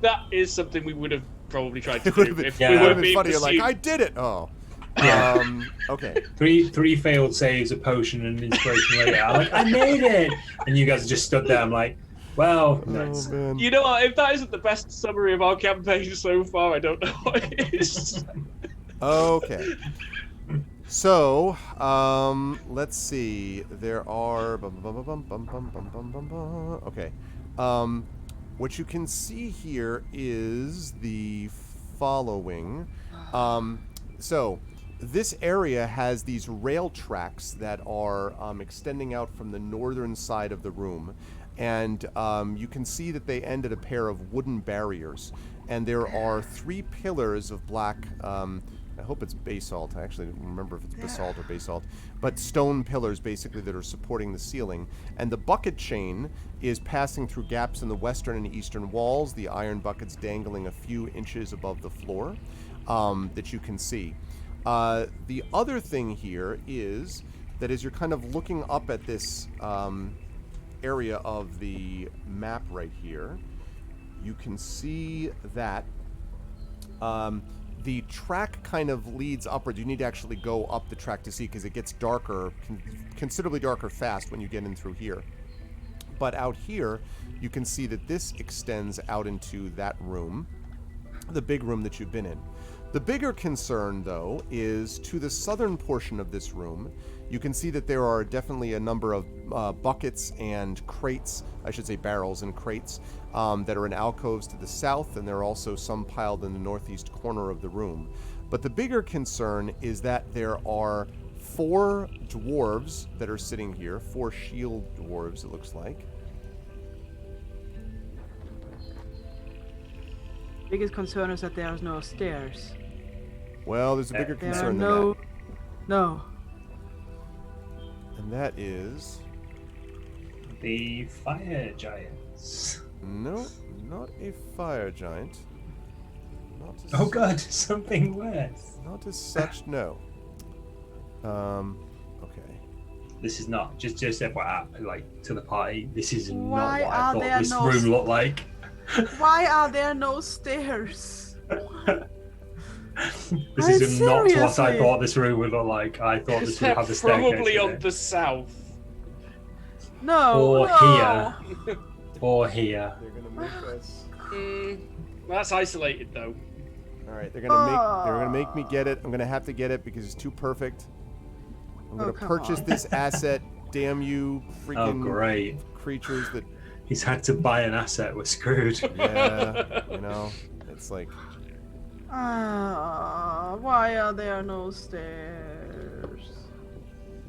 That is something we would have probably tried to It would do have been, if yeah, we it would were have been being funny. You're like, pursued. I did it. Oh. Yeah. Okay. Three failed saves, a potion, and an inspiration later. I'm like, I made it! And you guys just stood there. I'm like, well, Oh, man. You know what? If that isn't the best summary of our campaign so far, I don't know what it is. Okay. So, let's see. There are. Okay. What you can see here is the following. So, this area has these rail tracks that are extending out from the northern side of the room. And you can see that they end at a pair of wooden barriers. And there are 3 pillars of black. I hope it's basalt. I actually don't remember if it's basalt or basalt. But stone pillars, basically, that are supporting the ceiling. And the bucket chain is passing through gaps in the western and eastern walls, the iron buckets dangling a few inches above the floor that you can see. The other thing here is that as you're kind of looking up at this area of the map right here, you can see that the track kind of leads upward. You need to actually go up the track to see because it gets darker, considerably darker fast when you get in through here. But out here, you can see that this extends out into that room, the big room that you've been in. The bigger concern, though, is to the southern portion of this room. You can see that there are definitely a number of buckets and crates, I should say barrels and crates, that are in alcoves to the south, and there are also some piled in the northeast corner of the room. But the bigger concern is that there are 4 dwarves that are sitting here, 4 shield dwarves, it looks like. Biggest concern is that there's no stairs. Well, there's a bigger There are concern than no. that. No. And that is... the fire giants. No, not a fire giant. Not as, Oh god, something worse. Not as such, no. Okay. This is not just FYI, like to the party. This is Why not what I are thought there this no room looked like. Why are there no stairs? This I'm is not what I seriously- thought this room would look like. I thought this would They're have a staircase. probably in on it. the south. No. Or no. here. Or here. They're gonna make us. That's isolated though. All right, they're gonna make me get it. I'm gonna have to get it because it's too perfect. I'm gonna come purchase on. this asset. Damn you, Oh freaking great. creatures that. He's had to buy an asset. We're screwed. Yeah, you know, it's like. Why are there no stairs?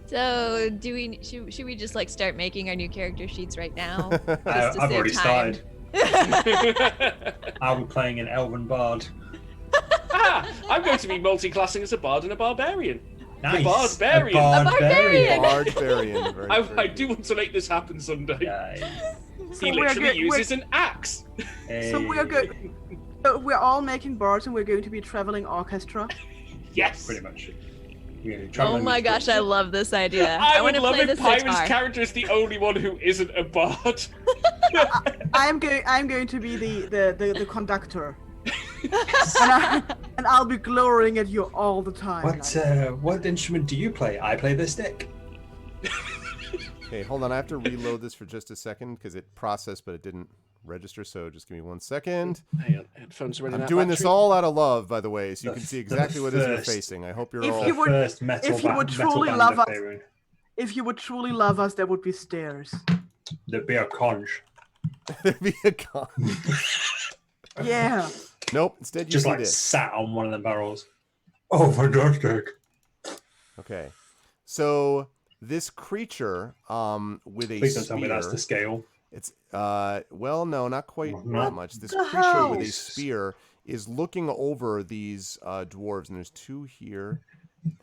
So, should we just like start making our new character sheets right now? Just to I've save already time? started. I'll be playing an elven bard. I'm going to be multi-classing as a bard and a barbarian. Nice. barbarian. A A barbarian. Barbarian. Very, I do want to make this happen someday. Nice. So He we're literally good- we're- uses an axe. So we're good. We're all making bards, and we're going to be a traveling orchestra. Yes. Pretty much. Oh my gosh, I love this idea. I want would to love play the if Pyron's sitar. character is the only one who isn't a bard. I'm going to be the conductor. and I'll be glorying at you all the time. What instrument do you play? I play the stick. Okay, hold on. I have to reload this for just a second because it processed, but it didn't register. So just give me 1 second. Hang on, headphones are running I'm out doing of this battery. all out of love, by the way, so you The- can see the exactly what it is you're first- facing. I hope you're If all. you would- First metal if you would metal truly band love of us- Faerun. If you would truly love us, there would be stairs. There'd be a conch. There'd be a con. Yeah. Nope. Instead, you Just do like this. sat on one of the barrels. Oh, fantastic. Okay. So this creature, with a Please don't tell me spear. that's the scale. It's well, no, not quite No. that much. This the creature with a hell? spear is looking over these dwarves, and there's 2 here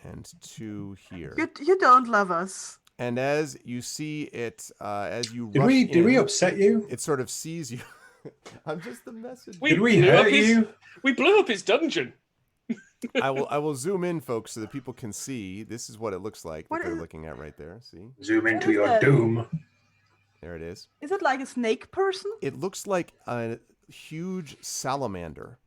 and 2 here. You don't love us. And as you see it, as you Did rush we in, upset you? it sort of sees you. I'm just the messenger. Did we blew up hurt his- you? We blew up his dungeon. I will zoom in, folks, so that people can see. This is what it looks like that What they're is- looking at right there. See, Zoom What into is your that? doom. there it is. Is it like a snake person? It looks like a huge salamander,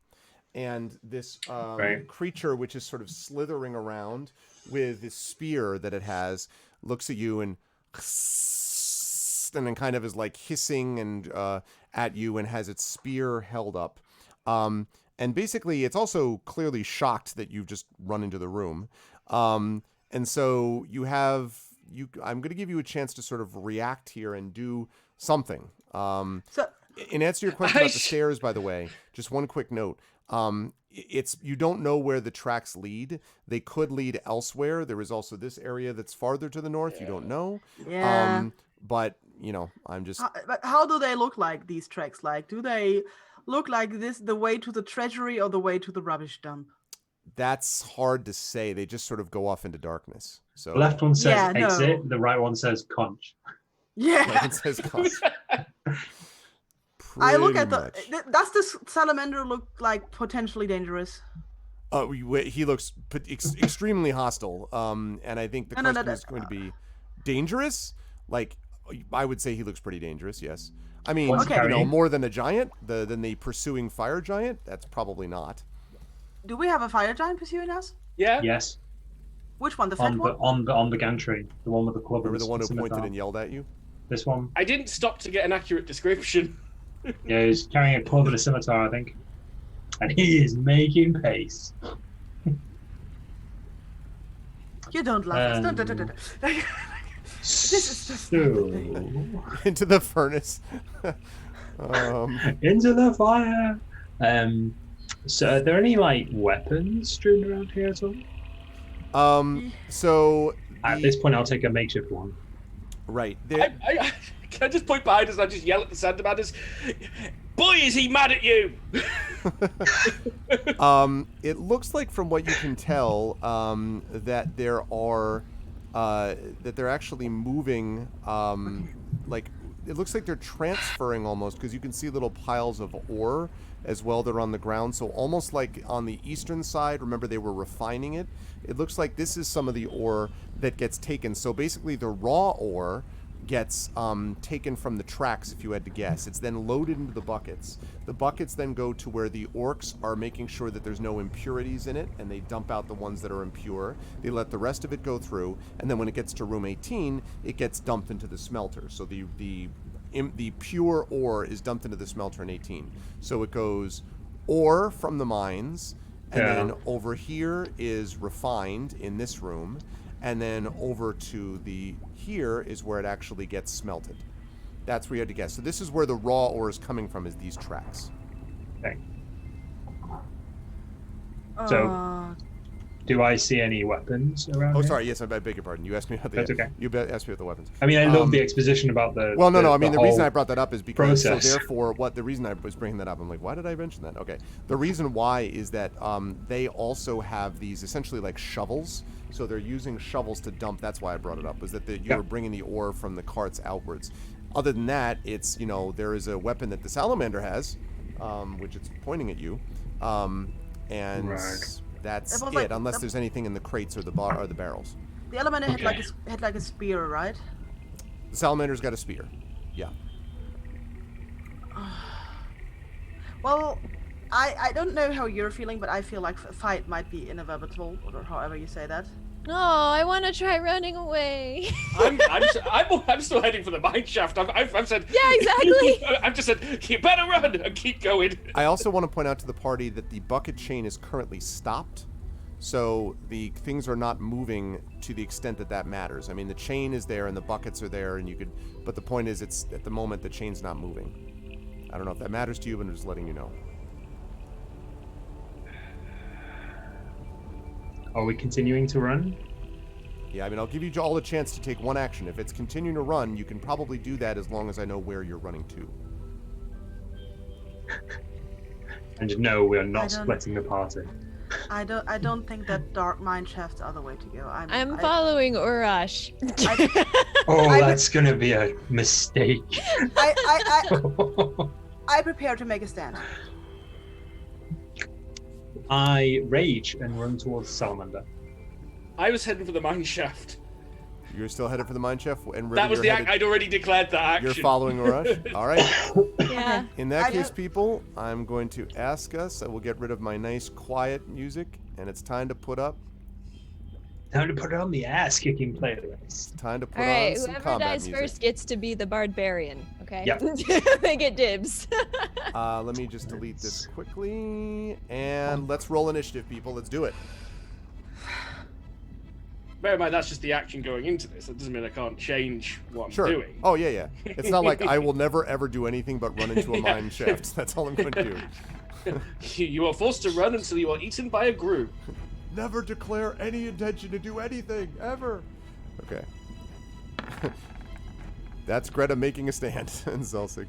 and this Right. creature, which is sort of slithering around with this spear that it has, looks at you and then kind of is like hissing and at you, and has its spear held up. And basically, it's also clearly shocked that you've just run into the room. And so I'm going to give you a chance to sort of react here and do something. So In answer to your question about the stairs, by the way, just one quick note. It's you don't know where the tracks lead. They could lead elsewhere. There is also this area that's farther to the north. You don't know. yeah. But I'm just But how do they look like, these tracks? Like, do they look like this the way to the treasury or the way to the rubbish dump? that's hard to say. They just sort of go off into darkness. So The left one says Yeah, exit. no. The right one says conch. Yeah. like it says conch. I look Pretty at much. does this salamander look like potentially dangerous? He looks extremely hostile. And I think the No, question is going to be dangerous. Like, I would say he looks pretty dangerous. Yes. I mean, What's he carrying? more than a giant, than the pursuing fire giant. That's probably not. Do we have a fire giant pursuing us? Yeah. Yes. Which one? The fat one? On the gantry. The one with the club. Remember and the one who scimitar. pointed and yelled at you? This one. I didn't stop to get an accurate description. Yeah, he's carrying a club and a scimitar, I think. And he is making pace. You don't love us. This is just So, Into the furnace. into the fire. So, are there any like weapons strewn around here at all? So At this point, I'll take a makeshift one. right there. Can I just point behind us and I just yell at the Sandamandas? Boy, is he mad at you! It looks like, from what you can tell, that there are that they're actually moving. Like, it looks like they're transferring almost, because you can see little piles of ore as well that are on the ground. So almost like on the eastern side, remember they were refining it. It looks like this is some of the ore that gets taken. So basically, the raw ore gets taken from the tracks, if you had to guess. It's then loaded into the buckets. The buckets then go to where the orcs are making sure that there's no impurities in it, and they dump out the ones that are impure. They let the rest of it go through, and then when it gets to room 18, it gets dumped into the smelter. So the pure ore is dumped into the smelter in 18. So it goes ore from the mines, and then over here is refined in this room, and then over to here is where it actually gets smelted. That's where you had to guess. So this is where the raw ore is coming from, is these tracks. Okay. So, do I see any weapons around? Oh, here? sorry. Yes, I beg your pardon. You asked me about the. That's okay. You asked me about the weapons. I mean, I love the exposition about the. Well, no. I mean, the reason whole I brought that up is because process. so therefore, the reason I was bringing that up, I'm like, why did I mention that? Okay, the reason why is that they also have these essentially like shovels. So they're using shovels to dump. That's why I brought it up. Was that you were bringing the ore from the carts outwards. Other than that, it's there is a weapon that the salamander has, which it's pointing at you, and Right. that's That was it. like- Unless there's anything in the crates or the barrels. The salamander had Okay. like a spear, right? The salamander's got a spear. Yeah. Well, I don't know how you're feeling, but I feel like a fight might be inevitable, or however you say that. No, I want to try running away. I'm still heading for the mine shaft. I've said. Yeah, exactly. I've just said, you better run and keep going. I also want to point out to the party that the bucket chain is currently stopped, so the things are not moving to the extent that matters. I mean, the chain is there and the buckets are there, and but the point is, it's at the moment the chain's not moving. I don't know if that matters to you, but I'm just letting you know. Are we continuing to run? Yeah, I mean, I'll give you all the chance to take one action. If it's continuing to run, you can probably do that as long as I know where you're running to. And no, we are not I don't- splitting the party. I don't think that dark mine shafts are the way to go. I'm following Urash. That's gonna be a mistake. I prepare to make a stand. I rage and run towards the salamander. I was heading for the mine shaft. You're still headed for the mine shaft, and River, That was you're the headed- I'd already declared that action. You're following Urash? All right. Yeah. In that case, people, I'm going to ask us. I will get rid of my nice, quiet music, and it's time to put up. Time to put it on the ass-kicking playlist. Time to put All right, on some whoever combat dies music. first gets to be the barbarian. Okay. Yep. They get dibs. Let me just delete this quickly, and let's roll initiative, people. Let's do it. Bear in mind, that's just the action going into this. That doesn't mean I can't change what I'm Sure. doing. Oh yeah. It's not like I will never ever do anything but run into a mine shaft. That's all I'm going to do. You are forced to run until you are eaten by a grue. Never declare any intention to do anything ever. Okay. That's Greta making a stand, and Zelsig.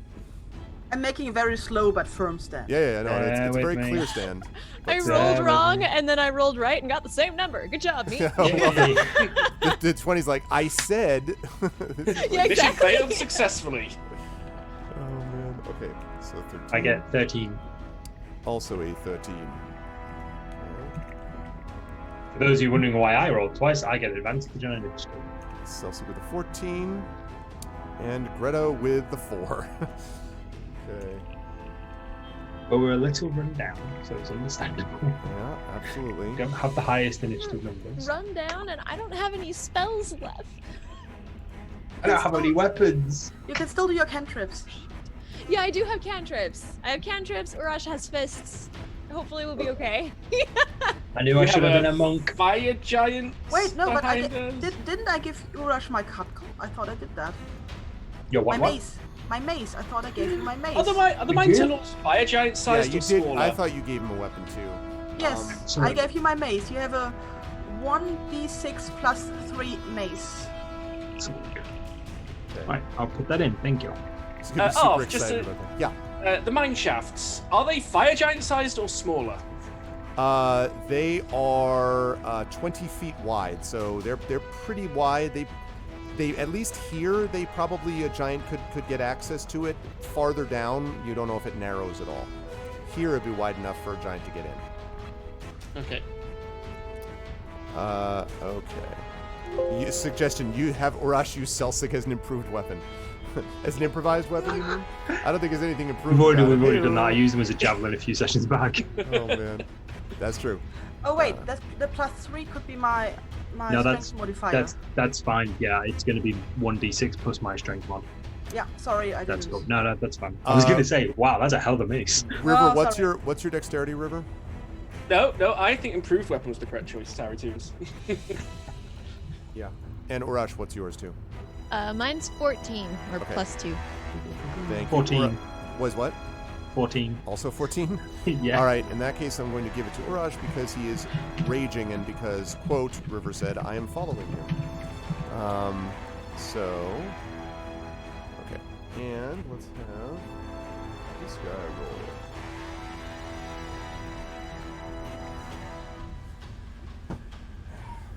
I'm making a very slow but firm stand. Yeah. No, it's a with very me. clear stand. I But, rolled with wrong, me. and then I rolled right and got the same number. Good job, me. Yeah, the 20's like, I said. Yeah, Mission exactly. failed successfully. Oh man. Okay, so 13. I get 13. Also a 13. For those of you wondering why I rolled twice, I get advantage on initiative. Celsius with a 14. And Greta with the 4. Okay. But we're a little run down, so it's understandable. Yeah, absolutely. We don't have the highest initiative numbers. Run down, and I don't have any spells left. I don't have any weapons. You can still do your cantrips. Yeah, I do have cantrips. I have cantrips. Urash has fists. Hopefully, we'll be okay. I knew I We should have have been a monk. Fire giant. Wait, no, but I behind us. didn't I give Urash my cut? I thought I did that. Your My what? mace. My mace. I thought I gave you my mace. Are the You mine did? tunnels fire giant Yeah, sized you or did. smaller? I thought you gave him a weapon too. Yes, sorry. I gave you my mace. You have a 1d6 plus 3 mace. Right, I'll put that in. Thank you. He's gonna be super just excited a- about that. Yeah. The mine shafts, are they fire giant sized or smaller? They are 20 feet wide, so they're pretty wide. They at least here they probably a giant could get access to it. Farther down, you don't know if it narrows at all. Here it'd be wide enough for a giant to get in. Okay. Okay. Suggestion: you have Urash use Celsig as an improved weapon. As an improvised weapon, you mean? I don't think there's anything improved. We've already about it. done that. I used them as a javelin a few sessions back. Oh man, that's true. Oh wait, that's the plus 3 could be my No, strength modifier. that's fine. Yeah, it's going to be 1d6 plus my strength mod. Yeah, sorry, I That's didn't. cool. No, that's fine. I was going to say, wow, that's a hell of a mace. River, Oh, what's sorry. your dexterity, River? No, I think improved weapon was the correct choice, Tara Toons. Yeah. And Urash, what's yours too? Mine's 14 or Okay. plus 2. Thank you. 14. Was what? 14. Also 14? Yeah. All right, in that case, I'm going to give it to Urash because he is raging and because, quote, River said, I am following you. So, okay. And let's have this guy roll.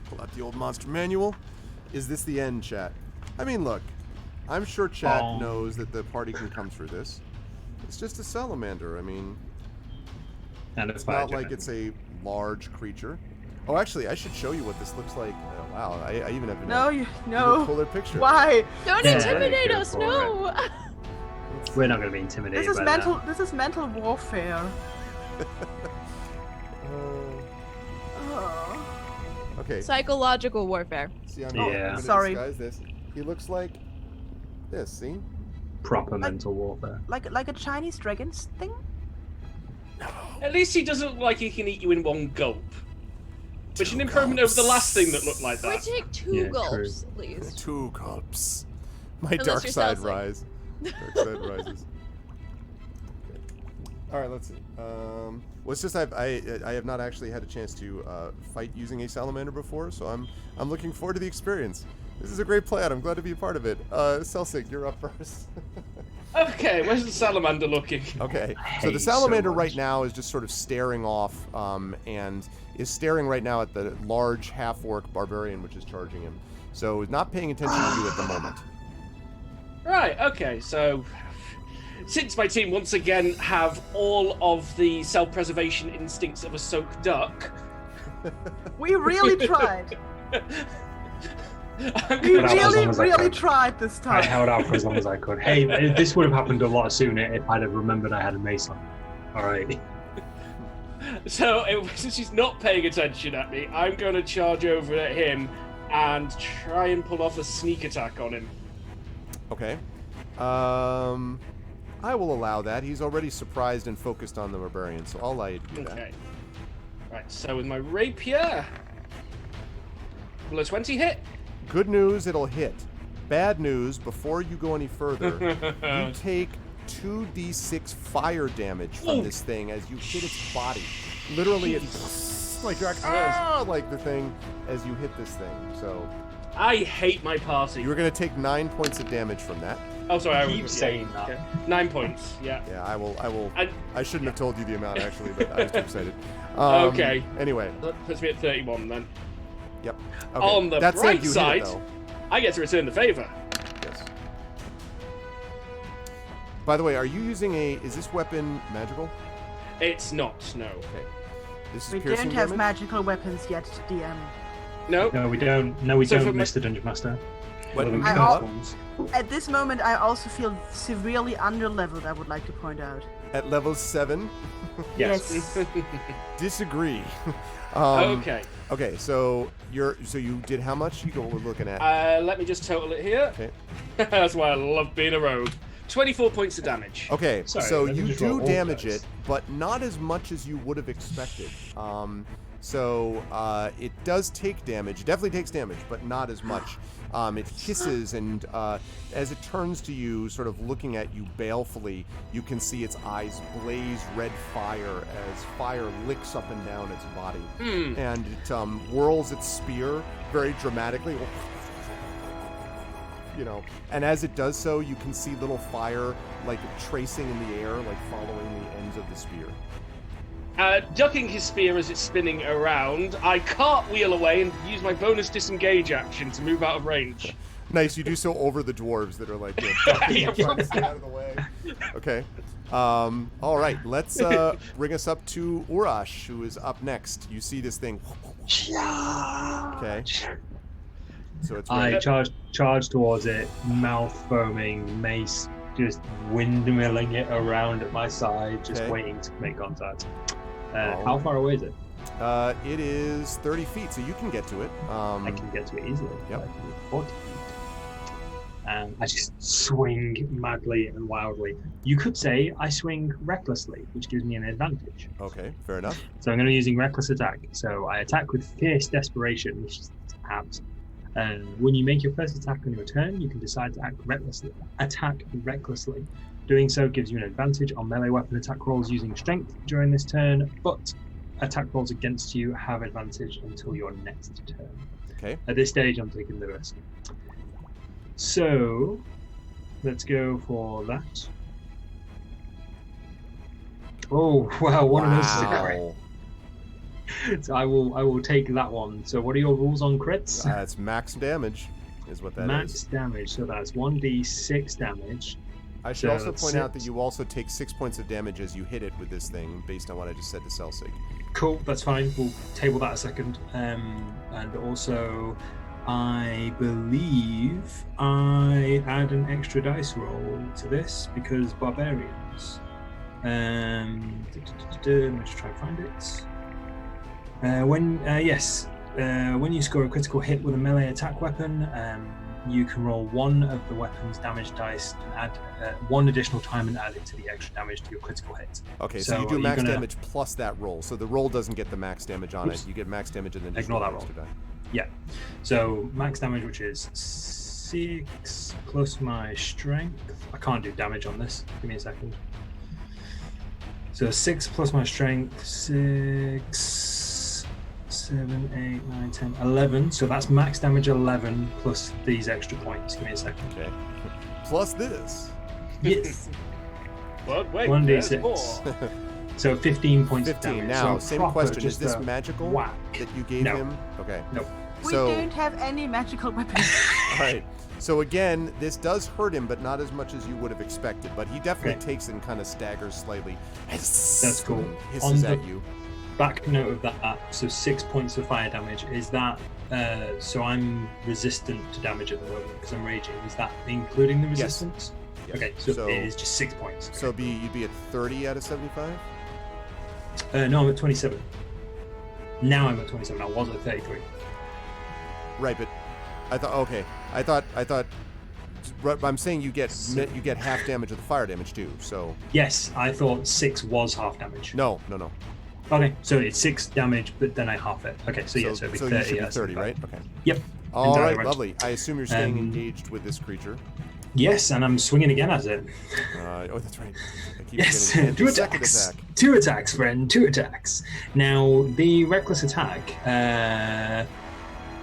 Pull out the old monster manual. Is this the end, chat? I mean, look, I'm sure chat knows that the party can come through this. It's just a salamander. I mean, And it's not like it's a large creature. Oh, actually, I should show you what this looks like. Wow, I even have No, even no. cooler picture. Why? Don't Yeah, intimidate go us, for no! We're not going to be intimidated This is by mental. that. This is mental warfare. Oh. Okay, Psychological warfare. see, I'm Yeah. gonna Sorry. disguise this. He looks like this. See? Proper mental warfare. Like a Chinese dragons thing. At least he doesn't look like he can eat you in one gulp. Which is an improvement over the last thing that looked like We that. take 2 Yeah, gulps, at least. 2 cups. My Unless dark you're side Celsig. rise. Dark side rises. Okay. All right, let's see. Well, it's just I have not actually had a chance to fight using a salamander before, so I'm looking forward to the experience. This is a great plan. I'm glad to be a part of it. Celsig, you're up first. Okay, where's the salamander looking? Okay, I so the hate salamander so right much. now is just sort of staring off, and is staring right now at the large half-orc barbarian which is charging him. So he's not paying attention to you at the moment. Right, okay, so since my team once again have all of the self-preservation instincts of a soaked duck, We really tried. I'm We gonna But as long as I really could. tried this I time. held out for as long as I could. Hey, this would have happened a lot sooner if I'd have remembered I had a mace on. All right. So, since he's not paying attention at me, I'm going to charge over at him and try and pull off a sneak attack on him. Okay. I will allow that. He's already surprised and focused on the barbarian, so I'll allow you to do that. Okay. Right, so with my rapier, will a 20 hit? Good news, it'll hit. Bad news, before you go any further, you take 2d6 fire damage from this thing as you hit its body. Literally, it's like you're like, ah, like the thing as you hit this thing. So I hate my party. you were going to take 9 points of damage from that. Oh, sorry. Keep saying that. Okay. 9 points, yeah. Yeah, I will. And- I shouldn't have told you the amount actually, but I was too excited. Okay. Anyway, That puts me at 31 then. yep. Okay. On the that said, bright you side, hit it, though. I get to return the favor. Yes. By the way, are you using is this weapon magical? It's not, no. Okay. This is We piercing don't have damage? magical weapons yet, DM. No? No, we don't. No, we So don't, for my- Mr. Dungeon Master. What- Well, we I can al- ones. At this moment, I also feel severely underleveled, I would like to point out. At level 7? Yes. Disagree. Okay. Okay, so you did how much? We're looking at. Let me just total it here. Okay. That's why I love being a rogue. 24 points of damage. Okay, Sorry, so let me you just roll do all damage dice. it, but not as much as you would have expected. So it does take damage. It definitely takes damage, but not as much. It hisses, and as it turns to you, sort of looking at you balefully, you can see its eyes blaze red fire as fire licks up and down its body. And it whirls its spear very dramatically. And as it does so, you can see little fire like tracing in the air, like following the ends of the spear. Ducking his spear as it's spinning around, I cartwheel away and use my bonus disengage action to move out of range. Nice, you do so over the dwarves that are like ducking and trying to stay out of the way. Okay. All right, let's bring us up to Urash, who is up next. You see this thing. Okay. So it's I ready. charge towards it, mouth foaming, mace just windmilling it around at my side, just Okay. waiting to make contact. Oh. How far away is it? It is 30 feet, so you can get to it. I can get to it easily. Yep. I can do 40 feet. And I just swing madly and wildly. You could say I swing recklessly, which gives me an advantage. Okay, fair enough. So I'm going to be using reckless attack. So I attack with fierce desperation, which is apt. When you make your first attack on your turn, you can decide to attack recklessly. Doing so gives you an advantage on melee weapon attack rolls using strength during this turn, but attack rolls against you have advantage until your next turn. Okay. At this stage, I'm taking the risk. So let's go for that. Oh wow, one of those is a crit. Wow. So I will take that one. So what are your rules on crits? That's max damage, is what that is. Max damage, so that's 1d6 damage. I should So also point out that six. you also take 6 points of damage as you hit it with this thing, based on what I just said to Celsig. Cool, that's fine. We'll table that a second. And also, I believe I add an extra dice roll to this because barbarians. Let me just try and find it. When you score a critical hit with a melee attack weapon, you can roll one of the weapon's damage dice and add one additional time and add it to the extra damage to your critical hit. Okay, so So you do are you max gonna- damage plus that roll. So the roll doesn't get the max damage on Oops. it. You get max damage and then Ignore roll that extra die. Yeah. So max damage, which is 6 plus my strength. I can't do damage on this. Give me a second. So 6 plus my strength, 6, 7, 8, 9, 10, 11. So that's max damage 11 plus these extra points. Give me a second. Okay. Plus this. Yes. But wait, 1d6. there's more. So 15 points of 15. damage. Now, So same proper, question. Is just this a magical whack. that you gave No. him? Okay. Nope. We So, don't have any magical weapons. all right. So again, this does hurt him, but not as much as you would have expected. But he definitely takes it and kind of staggers slightly. That's cool. Hisses On at the- you. Back note of that, so 6 points of fire damage. Is that, so I'm resistant to damage at the moment because I'm raging. Is that including the resistance? Yes. Okay, so, So- it is just 6 points. So you'd be at 30 out of 75? No, I'm at 27. Now I'm at 27. I was at 33. Right, but I thought, okay. I thought, I'm saying you get half damage of the fire damage too, so. Yes, I thought 6 was half damage. No. Okay, so it's 6 damage, but then I half it. Okay, so yeah, so it'd be 30. you should be yeah, 30, 75. right? Okay. Yep. All Entire right, range. lovely. I assume you're staying Um, engaged with this creature. Yes, and I'm swinging again at it. Oh, that's right. I keep Yes, forgetting. 2 And second attacks. attack. 2 attacks, friend. 2 attacks. Now, the reckless attack.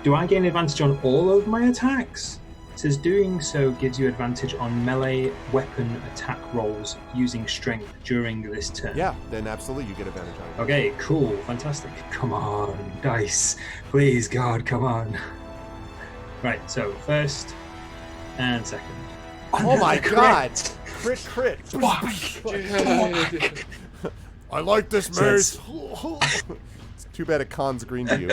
Do I gain advantage on all of my attacks? It says doing so gives you advantage on melee weapon attack rolls using strength during this turn. Yeah, then absolutely you get advantage on it. Okay, cool, fantastic. Come on, dice. Please, God, come on. Right, so first and second. Oh my Another god! crit. Crit! Right. I like this So maze! It's too bad it cons green to you.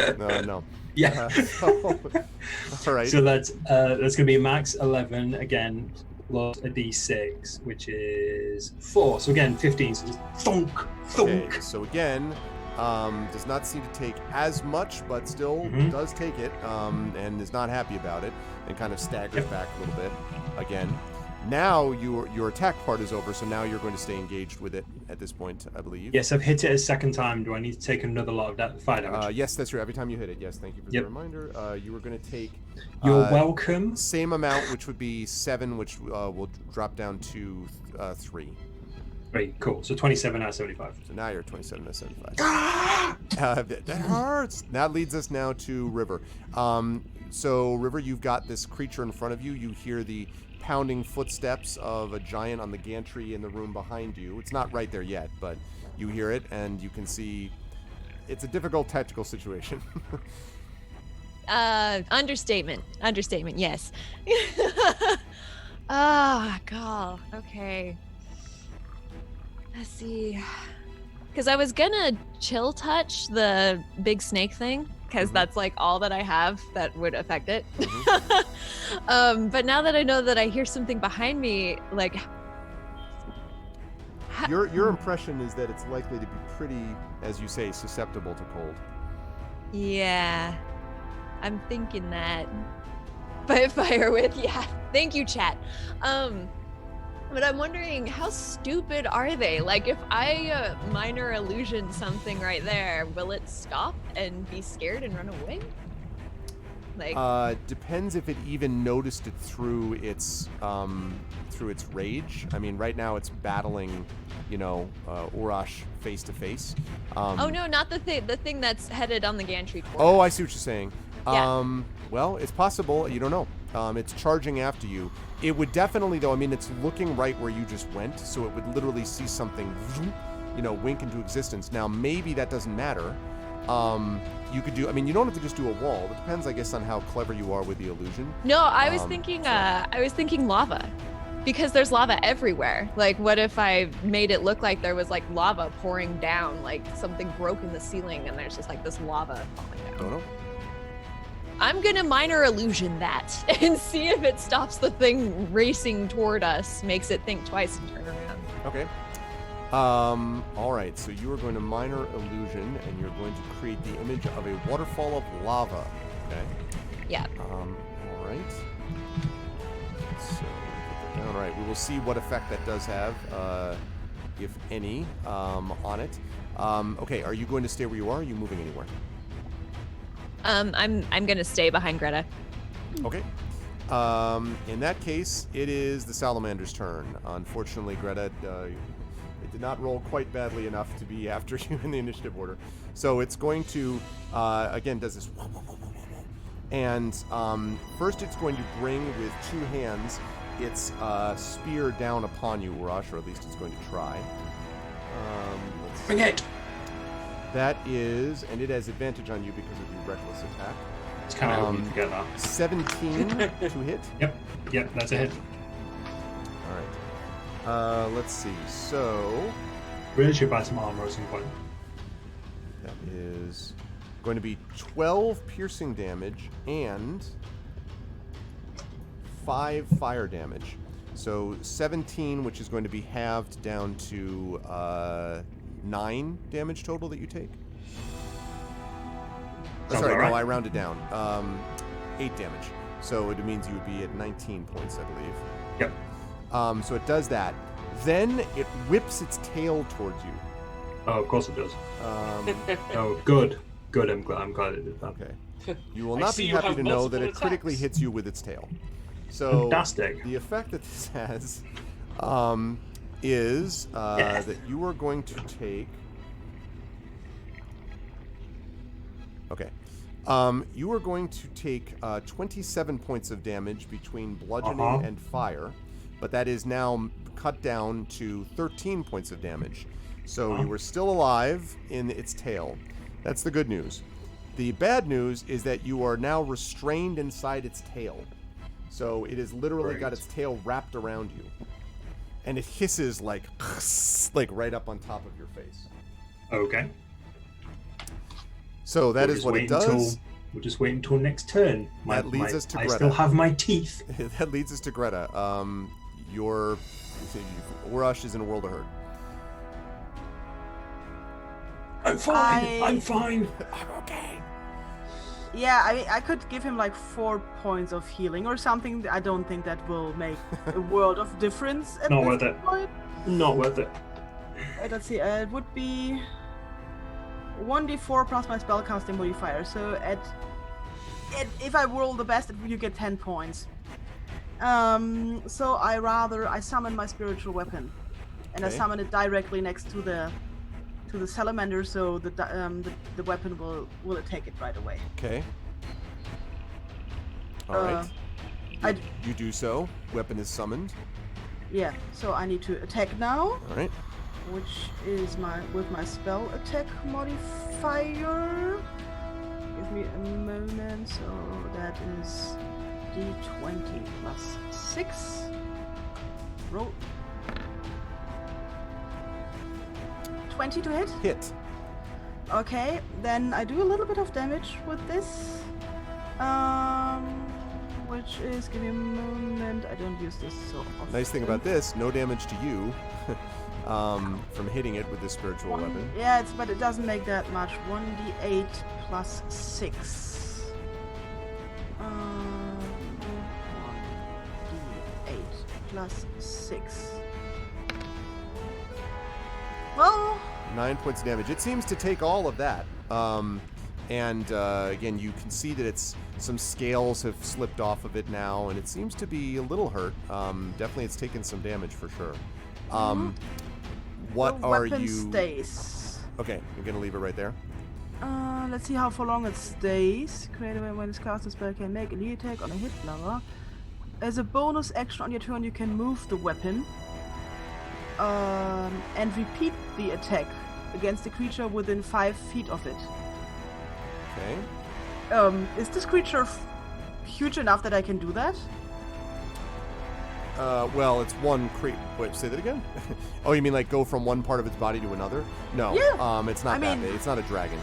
No. Yeah. All right. So that's gonna be a max 11 again, plus a d6, which is 4. So again, 15. So just thunk, thunk. Okay, so again, does not seem to take as much, but still Mhm. does take it, and is not happy about it, and kind of staggers Yep. back a little bit. Again, now your attack part is over, so now you're going to stay engaged with it at this point, I believe. Yes, I've hit it a second time. Do I need to take another lot of fire damage? Yes, that's true. Every time you hit it, yes. Thank you for Yep. the reminder. You were going to take You're welcome. same amount, which would be 7, which will drop down to 3. Great, cool. So 27 out of 75. So now you're 27 to 75. That hurts. That leads us now to River. So River, you've got this creature in front of you. You hear the pounding footsteps of a giant on the gantry in the room behind you. It's not right there yet, but you hear it, and you can see it's a difficult tactical situation. Understatement. Yes. Ah, God. Okay. Let's see. Because I was gonna chill touch the big snake thing, because Mhm. that's like all that I have that would affect it. Mhm. But now that I know that I hear something behind me, like. Your impression is that it's likely to be pretty, as you say, susceptible to cold. Yeah, I'm thinking that. By fire with, yeah. Thank you, chat. But I'm wondering, how stupid are they? Like, if I minor illusion something right there, will it stop and be scared and run away? Like, Depends if it even noticed it through its rage. I mean, right now it's battling, Urash face to face. oh no, not the thing that's headed on the gantry toward Oh, us. I see what you're saying. Yeah. Well, it's possible. You don't know. It's charging after you. It would definitely, though. I mean, it's looking right where you just went, so it would literally see something, wink into existence. Now, maybe that doesn't matter. You could do. I mean, you don't have to just do a wall. It depends, I guess, on how clever you are with the illusion. No, I was so- thinking lava. Because there's lava everywhere. Like, what if I made it look like there was like lava pouring down, like something broke in the ceiling and there's just like this lava falling down? Don't know. I'm gonna minor illusion that and see if it stops the thing racing toward us, makes it think twice and turn around. Okay. All right. So you are going to minor illusion, and you're going to create the image of a waterfall of lava. Okay. Yeah. All right. So, all right. We will see what effect that does have, if any, on it. Okay. Are you going to stay where you are? Or are you moving anywhere? I'm gonna stay behind Greta. Okay. In that case, it is the salamander's turn. Unfortunately, Greta, it did not roll quite badly enough to be after you in the initiative order. So it's going to, again, does this. And first it's going to bring with 2 hands its spear down upon you, Urash, or at least it's going to try. Let's Bring see. it. That is, and it has advantage on you because of your reckless attack. It's kind of hoping you forget that. 17 to hit. Yep, that's a hit. All right. Let's see. So Really should buy some armor at some point. that is going to be 12 piercing damage and 5 fire damage. So 17, which is going to be halved down to 9 damage total that you take. Sounds Sorry, about right. no, I rounded down. 8 damage. So it means you would be at 19 points, I believe. Yep. So it does that. Then it whips its tail towards you. Oh, of course it does. Um, Oh, good. Good, I'm glad it did that. okay. You will I not see be you happy have to know that it multiple critically attacks. hits you with its tail. So Fantastic. the effect that this has is Yes. that you are going to take. Okay. You are going to take 27 points of damage between bludgeoning and fire, but that is now cut down to 13 points of damage. So you are still alive in its tail. That's the good news. The bad news is that you are now restrained inside its tail. So it has literally got its tail wrapped around you. And it hisses like right up on top of your face. Okay. So that We'll is just what it wait does. We'll just wait until next turn. That leads us to I Greta. still have my teeth. That leads us to Greta. Your Urash is in a world of hurt. I'm fine. I- I'm fine. I'm okay. Yeah, I mean, I could give him like 4 points of healing or something. I don't think that will make a world of difference at Not this worth it. point. Not worth it. Let's see, it would be 1d4 plus my spellcasting modifier. So if I roll the best, you get 10 points. So I summon my spiritual weapon, and I Okay. summon it directly next to the salamander, so the weapon will attack it right away. Okay. All right. I You do so. Weapon is summoned. yeah. So I need to attack now, All right. which is with my spell attack modifier. Give me a moment. So that is d20 plus 6. Roll. 20 to hit. Hit. Okay, then I do a little bit of damage with this. Which is, give me a moment. I don't use this so often. Nice thing about this, no damage to you from hitting it with this spiritual weapon. Yeah, but it doesn't make that much. 1d8 plus 6. 1d8 plus 6. Well, 9 points of damage. It seems to take all of that. Again, you can see that some scales have slipped off of it now, and it seems to be a little hurt. Definitely, it's taken some damage for sure. What the are weapon you? stays. Okay, you're gonna leave it right there. Let's see how for long it stays. Create when it's cast, the spell can make a knee attack on a hit, blah blah. As a bonus action on your turn, you can move the weapon and repeat the attack against the creature within 5 feet of it. Okay. Is this creature huge enough that I can do that? Well, it's one Wait, say that again? Oh, you mean like go from one part of its body to another? No. Yeah. It's not I that mean- big. It's not a dragon.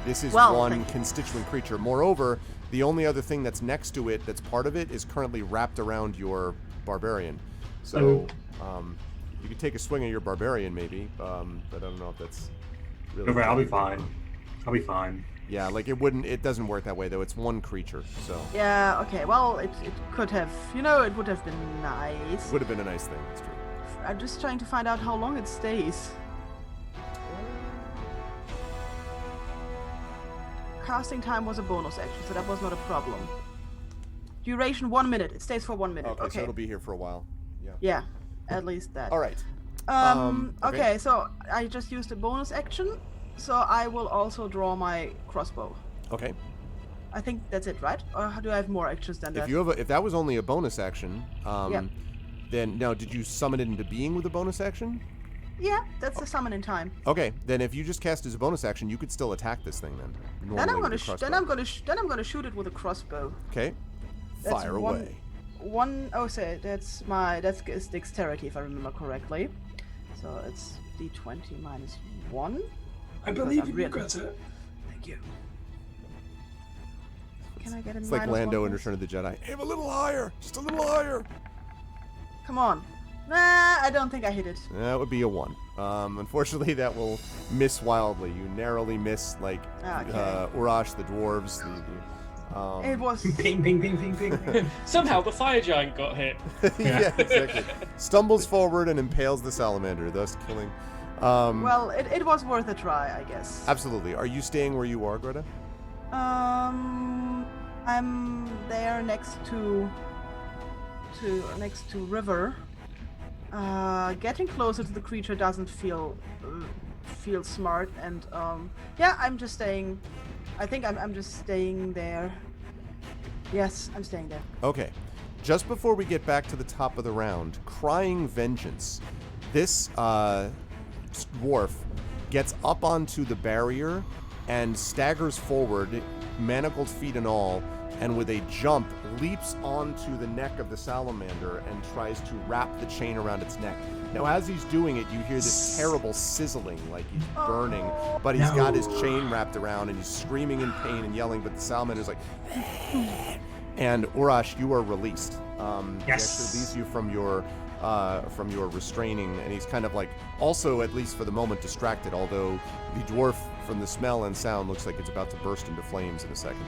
This is Well, one thank you. constituent creature. Moreover, the only other thing that's next to it, that's part of it, is currently wrapped around your barbarian. So, you could take a swing at your barbarian, maybe, but I don't know if that's really. Don't worry, I'll be fine. I'll be fine. Yeah, like it doesn't work that way though. It's one creature, so Yeah, okay, well, it could have, it would have been nice. would have been a nice thing. That's true. I'm just trying to find out how long it stays. Casting time was a bonus action, so that was not a problem. Duration 1 minute. It stays for 1 minute. Okay, so it'll be here for a while. Yeah. Yeah, at least that. All right. Okay. okay. So I just used a bonus action, so I will also draw my crossbow. Okay. I think that's it, right? Or do I have more actions than that? If that was only a bonus action, Yeah. then now did you summon it into being with a bonus action? Yeah, that's the summon in time. Okay, then if you just cast as a bonus action, you could still attack this thing then. Then I'm normally gonna with a then crossbow. I'm gonna shoot it with a crossbow. Okay, That's fire one- away. That's dexterity if I remember correctly. So it's d20 minus 1. I Because believe I'm you, really- Greta. Thank you. Can I get a It's like minus Lando 1, in please? Return of the Jedi. Aim a little higher, just a little higher. Come on. Nah, I don't think I hit it. That would be a 1. Unfortunately, that will miss wildly. You narrowly miss, like, Okay. Urash, the dwarves. It was. Ping, ping, ping, ping, ping. Somehow the fire giant got hit. Yeah, exactly. Stumbles forward and impales the salamander, thus killing. Well, it was worth a try, I guess. Absolutely. Are you staying where you are, Greta? I'm there next to river. Getting closer to the creature doesn't feel smart, and yeah, I'm just staying. I think I'm just staying there. Yes, I'm staying there. Okay. Just before we get back to the top of the round, crying vengeance. This dwarf gets up onto the barrier and staggers forward, manacled feet and all, and with a jump leaps onto the neck of the salamander and tries to wrap the chain around its neck. Now, as he's doing it, you hear this terrible sizzling, like he's burning, but he's got his chain wrapped around and he's screaming in pain and yelling, but the salamander's like... And Urash, you are released. He actually leaves you from your restraining, and he's kind of like, also, at least for the moment, distracted, although the dwarf, from the smell and sound, looks like it's about to burst into flames in a second.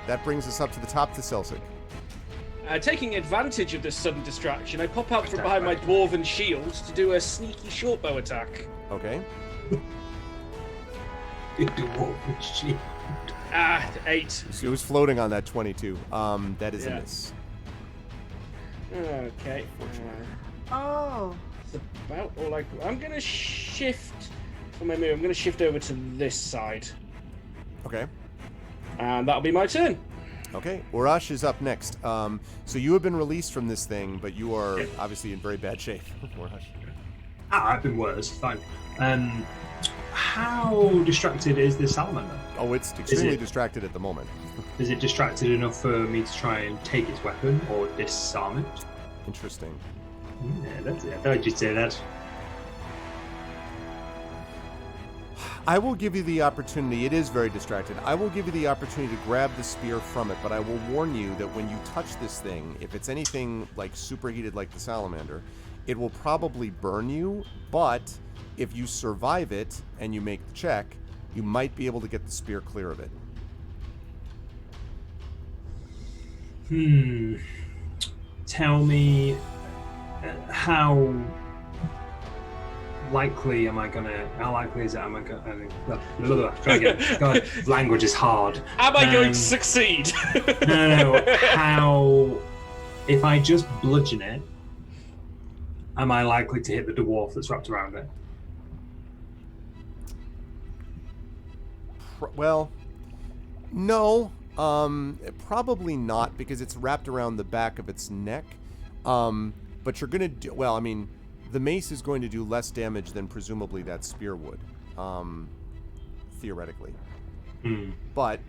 That brings us up to the top to Celsic. Taking advantage of this sudden distraction, I pop out from behind my dwarven shield to do a sneaky shortbow attack. Okay. Ah, 8. So it was floating on that 22. That is a miss. Okay. Oh. It's about all I'm going to shift from my move. I'm going to shift over to this side. Okay. And that'll be my turn. Okay. Urash is up next. So you have been released from this thing, but you are obviously in very bad shape. Urash. I've been worse. Fine. How distracted is this salamander? Oh, it's extremely distracted at the moment. Is it distracted enough for me to try and take its weapon or disarm it? Interesting. Yeah, that's it. I thought you'd say that. I will give you the opportunity. It is very distracted. I will give you the opportunity to grab the spear from it, but I will warn you that when you touch this thing, if it's anything like superheated like the salamander, it will probably burn you, but if you survive it and you make the check, you might be able to get the spear clear of it. Tell me how likely is it am I gonna try again. God, language is hard. Am I going to succeed? No. How, if I just bludgeon it, am I likely to hit the dwarf that's wrapped around it? Well, no. Probably not, because it's wrapped around the back of its neck. But you're gonna do well. I mean, the mace is going to do less damage than presumably that spear would, theoretically. But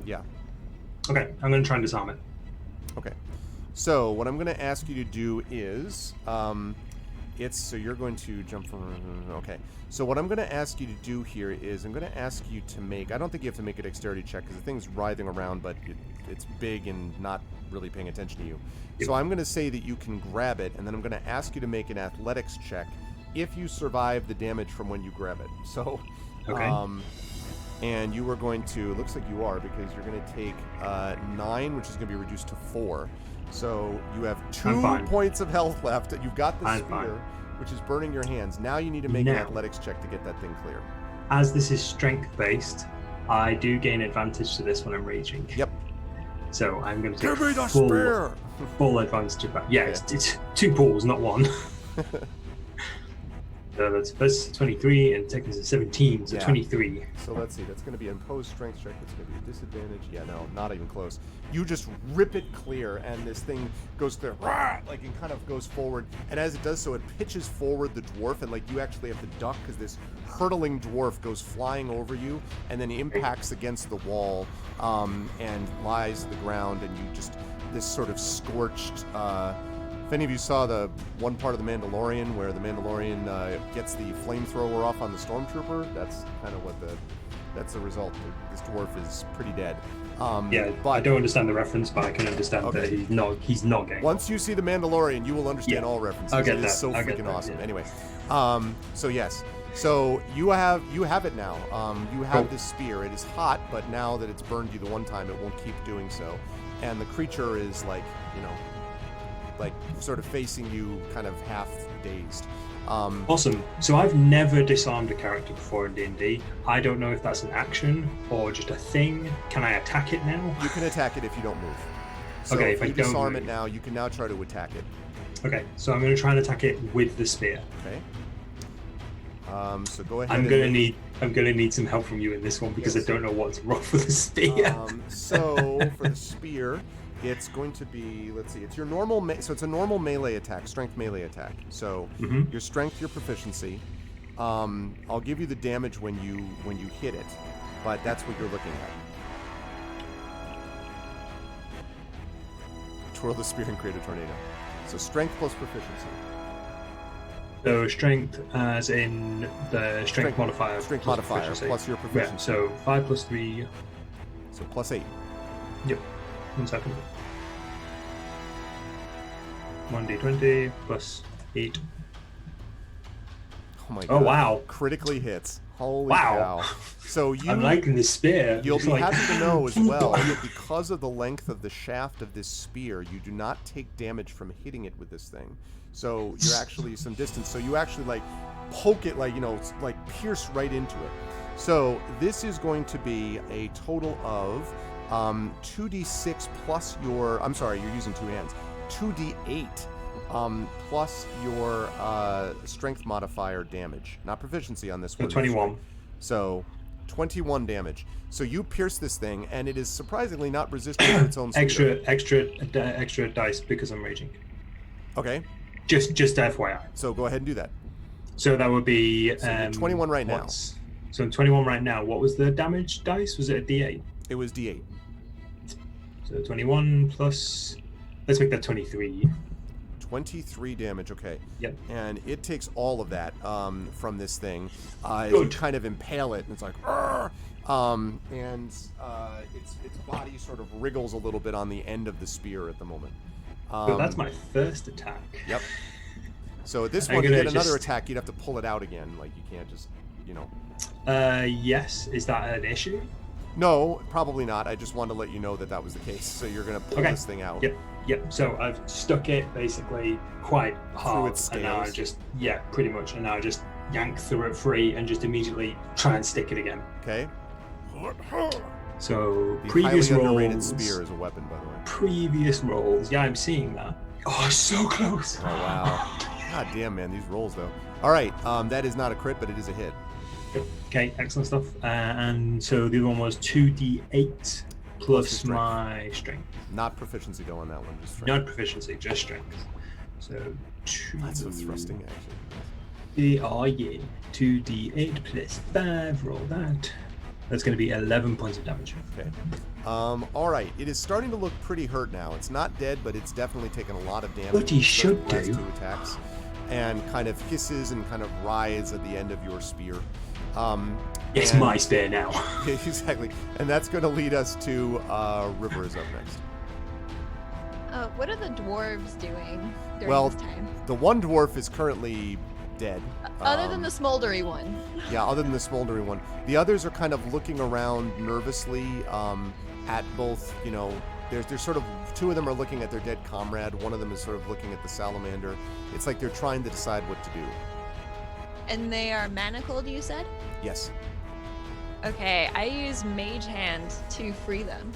yeah. Okay, I'm gonna try and disarm it. Okay. So what I'm going to ask you to do is, so you're going to jump from. Okay. So what I'm going to ask you to do here is I'm going to ask you to make. I don't think you have to make a dexterity check because the thing's writhing around, but it's big and not really paying attention to you. So I'm going to say that you can grab it, and then I'm going to ask you to make an athletics check if you survive the damage from when you grab it. So, okay. And you are going to. It looks like you are, because you're going to take 9, which is going to be reduced to 4. So you have 2 points of health left. You've got the spear, which is burning your hands. Now you need to make an athletics check to get that thing clear. As this is strength-based, I do gain advantage to this when I'm reaching. Yep. So I'm going to take Give me the spear! Full advantage of that. Yeah, it's 2 pulls, not 1. So that's first 23 and second is 17, so Yeah. 23. So let's see. That's going to be an imposed strength check. That's going to be a disadvantage. Yeah, no, not even close. You just rip it clear, and this thing goes through, like it kind of goes forward. And as it does so, it pitches forward the dwarf, and like you actually have to duck because this hurtling dwarf goes flying over you, and then impacts against the wall, and lies to the ground, and you just this sort of scorched. If any of you saw the one part of The Mandalorian where the Mandalorian gets the flamethrower off on the stormtrooper, that's kind of that's the result. This dwarf is pretty dead. Yeah, but I don't understand the reference, but I can understand that he's not getting. Once you see The Mandalorian, you will understand all references. I'll get It that. is so I'll get freaking that, awesome. yeah. Anyway, so yes. So you have it now. You have Cool. this spear. It is hot, but now that it's burned you the one time, it won't keep doing so. And the creature is like sort of facing you, kind of half dazed. Awesome. So I've never disarmed a character before in D&D. I don't know if that's an action or just a thing. Can I attack it now? You can attack it if you don't move. So Okay, if if I you don't disarm move. it now, you can now try to attack it. Okay, so I'm going to try and attack it with the spear. Okay. So go ahead. I'm gonna need some help from you in this one because Yes. I don't know what's wrong with the spear. So for the spear, it's going to be, let's see, it's your normal, so it's a normal melee attack, strength melee attack. So Mhm. your strength, your proficiency. I'll give you the damage when you hit it, but that's what you're looking at. Twirl the spear and create a tornado. So strength plus proficiency. So strength, as in the strength modifier. Strength plus modifier proficiency. plus your proficiency. Yeah, so 5 plus 3. So plus 8. Yep. 1 second. 1d20 plus 8. Oh my god. Oh wow. Critically hits. Holy Wow. cow. So I'm liking this spear. You'll It's be like- happy to know as well that because of the length of the shaft of this spear, you do not take damage from hitting it with this thing. So you're actually some distance. So you actually like poke it, like, like pierce right into it. So this is going to be a total of 2d6 plus your, I'm sorry, you're using two hands, 2d8 plus your strength modifier damage. Not proficiency on this So one. 21. So 21 damage. So you pierce this thing, and it is surprisingly not resistant to its own spear. extra dice because I'm raging. Okay, Just FYI. so go ahead and do that. So that would be So you're 21 right now. So I'm 21 right now. What was the damage dice? Was it a D8? It was d8. So 21 plus. Let's make that 23. 23 damage, okay. Yep. And it takes all of that from this thing. You Good. kind of impale it, and it's like, "Arr!" And its body sort of wriggles a little bit on the end of the spear at the moment. So that's my first attack. Yep. So at this I'm one, to gonna get another just- attack, you'd have to pull it out again. Like, you can't just, Yes. Is that an issue? No, probably not. I just wanted to let you know that that was the case. So you're going to pull Okay. this thing out. Yep. So I've stuck it basically quite hard, its and now I scales. just pretty much, and now I just yank through it free and just immediately try and stick it again. Okay. So The previous highly underrated rolls. spear is a weapon, by the way. Previous rolls. Yeah, I'm seeing that. Oh, it's so close. Oh, wow. God damn, man. These rolls, though. All right. That is not a crit, but it is a hit. Okay, excellent stuff. And so the other one was 2d8 plus strength. my strength. Not proficiency, though, on that one. Just strength. Not proficiency, just strength. So 2. That's so thrusting, actually. Oh yeah. 2d8 plus 5. Roll that. That's going to be 11 points of damage. Okay. All right. It is starting to look pretty hurt now. It's not dead, but it's definitely taken a lot of damage. What he in the should last do. 2 attacks, and kind of hisses and kind of writhes at the end of your spear. It's and- my spear now. Exactly. And that's going to lead us to River is up next. What are the dwarves doing during Well, this time? The one dwarf is currently dead. Other than the smoldery one. Yeah, other than the smoldering one. The others are kind of looking around nervously at both, there's sort of, 2 of them are looking at their dead comrade. One of them is sort of looking at the salamander. It's like they're trying to decide what to do. And they are manacled, you said? Yes. Okay, I use Mage Hand to free them.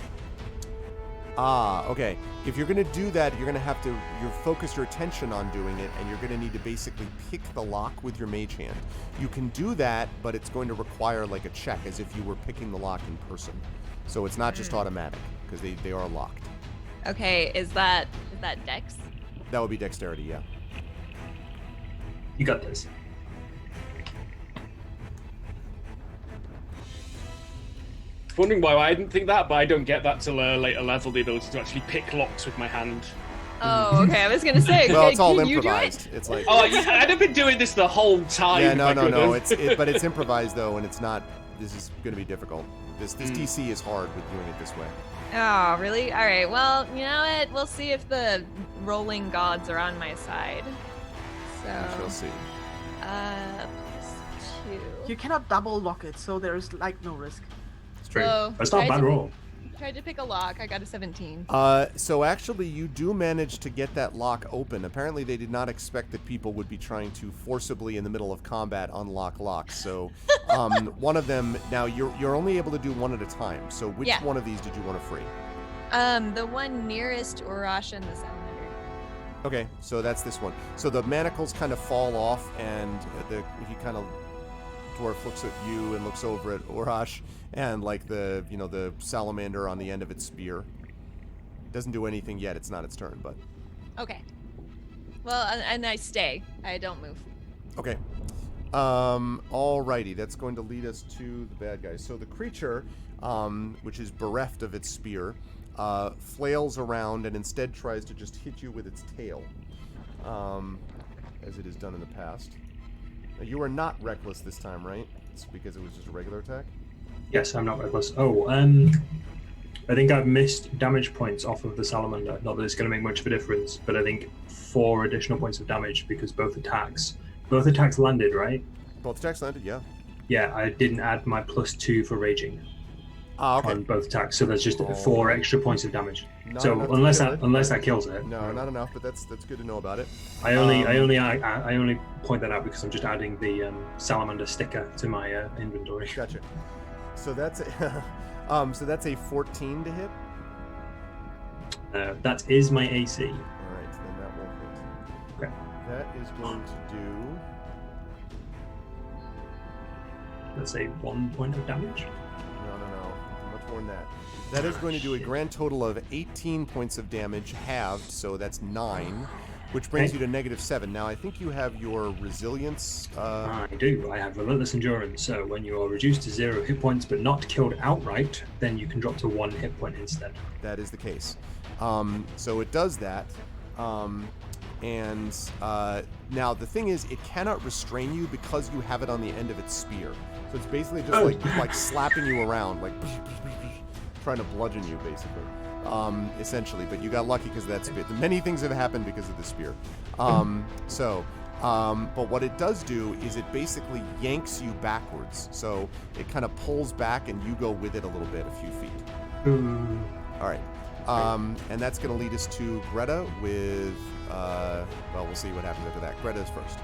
Ah, okay. If you're going to do that, you're going to have to focus your attention on doing it, and you're going to need to basically pick the lock with your mage hand. You can do that, but it's going to require like a check, as if you were picking the lock in person. So it's not just automatic, because they are locked. Okay, is that Dex? That would be dexterity, yeah. You got this. Wondering why I didn't think that, but I don't get that till a later level, the ability to actually pick locks with my hand. Oh, okay. I was gonna say. Well, it's all can you do it? improvised. It's like Oh, yeah, I'd have been doing this the whole time. yeah, if no. I could have. But it's improvised though, and it's not. This is going to be difficult. This DC is hard with doing it this way. Oh, really? All right. Well, you know what? We'll see if the rolling gods are on my side. So. We shall see. +2. You cannot double lock it, so there's like no risk. It's true. So, That's not a bad roll. Tried to pick a lock. I got a 17. So actually, you do manage to get that lock open. Apparently, they did not expect that people would be trying to forcibly, in the middle of combat, unlock locks. So, one of them. Now, you're only able to do one at a time. So, which one of these did you want to free? The one nearest Urash and the 700. Okay, so that's this one. So the manacles kind of fall off, and he kind of dwarf looks at you and looks over at Urash, and like the salamander on the end of its spear. Doesn't do anything yet. It's not its turn, but Okay. Well, and I stay. I don't move. okay. Alrighty, that's going to lead us to the bad guys. So the creature, which is bereft of its spear, flails around and instead tries to just hit you with its tail, as it has done in the past. Now, you are not reckless this time, right? It's because it was just a regular attack? Yes, I'm not reckless. Oh, I think I've missed damage points off of the salamander. Not that it's going to make much of a difference, but I think 4 additional points of damage because both attacks landed, right? Both attacks landed, yeah. Yeah, I didn't add my +2 for raging Okay. on both attacks, so there's just 4 extra points of damage. Not So enough to unless kill it. that kills it, No, not enough, but that's good to know about it. I only point that out because I'm just adding the salamander sticker to my inventory. Gotcha. So that's a, so that's a 14 to hit. That is my AC. All right, then that will hit. Okay. That is going to do. Let's say 1 point of damage. No. Much more than that. That is going to do a grand total of 18 points of damage, halved, so that's 9, which brings you to -7. Now, I think you have your resilience. I do. I have relentless endurance. So when you are reduced to 0 hit points but not killed outright, then you can drop to 1 hit point instead. That is the case. So it does that. Now the thing is, it cannot restrain you because you have it on the end of its spear. So it's basically just like slapping you around, like trying to bludgeon you, basically, essentially. But you got lucky because of that spear. Many things have happened because of the spear. But what it does do is it basically yanks you backwards. So it kind of pulls back and you go with it a little bit, a few feet. All right. And that's going to lead us to Greta with, well, we'll see what happens after that. Greta's first.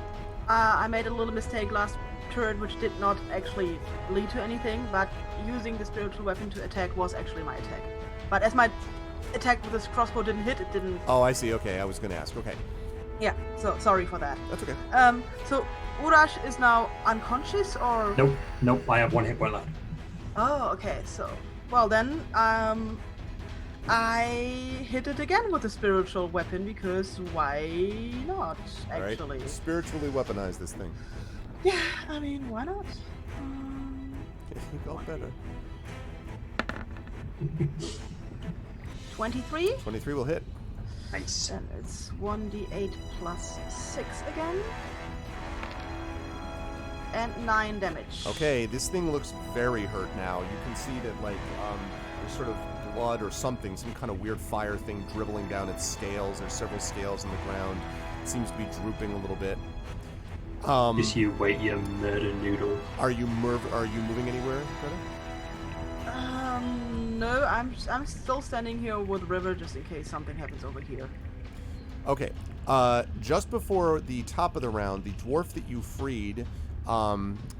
I made a little mistake last turn, which did not actually lead to anything, but using the spiritual weapon to attack was actually my attack. But as my attack with this crossbow didn't hit, it didn't... Oh, I see. Okay, I was going to ask. Okay. Yeah, so sorry for that. That's okay. So Urash is now unconscious, or... Nope, I have 1 hit point left. Oh, okay, so... Well then, I hit it again with a spiritual weapon, because why not, actually? All right. Spiritually weaponize this thing. Yeah, I mean, why not? You got better. 23? 23 will hit. Nice. And it's 1d8 plus 6 again. And 9 damage. Okay, this thing looks very hurt now. You can see that, like, there's sort of blood or something, some kind of weird fire thing dribbling down its scales. There's several scales on the ground. It seems to be drooping a little bit. Just you wait, you murder noodle. Are you moving anywhere, Greta? No, I'm still standing here with River just in case something happens over here. Okay. Just before the top of the round, the dwarf that you freed,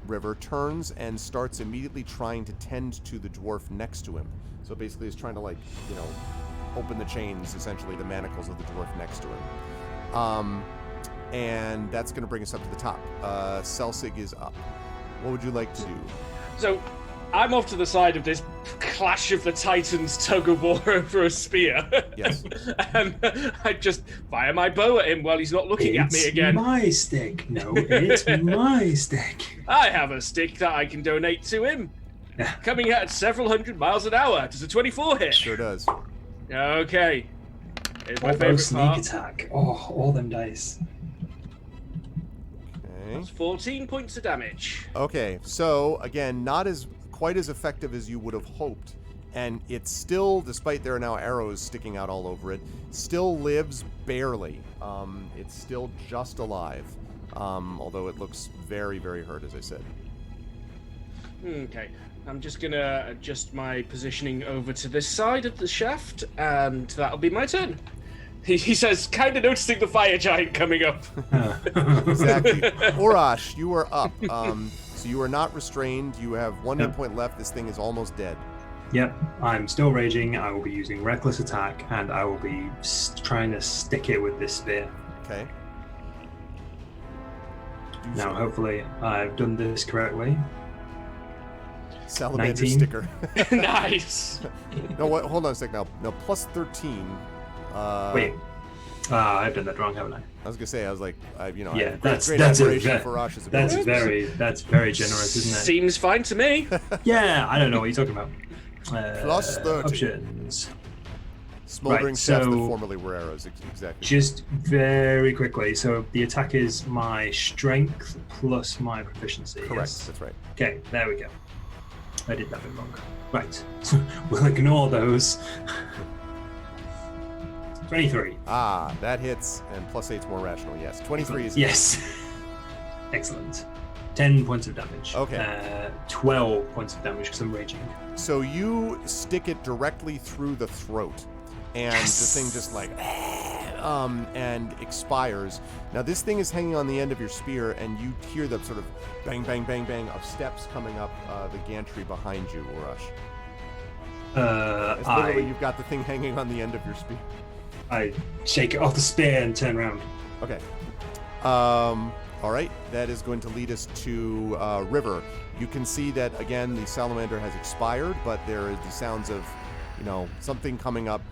River, turns and starts immediately trying to tend to the dwarf next to him. So basically he's trying to, like, open the chains, essentially the manacles of the dwarf next to him. And that's going to bring us up to the top. Selsig is up. What would you like to do? So I'm off to the side of this clash of the titans tug of war over a spear. Yes. And I just fire my bow at him while he's not looking at me again. It's my stick. No, it's my stick. I have a stick that I can donate to him. Coming at several hundred miles an hour. Does a 24 hit? Sure does. Okay. Here's my Although favorite sneak part. attack. Oh, all them dice. Okay. That's 14 points of damage. Okay, so again, not quite as effective as you would have hoped, and it's still, despite there are now arrows sticking out all over it, still lives barely. It's still just alive, although it looks very, very hurt, as I said. Okay. I'm just gonna adjust my positioning over to this side of the shaft, and that'll be my turn. He says, kind of noticing the fire giant coming up. Exactly. Orash, you are up. So you are not restrained. You have 1 hit point left. This thing is almost dead. Yep, I'm still raging. I will be using reckless attack, and I will be trying to stick it with this spear. Okay. Now, hopefully, I've done this correctly. Salamander 19. sticker. Nice. No, what? Hold on a sec. Now, plus 13. Wait, I've done that wrong, haven't I? I was gonna say, I was like, I Yeah, have that's great a admiration for Rash's that's ability. very generous, isn't it? Seems fine to me. Yeah, I don't know what you're talking about. Plus 30. Options. Smoldering Right, shafts that so- formerly were arrows. Exactly. Just very quickly. So the attack is my strength plus my proficiency. Correct. Yes? That's right. Okay, there we go. I did that bit wrong. Right. We'll ignore those. 23. Ah, that hits, and plus 8's more rational. Yes. 23 is. Yes. Excellent. 10 points of damage. Okay. 12 points of damage because I'm raging. So you stick it directly through the throat, and Yes. the thing just like, and expires. Now this thing is hanging on the end of your spear, and you hear the sort of bang, bang, bang, bang of steps coming up the gantry behind you, Urash. It's literally you've got the thing hanging on the end of your spear. I shake it off the spear and turn around. Okay. All right. That is going to lead us to River. You can see that again. The salamander has expired, but there is the sounds of, something coming up.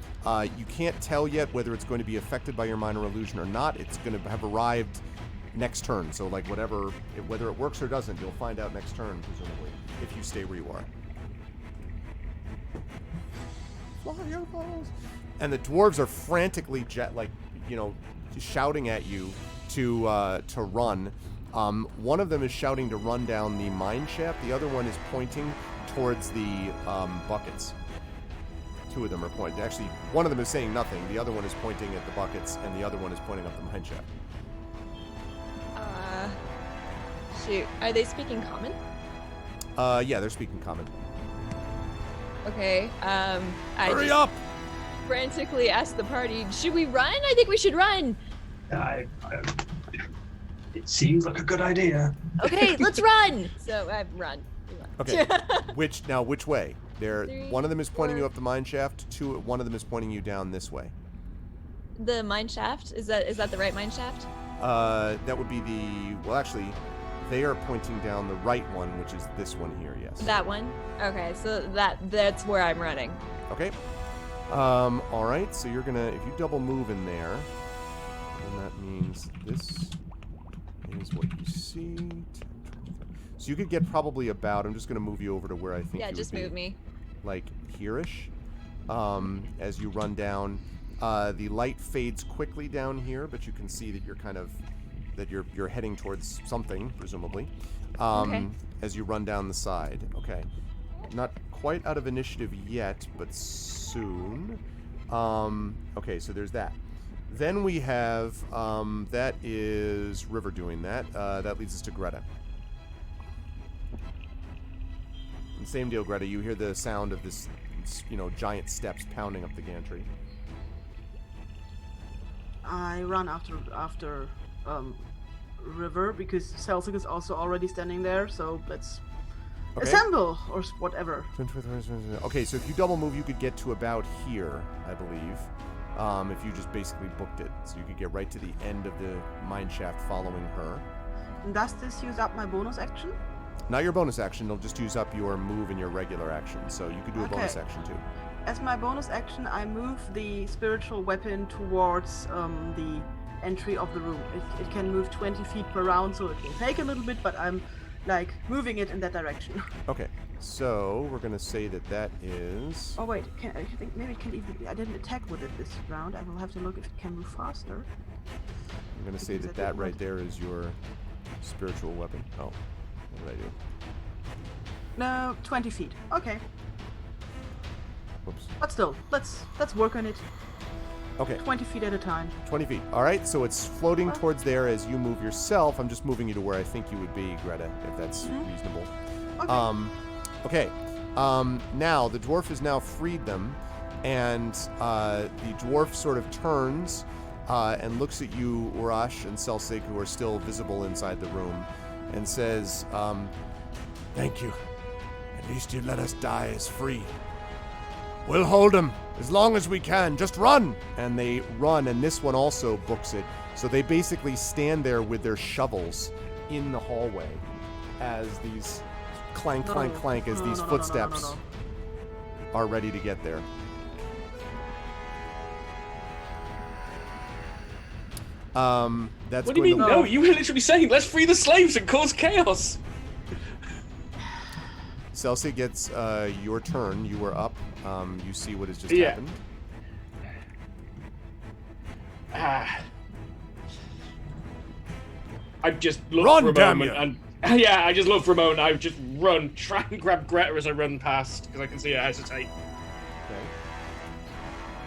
You can't tell yet whether it's going to be affected by your minor illusion or not. It's going to have arrived next turn. So, like, whether it works or doesn't, you'll find out next turn, presumably, if you stay where you are. Fireballs. And the dwarves are frantically shouting at you to run. One of them is shouting to run down the mine shaft. The other one is pointing towards the buckets. Two of them are pointing. Actually, one of them is saying nothing. The other one is pointing at the buckets, and the other one is pointing up the mine shaft. Shoot. Are they speaking common? Yeah, they're speaking common. Okay. I Hurry just up! frantically asked the party, should we run? I think we should run. It seems like a good idea. Okay, let's run. So I run. We run. Okay. Which way? Three, one of them is pointing you four. up the mine shaft. One of them is pointing you down this way. The mine shaft? Is that the right mine shaft? That would be actually, they are pointing down the right one, which is this one here, yes. That one? Okay, so that's where I'm running. Okay. All right, so you're gonna, if you double move in there, then that means this is what you see. 10, 20, so you could get probably about, I'm just gonna move you over to where I think Yeah, you just would be, move me. like here-ish, as you run down. The light fades quickly down here, but you can see that you're heading towards something, presumably, Okay. as you run down the side. Okay. Not quite out of initiative yet, but soon. Okay, so there's that. Then we have, that is River doing that. That leads us to Greta. And same deal, Greta. You hear the sound of this, giant steps pounding up the gantry. I run after River because Celtic is also already standing there. So let's Okay. Assemble or whatever. Okay, so if you double move, you could get to about here, I believe. If you just basically booked it, so you could get right to the end of the mine shaft following her. Does this use up my bonus action? Not your bonus action. It'll just use up your move and your regular action. So you could do a bonus action too. As my bonus action, I move the spiritual weapon towards the entry of the room. It can move 20 feet per round, so it will take a little bit, but I'm like moving it in that direction. Okay, so we're gonna say that is. Oh wait, I think maybe it can even. I didn't attack with it this round. I will have to look if it can move faster. I'm gonna say that right there is your spiritual weapon. Oh, what did I do? No, 20 feet. Okay. Whoops. But still, let's work on it. Okay. 20 feet at a time. 20 feet. All right, so it's floating towards there as you move yourself. I'm just moving you to where I think you would be, Greta, if that's reasonable. Okay. Now, the dwarf has now freed them, and the dwarf sort of turns and looks at you, Urash and Selsig, who are still visible inside the room, and says, "Thank you. At least you let us die as free. We'll hold him as long as we can. Just run!" And they run, and this one also books it. So they basically stand there with their shovels in the hallway as these clank, clank, clank, as these footsteps are ready to get there. That's what do you mean? No, you were literally saying, let's free the slaves and cause chaos. Celsi gets your turn. You were up. You see what has just happened. I just look for a moment and I just look for a moment. I just run, try and grab Greta as I run past because I can see her hesitate. Okay.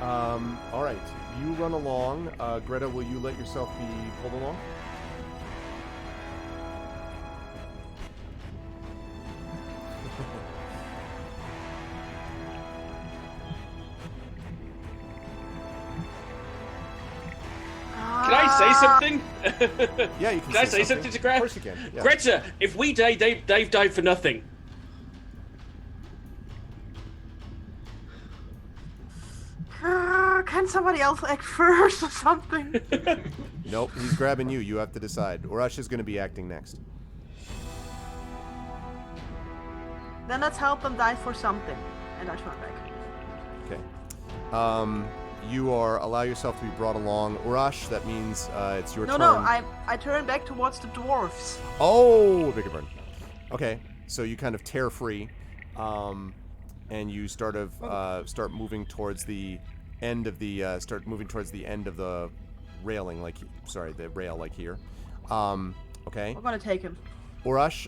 All right. You run along. Greta, will you let yourself be pulled along? Can I say something? Yeah, you can. Can I say something to Greta? Of course you can. Yeah. Greta, if we die, Dave died for nothing. Can somebody else act first or something? Nope, he's grabbing you. You have to decide. Urash is going to be acting next. Then let's help them die for something. And I turn back. Okay. You allow yourself to be brought along. Urash, that means it's your turn. No, I turn back towards the dwarves. Oh, bigger burn. Okay, so you kind of tear free, and you start moving towards the end of the railing, the rail, like here. Okay. We're gonna take him. Urash,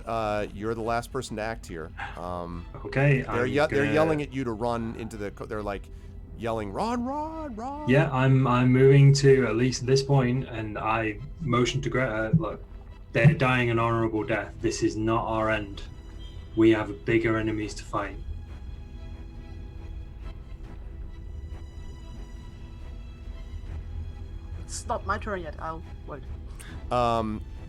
you're the last person to act here. Okay. They're yelling at you to run into the. They're like yelling, "Run, run, run!" Yeah, I'm moving to at least this point, and I motion to Greta. Look, they're dying an honorable death. This is not our end. We have bigger enemies to fight. It's not my turn yet. I'll wait.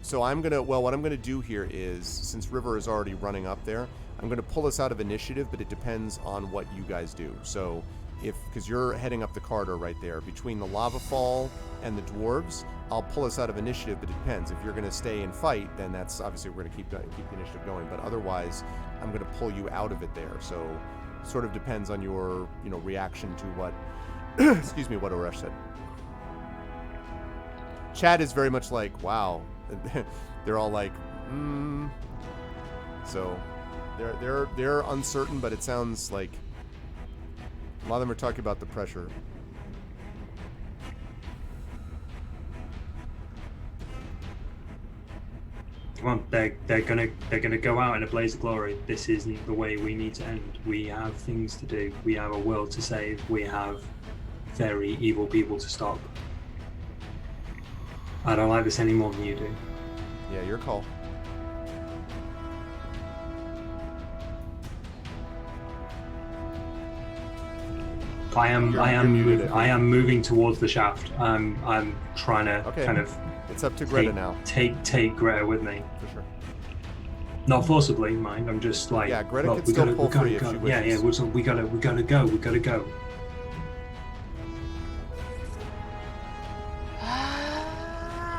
So what I'm gonna do here is, since River is already running up there, I'm gonna pull us out of initiative, but it depends on what you guys do. So because you're heading up the corridor right there, between the lava fall and the dwarves, I'll pull us out of initiative, but it depends. If you're gonna stay and fight, then that's obviously we're gonna keep the initiative going, but otherwise I'm gonna pull you out of it there. So it sort of depends on your, reaction to what excuse me, what Urash said. Chat is very much like, wow. They're all like, So they're uncertain, but it sounds like a lot of them are talking about the pressure. Come on, they're gonna go out in a blaze of glory. This isn't the way we need to end. We have things to do. We have a world to save. We have very evil people to stop. I don't like this any more than you do. Yeah, your call. I am moving towards the shaft. I'm trying to kind of. It's up to Greta now. Take Greta with me. For sure. Not forcibly, mind. I'm just like, Yeah, Greta well, could we still gotta, pull we gotta free if go. she Yeah, yeah, wishes. we gotta go. We gotta go.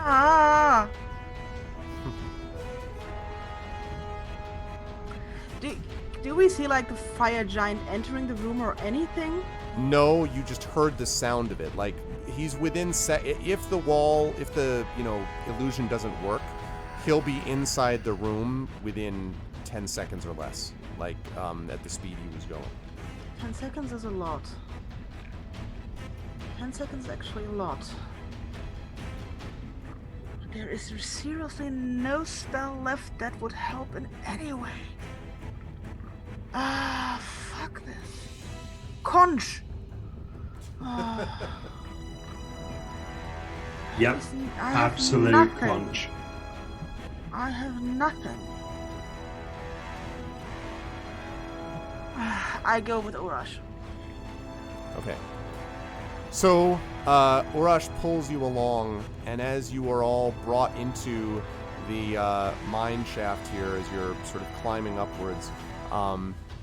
Ah. Do we see like the fire giant entering the room or anything? No, you just heard the sound of it. Like he's within if the illusion doesn't work, he'll be inside the room within 10 seconds or less. Like at the speed he was going. 10 seconds is a lot. 10 seconds is actually a lot. There is seriously no spell left that would help in any way. Ah, fuck this. Conch! Yep, Listen, I have absolute nothing. crunch. I have nothing. I go with Urash. Okay. So, Urash pulls you along, and as you are all brought into the mine shaft here, as you're sort of climbing upwards,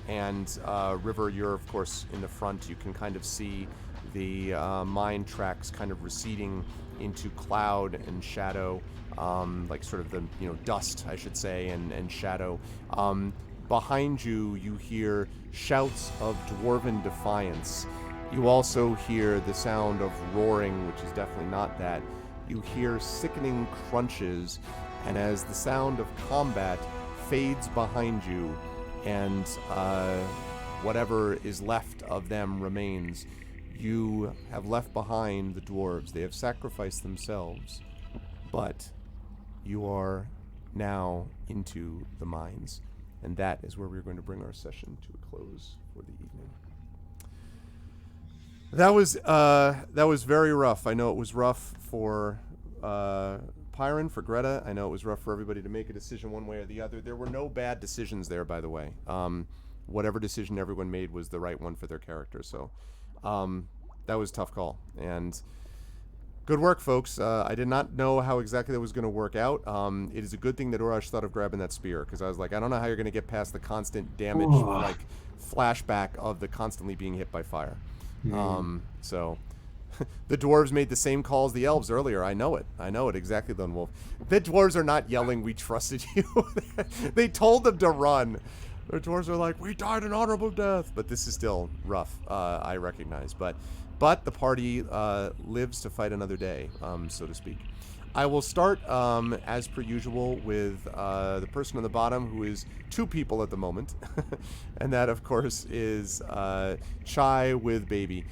and River, you're of course in the front, you can kind of see the mine tracks kind of receding into cloud and shadow, like sort of the, dust, I should say, and shadow. Behind you, you hear shouts of dwarven defiance. You also hear the sound of roaring, which is definitely not that. You hear sickening crunches, and as the sound of combat fades behind you, and whatever is left of them remains, you have left behind the dwarves. They have sacrificed themselves, but you are now into the mines. And that is where we're going to bring our session to a close for the evening. That was very rough. I know it was rough for Pyron, for Greta. I know it was rough for everybody to make a decision one way or the other. There were no bad decisions there, by the way. Whatever decision everyone made was the right one for their character. So that was a tough call. And good work, folks. I did not know how exactly that was going to work out. It is a good thing that Urash thought of grabbing that spear, because I was like, I don't know how you're going to get past the constant damage, like flashback of the constantly being hit by fire. So the dwarves made the same call as the elves earlier. I know it exactly, Lone Wolf. The dwarves are not yelling, "We trusted you." They told them to run. The dwarves are like, "We died an honorable death," but this is still rough. I recognize, but the party lives to fight another day, so to speak. I will start, as per usual, with the person on the bottom, who is two people at the moment. And that, of course, is Chai with Baby.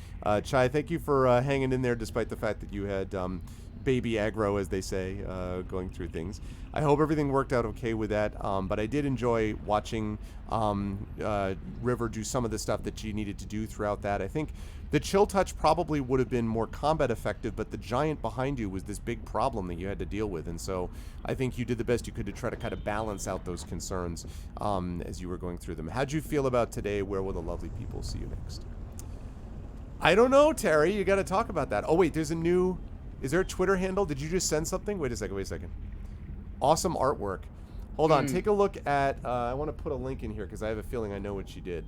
Chai, thank you for hanging in there despite the fact that you had baby aggro, as they say, going through things. I hope everything worked out okay with that, but I did enjoy watching River do some of the stuff that she needed to do throughout that. I think the chill touch probably would have been more combat effective, but the giant behind you was this big problem that you had to deal with, and so I think you did the best you could to try to kind of balance out those concerns as you were going through them. How'd you feel about today? Where will the lovely people see you next? I don't know, Terry. You got to talk about that. Oh, wait, is there a Twitter handle? Did you just send something? Wait a second. Awesome artwork. Hold on, take a look at, I want to put a link in here because I have a feeling I know what she did.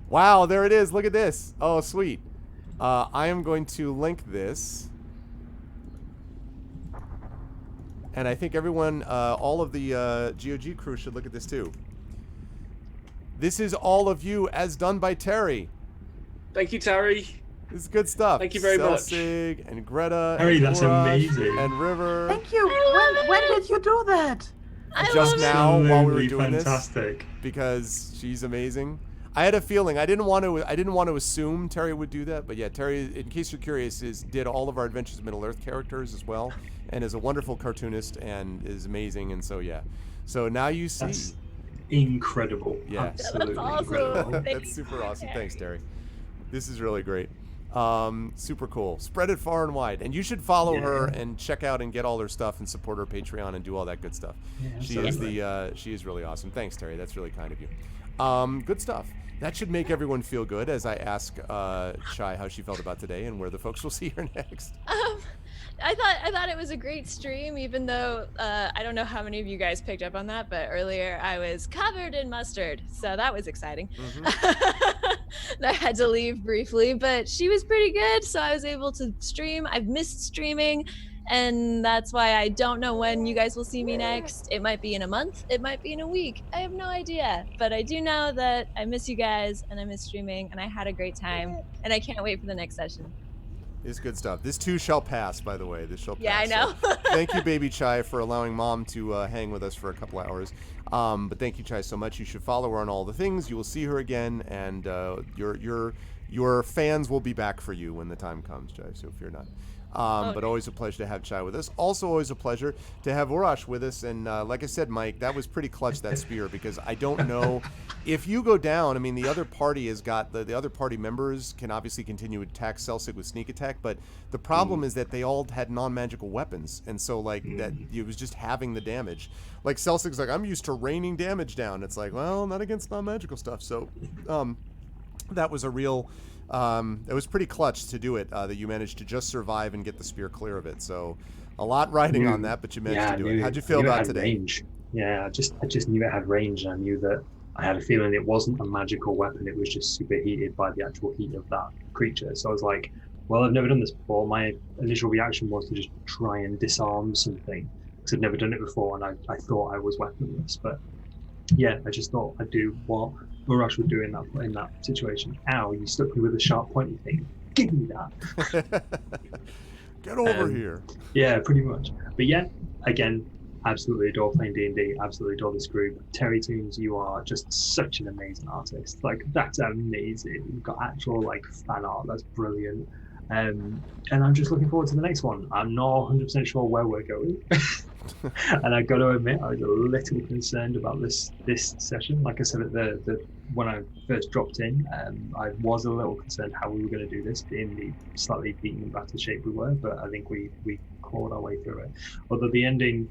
Wow, there it is. Look at this. Oh, sweet. I am going to link this. And I think everyone, all of the GOG crew should look at this too. This is all of you as done by Terry. Thank you, Terry. This is good stuff. Thank you very much. Sig and Greta. Terry, and that's Urash amazing. And River. Thank you. When did you do that? Just now, while we were doing fantastic. this, because she's amazing. I had a feeling. I didn't want to assume Terry would do that, but yeah, Terry, in case you're curious, did all of our Adventures of Middle Earth characters as well, and is a wonderful cartoonist and is amazing. And so yeah, so now you see. That's incredible. Yeah, absolutely that's awesome. incredible. That's super awesome. Thanks, Terry. This is really great. Super cool. Spread it far and wide, and you should follow her and check out and get all her stuff and support her Patreon and do all that good stuff. Yeah, she is really awesome. Thanks, Terry. That's really kind of you. Good stuff. That should make everyone feel good as I ask Chai how she felt about today and where the folks will see her next. I thought it was a great stream, even though I don't know how many of you guys picked up on that, but earlier I was covered in mustard, so that was exciting. I had to leave briefly, but she was pretty good, so I was able to stream. I've missed streaming, and that's why I don't know when you guys will see me next. It might be in a month, it might be in a week. I have no idea, but I do know that I miss you guys, and I miss streaming, and I had a great time, and I can't wait for the next session. It's good stuff. This too shall pass, by the way. This shall pass. Yeah, I know. So, thank you, Baby Chai, for allowing Mom to hang with us for a couple hours. But thank you, Chai, so much. You should follow her on all the things. You will see her again, and your fans will be back for you when the time comes, Chai, so fear not. But always a pleasure to have Chai with us. Also always a pleasure to have Urash with us. And like I said, Mike, that was pretty clutch, that spear, because I don't know if you go down. I mean, the other party has got the other party members can obviously continue to attack Celsig with sneak attack, but the problem is that they all had non-magical weapons, and so like that it was just having the damage. Like Celsig's like, I'm used to raining damage down. It's like, well, not against non-magical stuff. So that was a real it was pretty clutch to do it, that you managed to just survive and get the spear clear of it. So a lot riding on that, but you managed to do it. How'd you feel about today? Range. Yeah, I just knew it had range, and I knew that I had a feeling it wasn't a magical weapon. It was just superheated by the actual heat of that creature. So I was like, well, I've never done this before. My initial reaction was to just try and disarm something, because I've never done it before, and I thought I was weaponless. But yeah, I just thought I'd do what Urash would do in that situation. Ow, you stuck me with a sharp pointy thing. Give me that. Get over here. Yeah, pretty much. But yeah, again, absolutely adore playing D&D. Absolutely adore this group. Terry Toons, you are just such an amazing artist. Like, that's amazing. You've got actual like fan art. That's brilliant. And I'm just looking forward to the next one. I'm not 100% sure where we're going. And I got to admit, I was a little concerned about this session. Like I said at the when I first dropped in, I was a little concerned how we were going to do this in the slightly beaten and battered shape we were, but I think we clawed our way through it. Although the ending,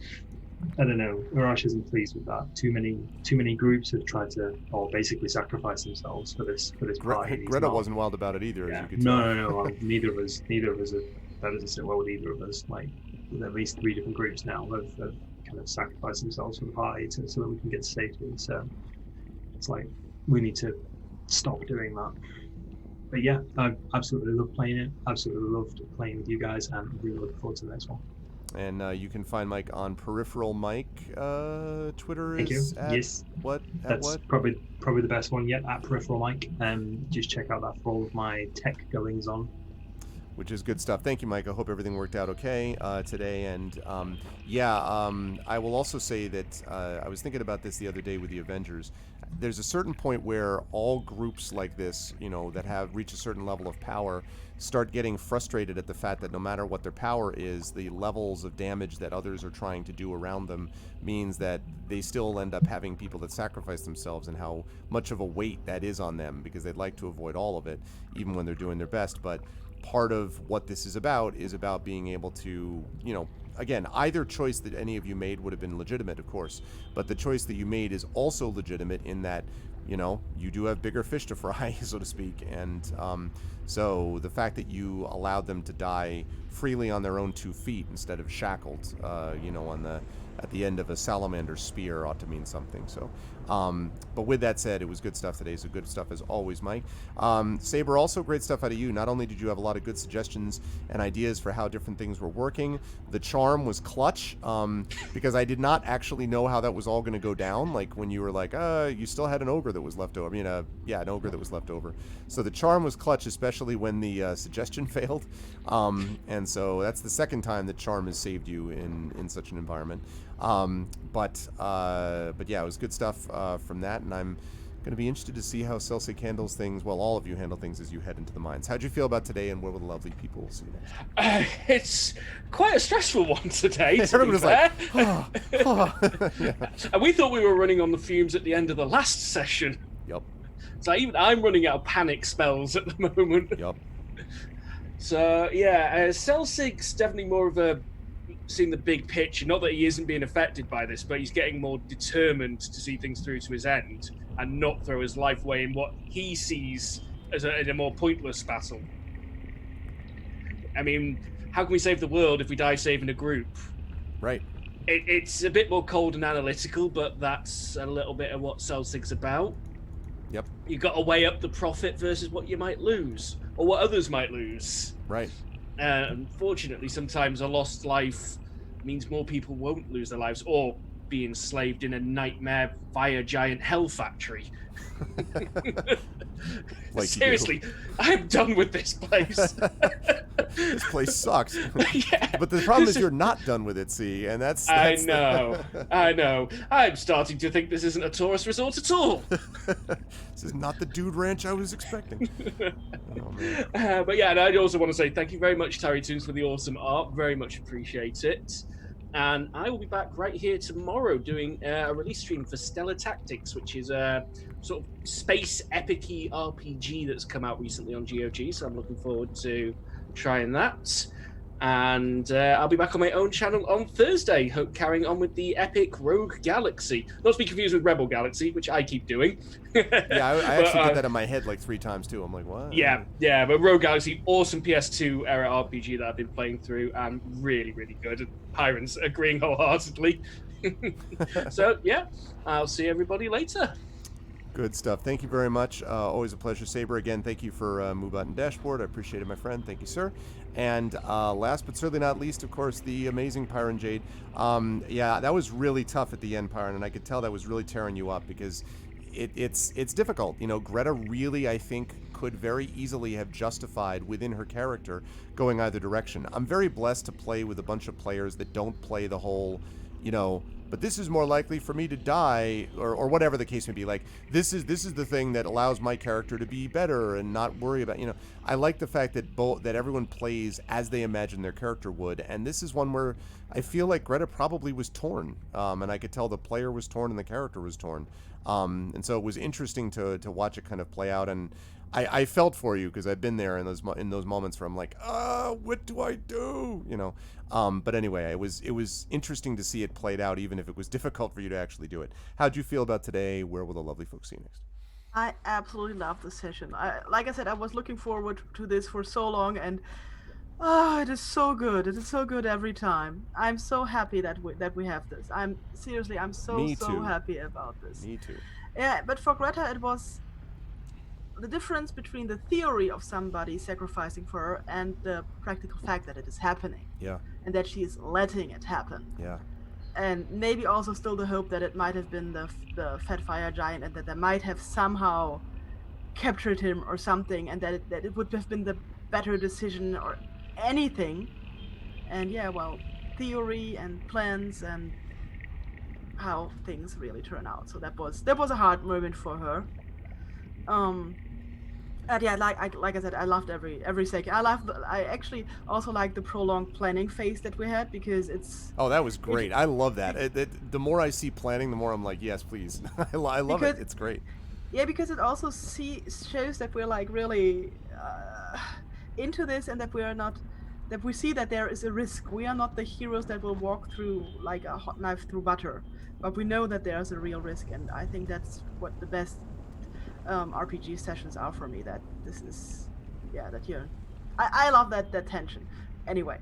I don't know, Urash isn't pleased with that. Too many groups have tried to, or basically sacrifice themselves for this party. Greta wasn't wild about it either, Yeah. as you could tell. No. Neither of us that doesn't sit well with either of us. Like, with at least 3 different groups now have kind of sacrificed themselves for the party so that we can get to safety. So it's like, we need to stop doing that. But yeah, I absolutely love playing it. Absolutely loved playing with you guys, and really looking forward to the next one. And you can find Mike on Peripheral Mike. Twitter Thank is you. at Yes. what? That's what? probably the best one yet, at Peripheral Mike. Just check out that for all of my tech goings on. Which is good stuff. Thank you, Mike. I hope everything worked out okay today. And I will also say that I was thinking about this the other day with the Avengers. There's a certain point where all groups like this, that have reached a certain level of power, start getting frustrated at the fact that no matter what their power is, the levels of damage that others are trying to do around them means that they still end up having people that sacrifice themselves, and how much of a weight that is on them, because they'd like to avoid all of it, even when they're doing their best. But part of what this is about being able to, again, either choice that any of you made would have been legitimate, of course, but the choice that you made is also legitimate in that, you do have bigger fish to fry, so to speak. And so the fact that you allowed them to die freely on their own 2 feet instead of shackled, at the end of a salamander spear ought to mean something. So, but with that said, it was good stuff today. So good stuff as always, Mike. Saber, also great stuff out of you. Not only did you have a lot of good suggestions and ideas for how different things were working, the charm was clutch, because I did not actually know how that was all going to go down. Like when you were like, you still had an ogre that was left over. An ogre that was left over. So the charm was clutch, especially when the suggestion failed. And so that's the second time that charm has saved you in such an environment. But yeah, it was good stuff from that, and I'm going to be interested to see how Celsig handles things. Well, all of you handle things as you head into the mines. How'd you feel about today, and where will the lovely people see you next? It's quite a stressful one today. Everyone was like, yeah. And we thought we were running on the fumes at the end of the last session. Yep. So even I'm running out of panic spells at the moment. Yep. So yeah, Celsig's definitely more of a seeing the big picture. Not that he isn't being affected by this, but he's getting more determined to see things through to his end and not throw his life away in what he sees as a more pointless battle. I mean, how can we save the world if we die saving a group? Right. It's a bit more cold and analytical, but that's a little bit of what Celtic's about. Yep. You've got to weigh up the profit versus what you might lose, or what others might lose. Right. Unfortunately, sometimes a lost life means more people won't lose their lives or be enslaved in a nightmare fire giant hell factory. Like seriously, I'm done with this place. This place sucks. Yeah. But the problem is you're not done with it, see, and that's I know. I'm starting to think this isn't a tourist resort at all. This is not the dude ranch I was expecting. Oh, man. But yeah, and I also want to say thank you very much, Terry Toons, for the awesome art. Very much appreciate it. And I will be back right here tomorrow doing a release stream for Stellar Tactics, which is a sort of space epic-y RPG that's come out recently on GOG. So I'm looking forward to trying that. And I'll be back on my own channel on Thursday, carrying on with the epic Rogue Galaxy. Not to be confused with Rebel Galaxy, which I keep doing. Yeah, I actually did that in my head like 3 times too. I'm like, what? Yeah, but Rogue Galaxy, awesome PS2 era RPG that I've been playing through, and really, really good. And Pyrans agreeing wholeheartedly. So yeah, I'll see everybody later. Good stuff. Thank you very much. Always a pleasure, Saber. Again, thank you for Move Button Dashboard. I appreciate it, my friend. Thank you, sir. And last but certainly not least, of course, the amazing Pyron Jade. Yeah, that was really tough at the end, Pyron, and I could tell that was really tearing you up because it's difficult. You know, Greta really, I think, could very easily have justified within her character going either direction. I'm very blessed to play with a bunch of players that don't play the whole, you know, but this is more likely for me to die, or whatever the case may be. Like, this is the thing that allows my character to be better and not worry about, you know. I like the fact that that everyone plays as they imagine their character would, and this is one where I feel like Greta probably was torn, and I could tell the player was torn and the character was torn, and so it was interesting to watch it kind of play out. And I felt for you because I've been there in those moments where I'm like, what do I do? You know. But anyway, it was interesting to see it played out, even if it was difficult for you to actually do it. How'd you feel about today? Where will the lovely folks see you next? I absolutely love this session. Like I said, I was looking forward to this for so long, and it is so good. It is so good every time. I'm so happy that we have this. I'm so happy about this. Me too. Yeah, but for Greta, it was the difference between the theory of somebody sacrificing for her and the practical fact that it is happening. Yeah. And that she is letting it happen. Yeah. And maybe also still the hope that it might have been the fat fire giant, and that they might have somehow captured him or something, and that it would have been the better decision or anything. And yeah, well, theory and plans and how things really turn out. So that was a hard moment for her. Yeah, like I said, I loved every second. I actually also like the prolonged planning phase that we had, because it's... Oh, that was great. I love that. The more I see planning, the more I'm like, yes, please. I love it. It's great. Yeah, because it also shows that we're like really into this, and that we see that there is a risk. We are not the heroes that will walk through like a hot knife through butter, but we know that there's a real risk, and I think that's what the best RPG sessions are for me. That this is, yeah, that you're... I love that tension. Anyway,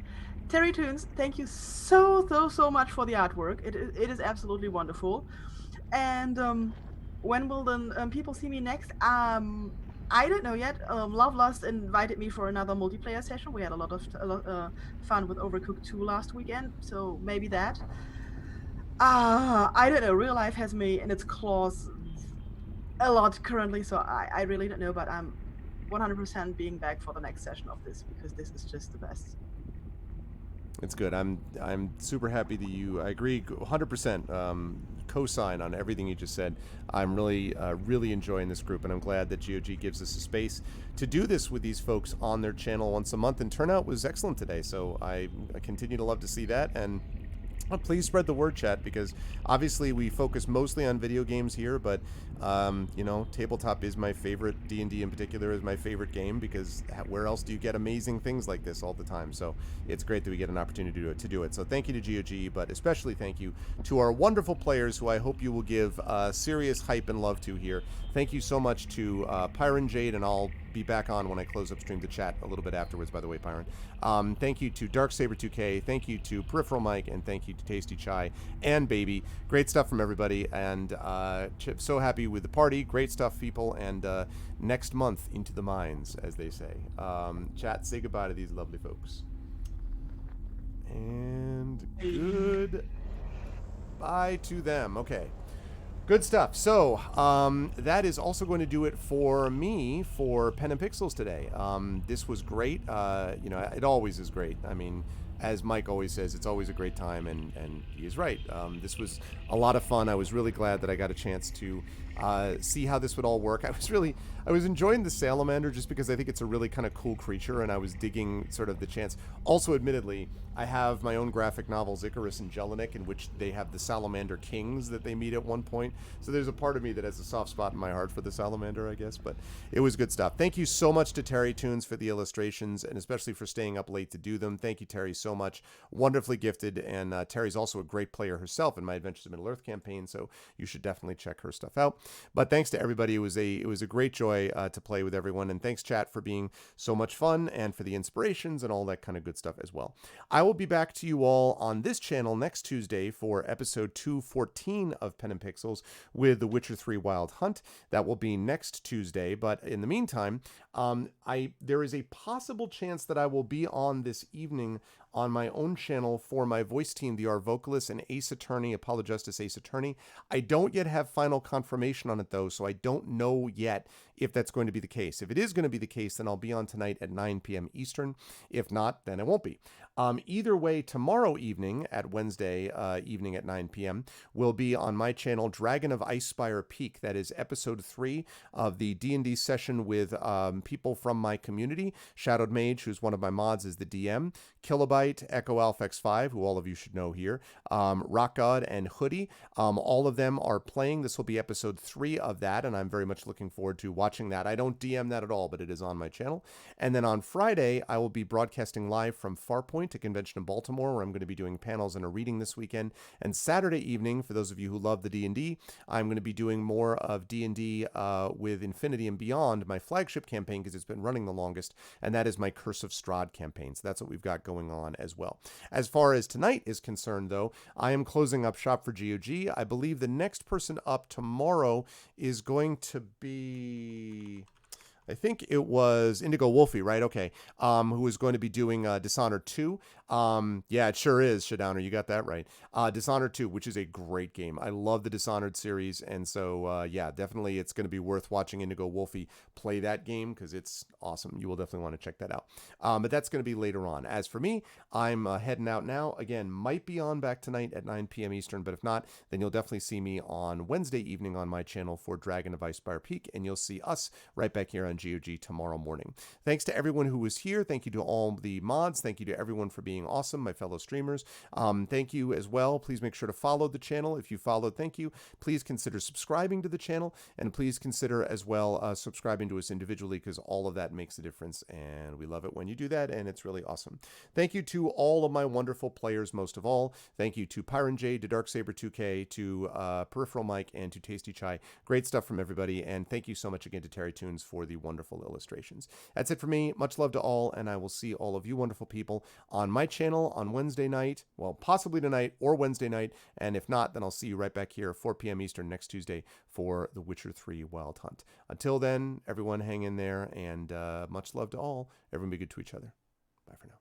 Terry Toons, thank you so much for the artwork. It is absolutely wonderful. And when will then people see me next? I don't know yet. Love Lust invited me for another multiplayer session. We had a lot of fun with Overcooked 2 last weekend, so maybe that. I don't know. Real life has me in its claws a lot currently, so I really don't know, but I'm 100% being back for the next session of this, because this is just the best. It's good. I'm super happy that I agree 100%. Co-sign on everything you just said. I'm really enjoying this group, and I'm glad that GOG gives us a space to do this with these folks on their channel once a month. And turnout was excellent today, so I continue to love to see that. And please spread the word, chat, because obviously we focus mostly on video games here, but you know, tabletop is my favorite. D&D in particular is my favorite game, because where else do you get amazing things like this all the time? So it's great that we get an opportunity to do it. So thank you to GOG, but especially thank you to our wonderful players, who I hope you will give serious hype and love to here. Thank you so much to Pyron Jade, and I'll be back on when I close up stream to chat a little bit afterwards, by the way, Pyron. Thank you to Darksaber2K, thank you to Peripheral Mike, and thank you to Tasty Chai and Baby. Great stuff from everybody, and Chip, so happy with the party. Great stuff, people, and next month, into the mines, as they say. Chat, say goodbye to these lovely folks. And good bye to them. Okay. Good stuff. So that is also going to do it for me for Pen and Pixels today. This was great. You know, it always is great. I mean, as Mike always says, it's always a great time, and he is right. This was a lot of fun. I was really glad that I got a chance to see how this would all work. I was enjoying the salamander just because I think it's a really kind of cool creature, and I was digging sort of the chance. Also, admittedly, I have my own graphic novels, Icarus and Jelinek, in which they have the salamander kings that they meet at one point. So there's a part of me that has a soft spot in my heart for the salamander, I guess, but it was good stuff. Thank you so much to Terry Tunes for the illustrations, and especially for staying up late to do them. Thank you, Terry, so much. Wonderfully gifted, and Terry's also a great player herself in my Adventures in Middle-earth campaign, so you should definitely check her stuff out. But thanks to everybody. It was a great joy to play with everyone, and thanks, chat, for being so much fun and for the inspirations and all that kind of good stuff as well. I will be back to you all on this channel next Tuesday for episode 214 of Pen and Pixels with The Witcher 3 Wild Hunt. That will be next Tuesday, but in the meantime, there is a possible chance that I will be on this evening on my own channel for my voice team, the R Vocalist and Ace Attorney, Apollo Justice Ace Attorney. I don't yet have final confirmation on it, though, so I don't know yet if that's going to be the case. If it is going to be the case, then I'll be on tonight at 9 p.m. Eastern. If not, then it won't be. Either way, tomorrow evening at Wednesday evening at 9 p.m. will be on my channel, Dragon of Icespire Peak. That is episode 3 of the D&D session with people from my community. Shadowed Mage, who's one of my mods, is the DM. Kilobyte, Echo Alpha X5, who all of you should know here. Rock God, and Hoodie. All of them are playing. This will be episode 3 of that, and I'm very much looking forward to watching that. I don't DM that at all, but it is on my channel. And then on Friday, I will be broadcasting live from Farpoint, a convention in Baltimore, where I'm going to be doing panels and a reading this weekend. And Saturday evening, for those of you who love the D&D, I'm going to be doing more of D&D with Infinity and Beyond, my flagship campaign, because it's been running the longest, and that is my Curse of Strahd campaign. So that's what we've got going on as well. As far as tonight is concerned, though, I am closing up shop for GOG. I believe the next person up tomorrow is going to be... I think it was Indigo Wolfie, right? Okay. Who is going to be doing Dishonored 2. Yeah, it sure is, Shadowner. You got that right. Dishonored 2, which is a great game. I love the Dishonored series. And so, yeah, definitely it's going to be worth watching Indigo Wolfie play that game because it's awesome. You will definitely want to check that out. But that's going to be later on. As for me, I'm heading out now. Again, might be on back tonight at 9 p.m. Eastern, but if not, then you'll definitely see me on Wednesday evening on my channel for Dragon of Icespire Peak, and you'll see us right back here on GOG tomorrow morning. Thanks to everyone who was here. Thank you to all the mods. Thank you to everyone for being awesome, my fellow streamers. Thank you as well. Please make sure to follow the channel. If you followed, thank you. Please consider subscribing to the channel, and please consider as well subscribing to us individually, because all of that makes a difference, and we love it when you do that, and it's really awesome. Thank you to all of my wonderful players, most of all. Thank you to Pyron J, to Darksaber2K, to Peripheral Mike, and to Tasty Chai. Great stuff from everybody, and thank you so much again to Terry Tunes for the wonderful illustrations. That's it for me. Much love to all, and I will see all of you wonderful people on my channel on Wednesday night, well, possibly tonight or Wednesday night, and if not, then I'll see you right back here at 4 p.m. Eastern next Tuesday for The Witcher 3 Wild Hunt. Until then, everyone hang in there, and much love to all. Everyone be good to each other. Bye for now.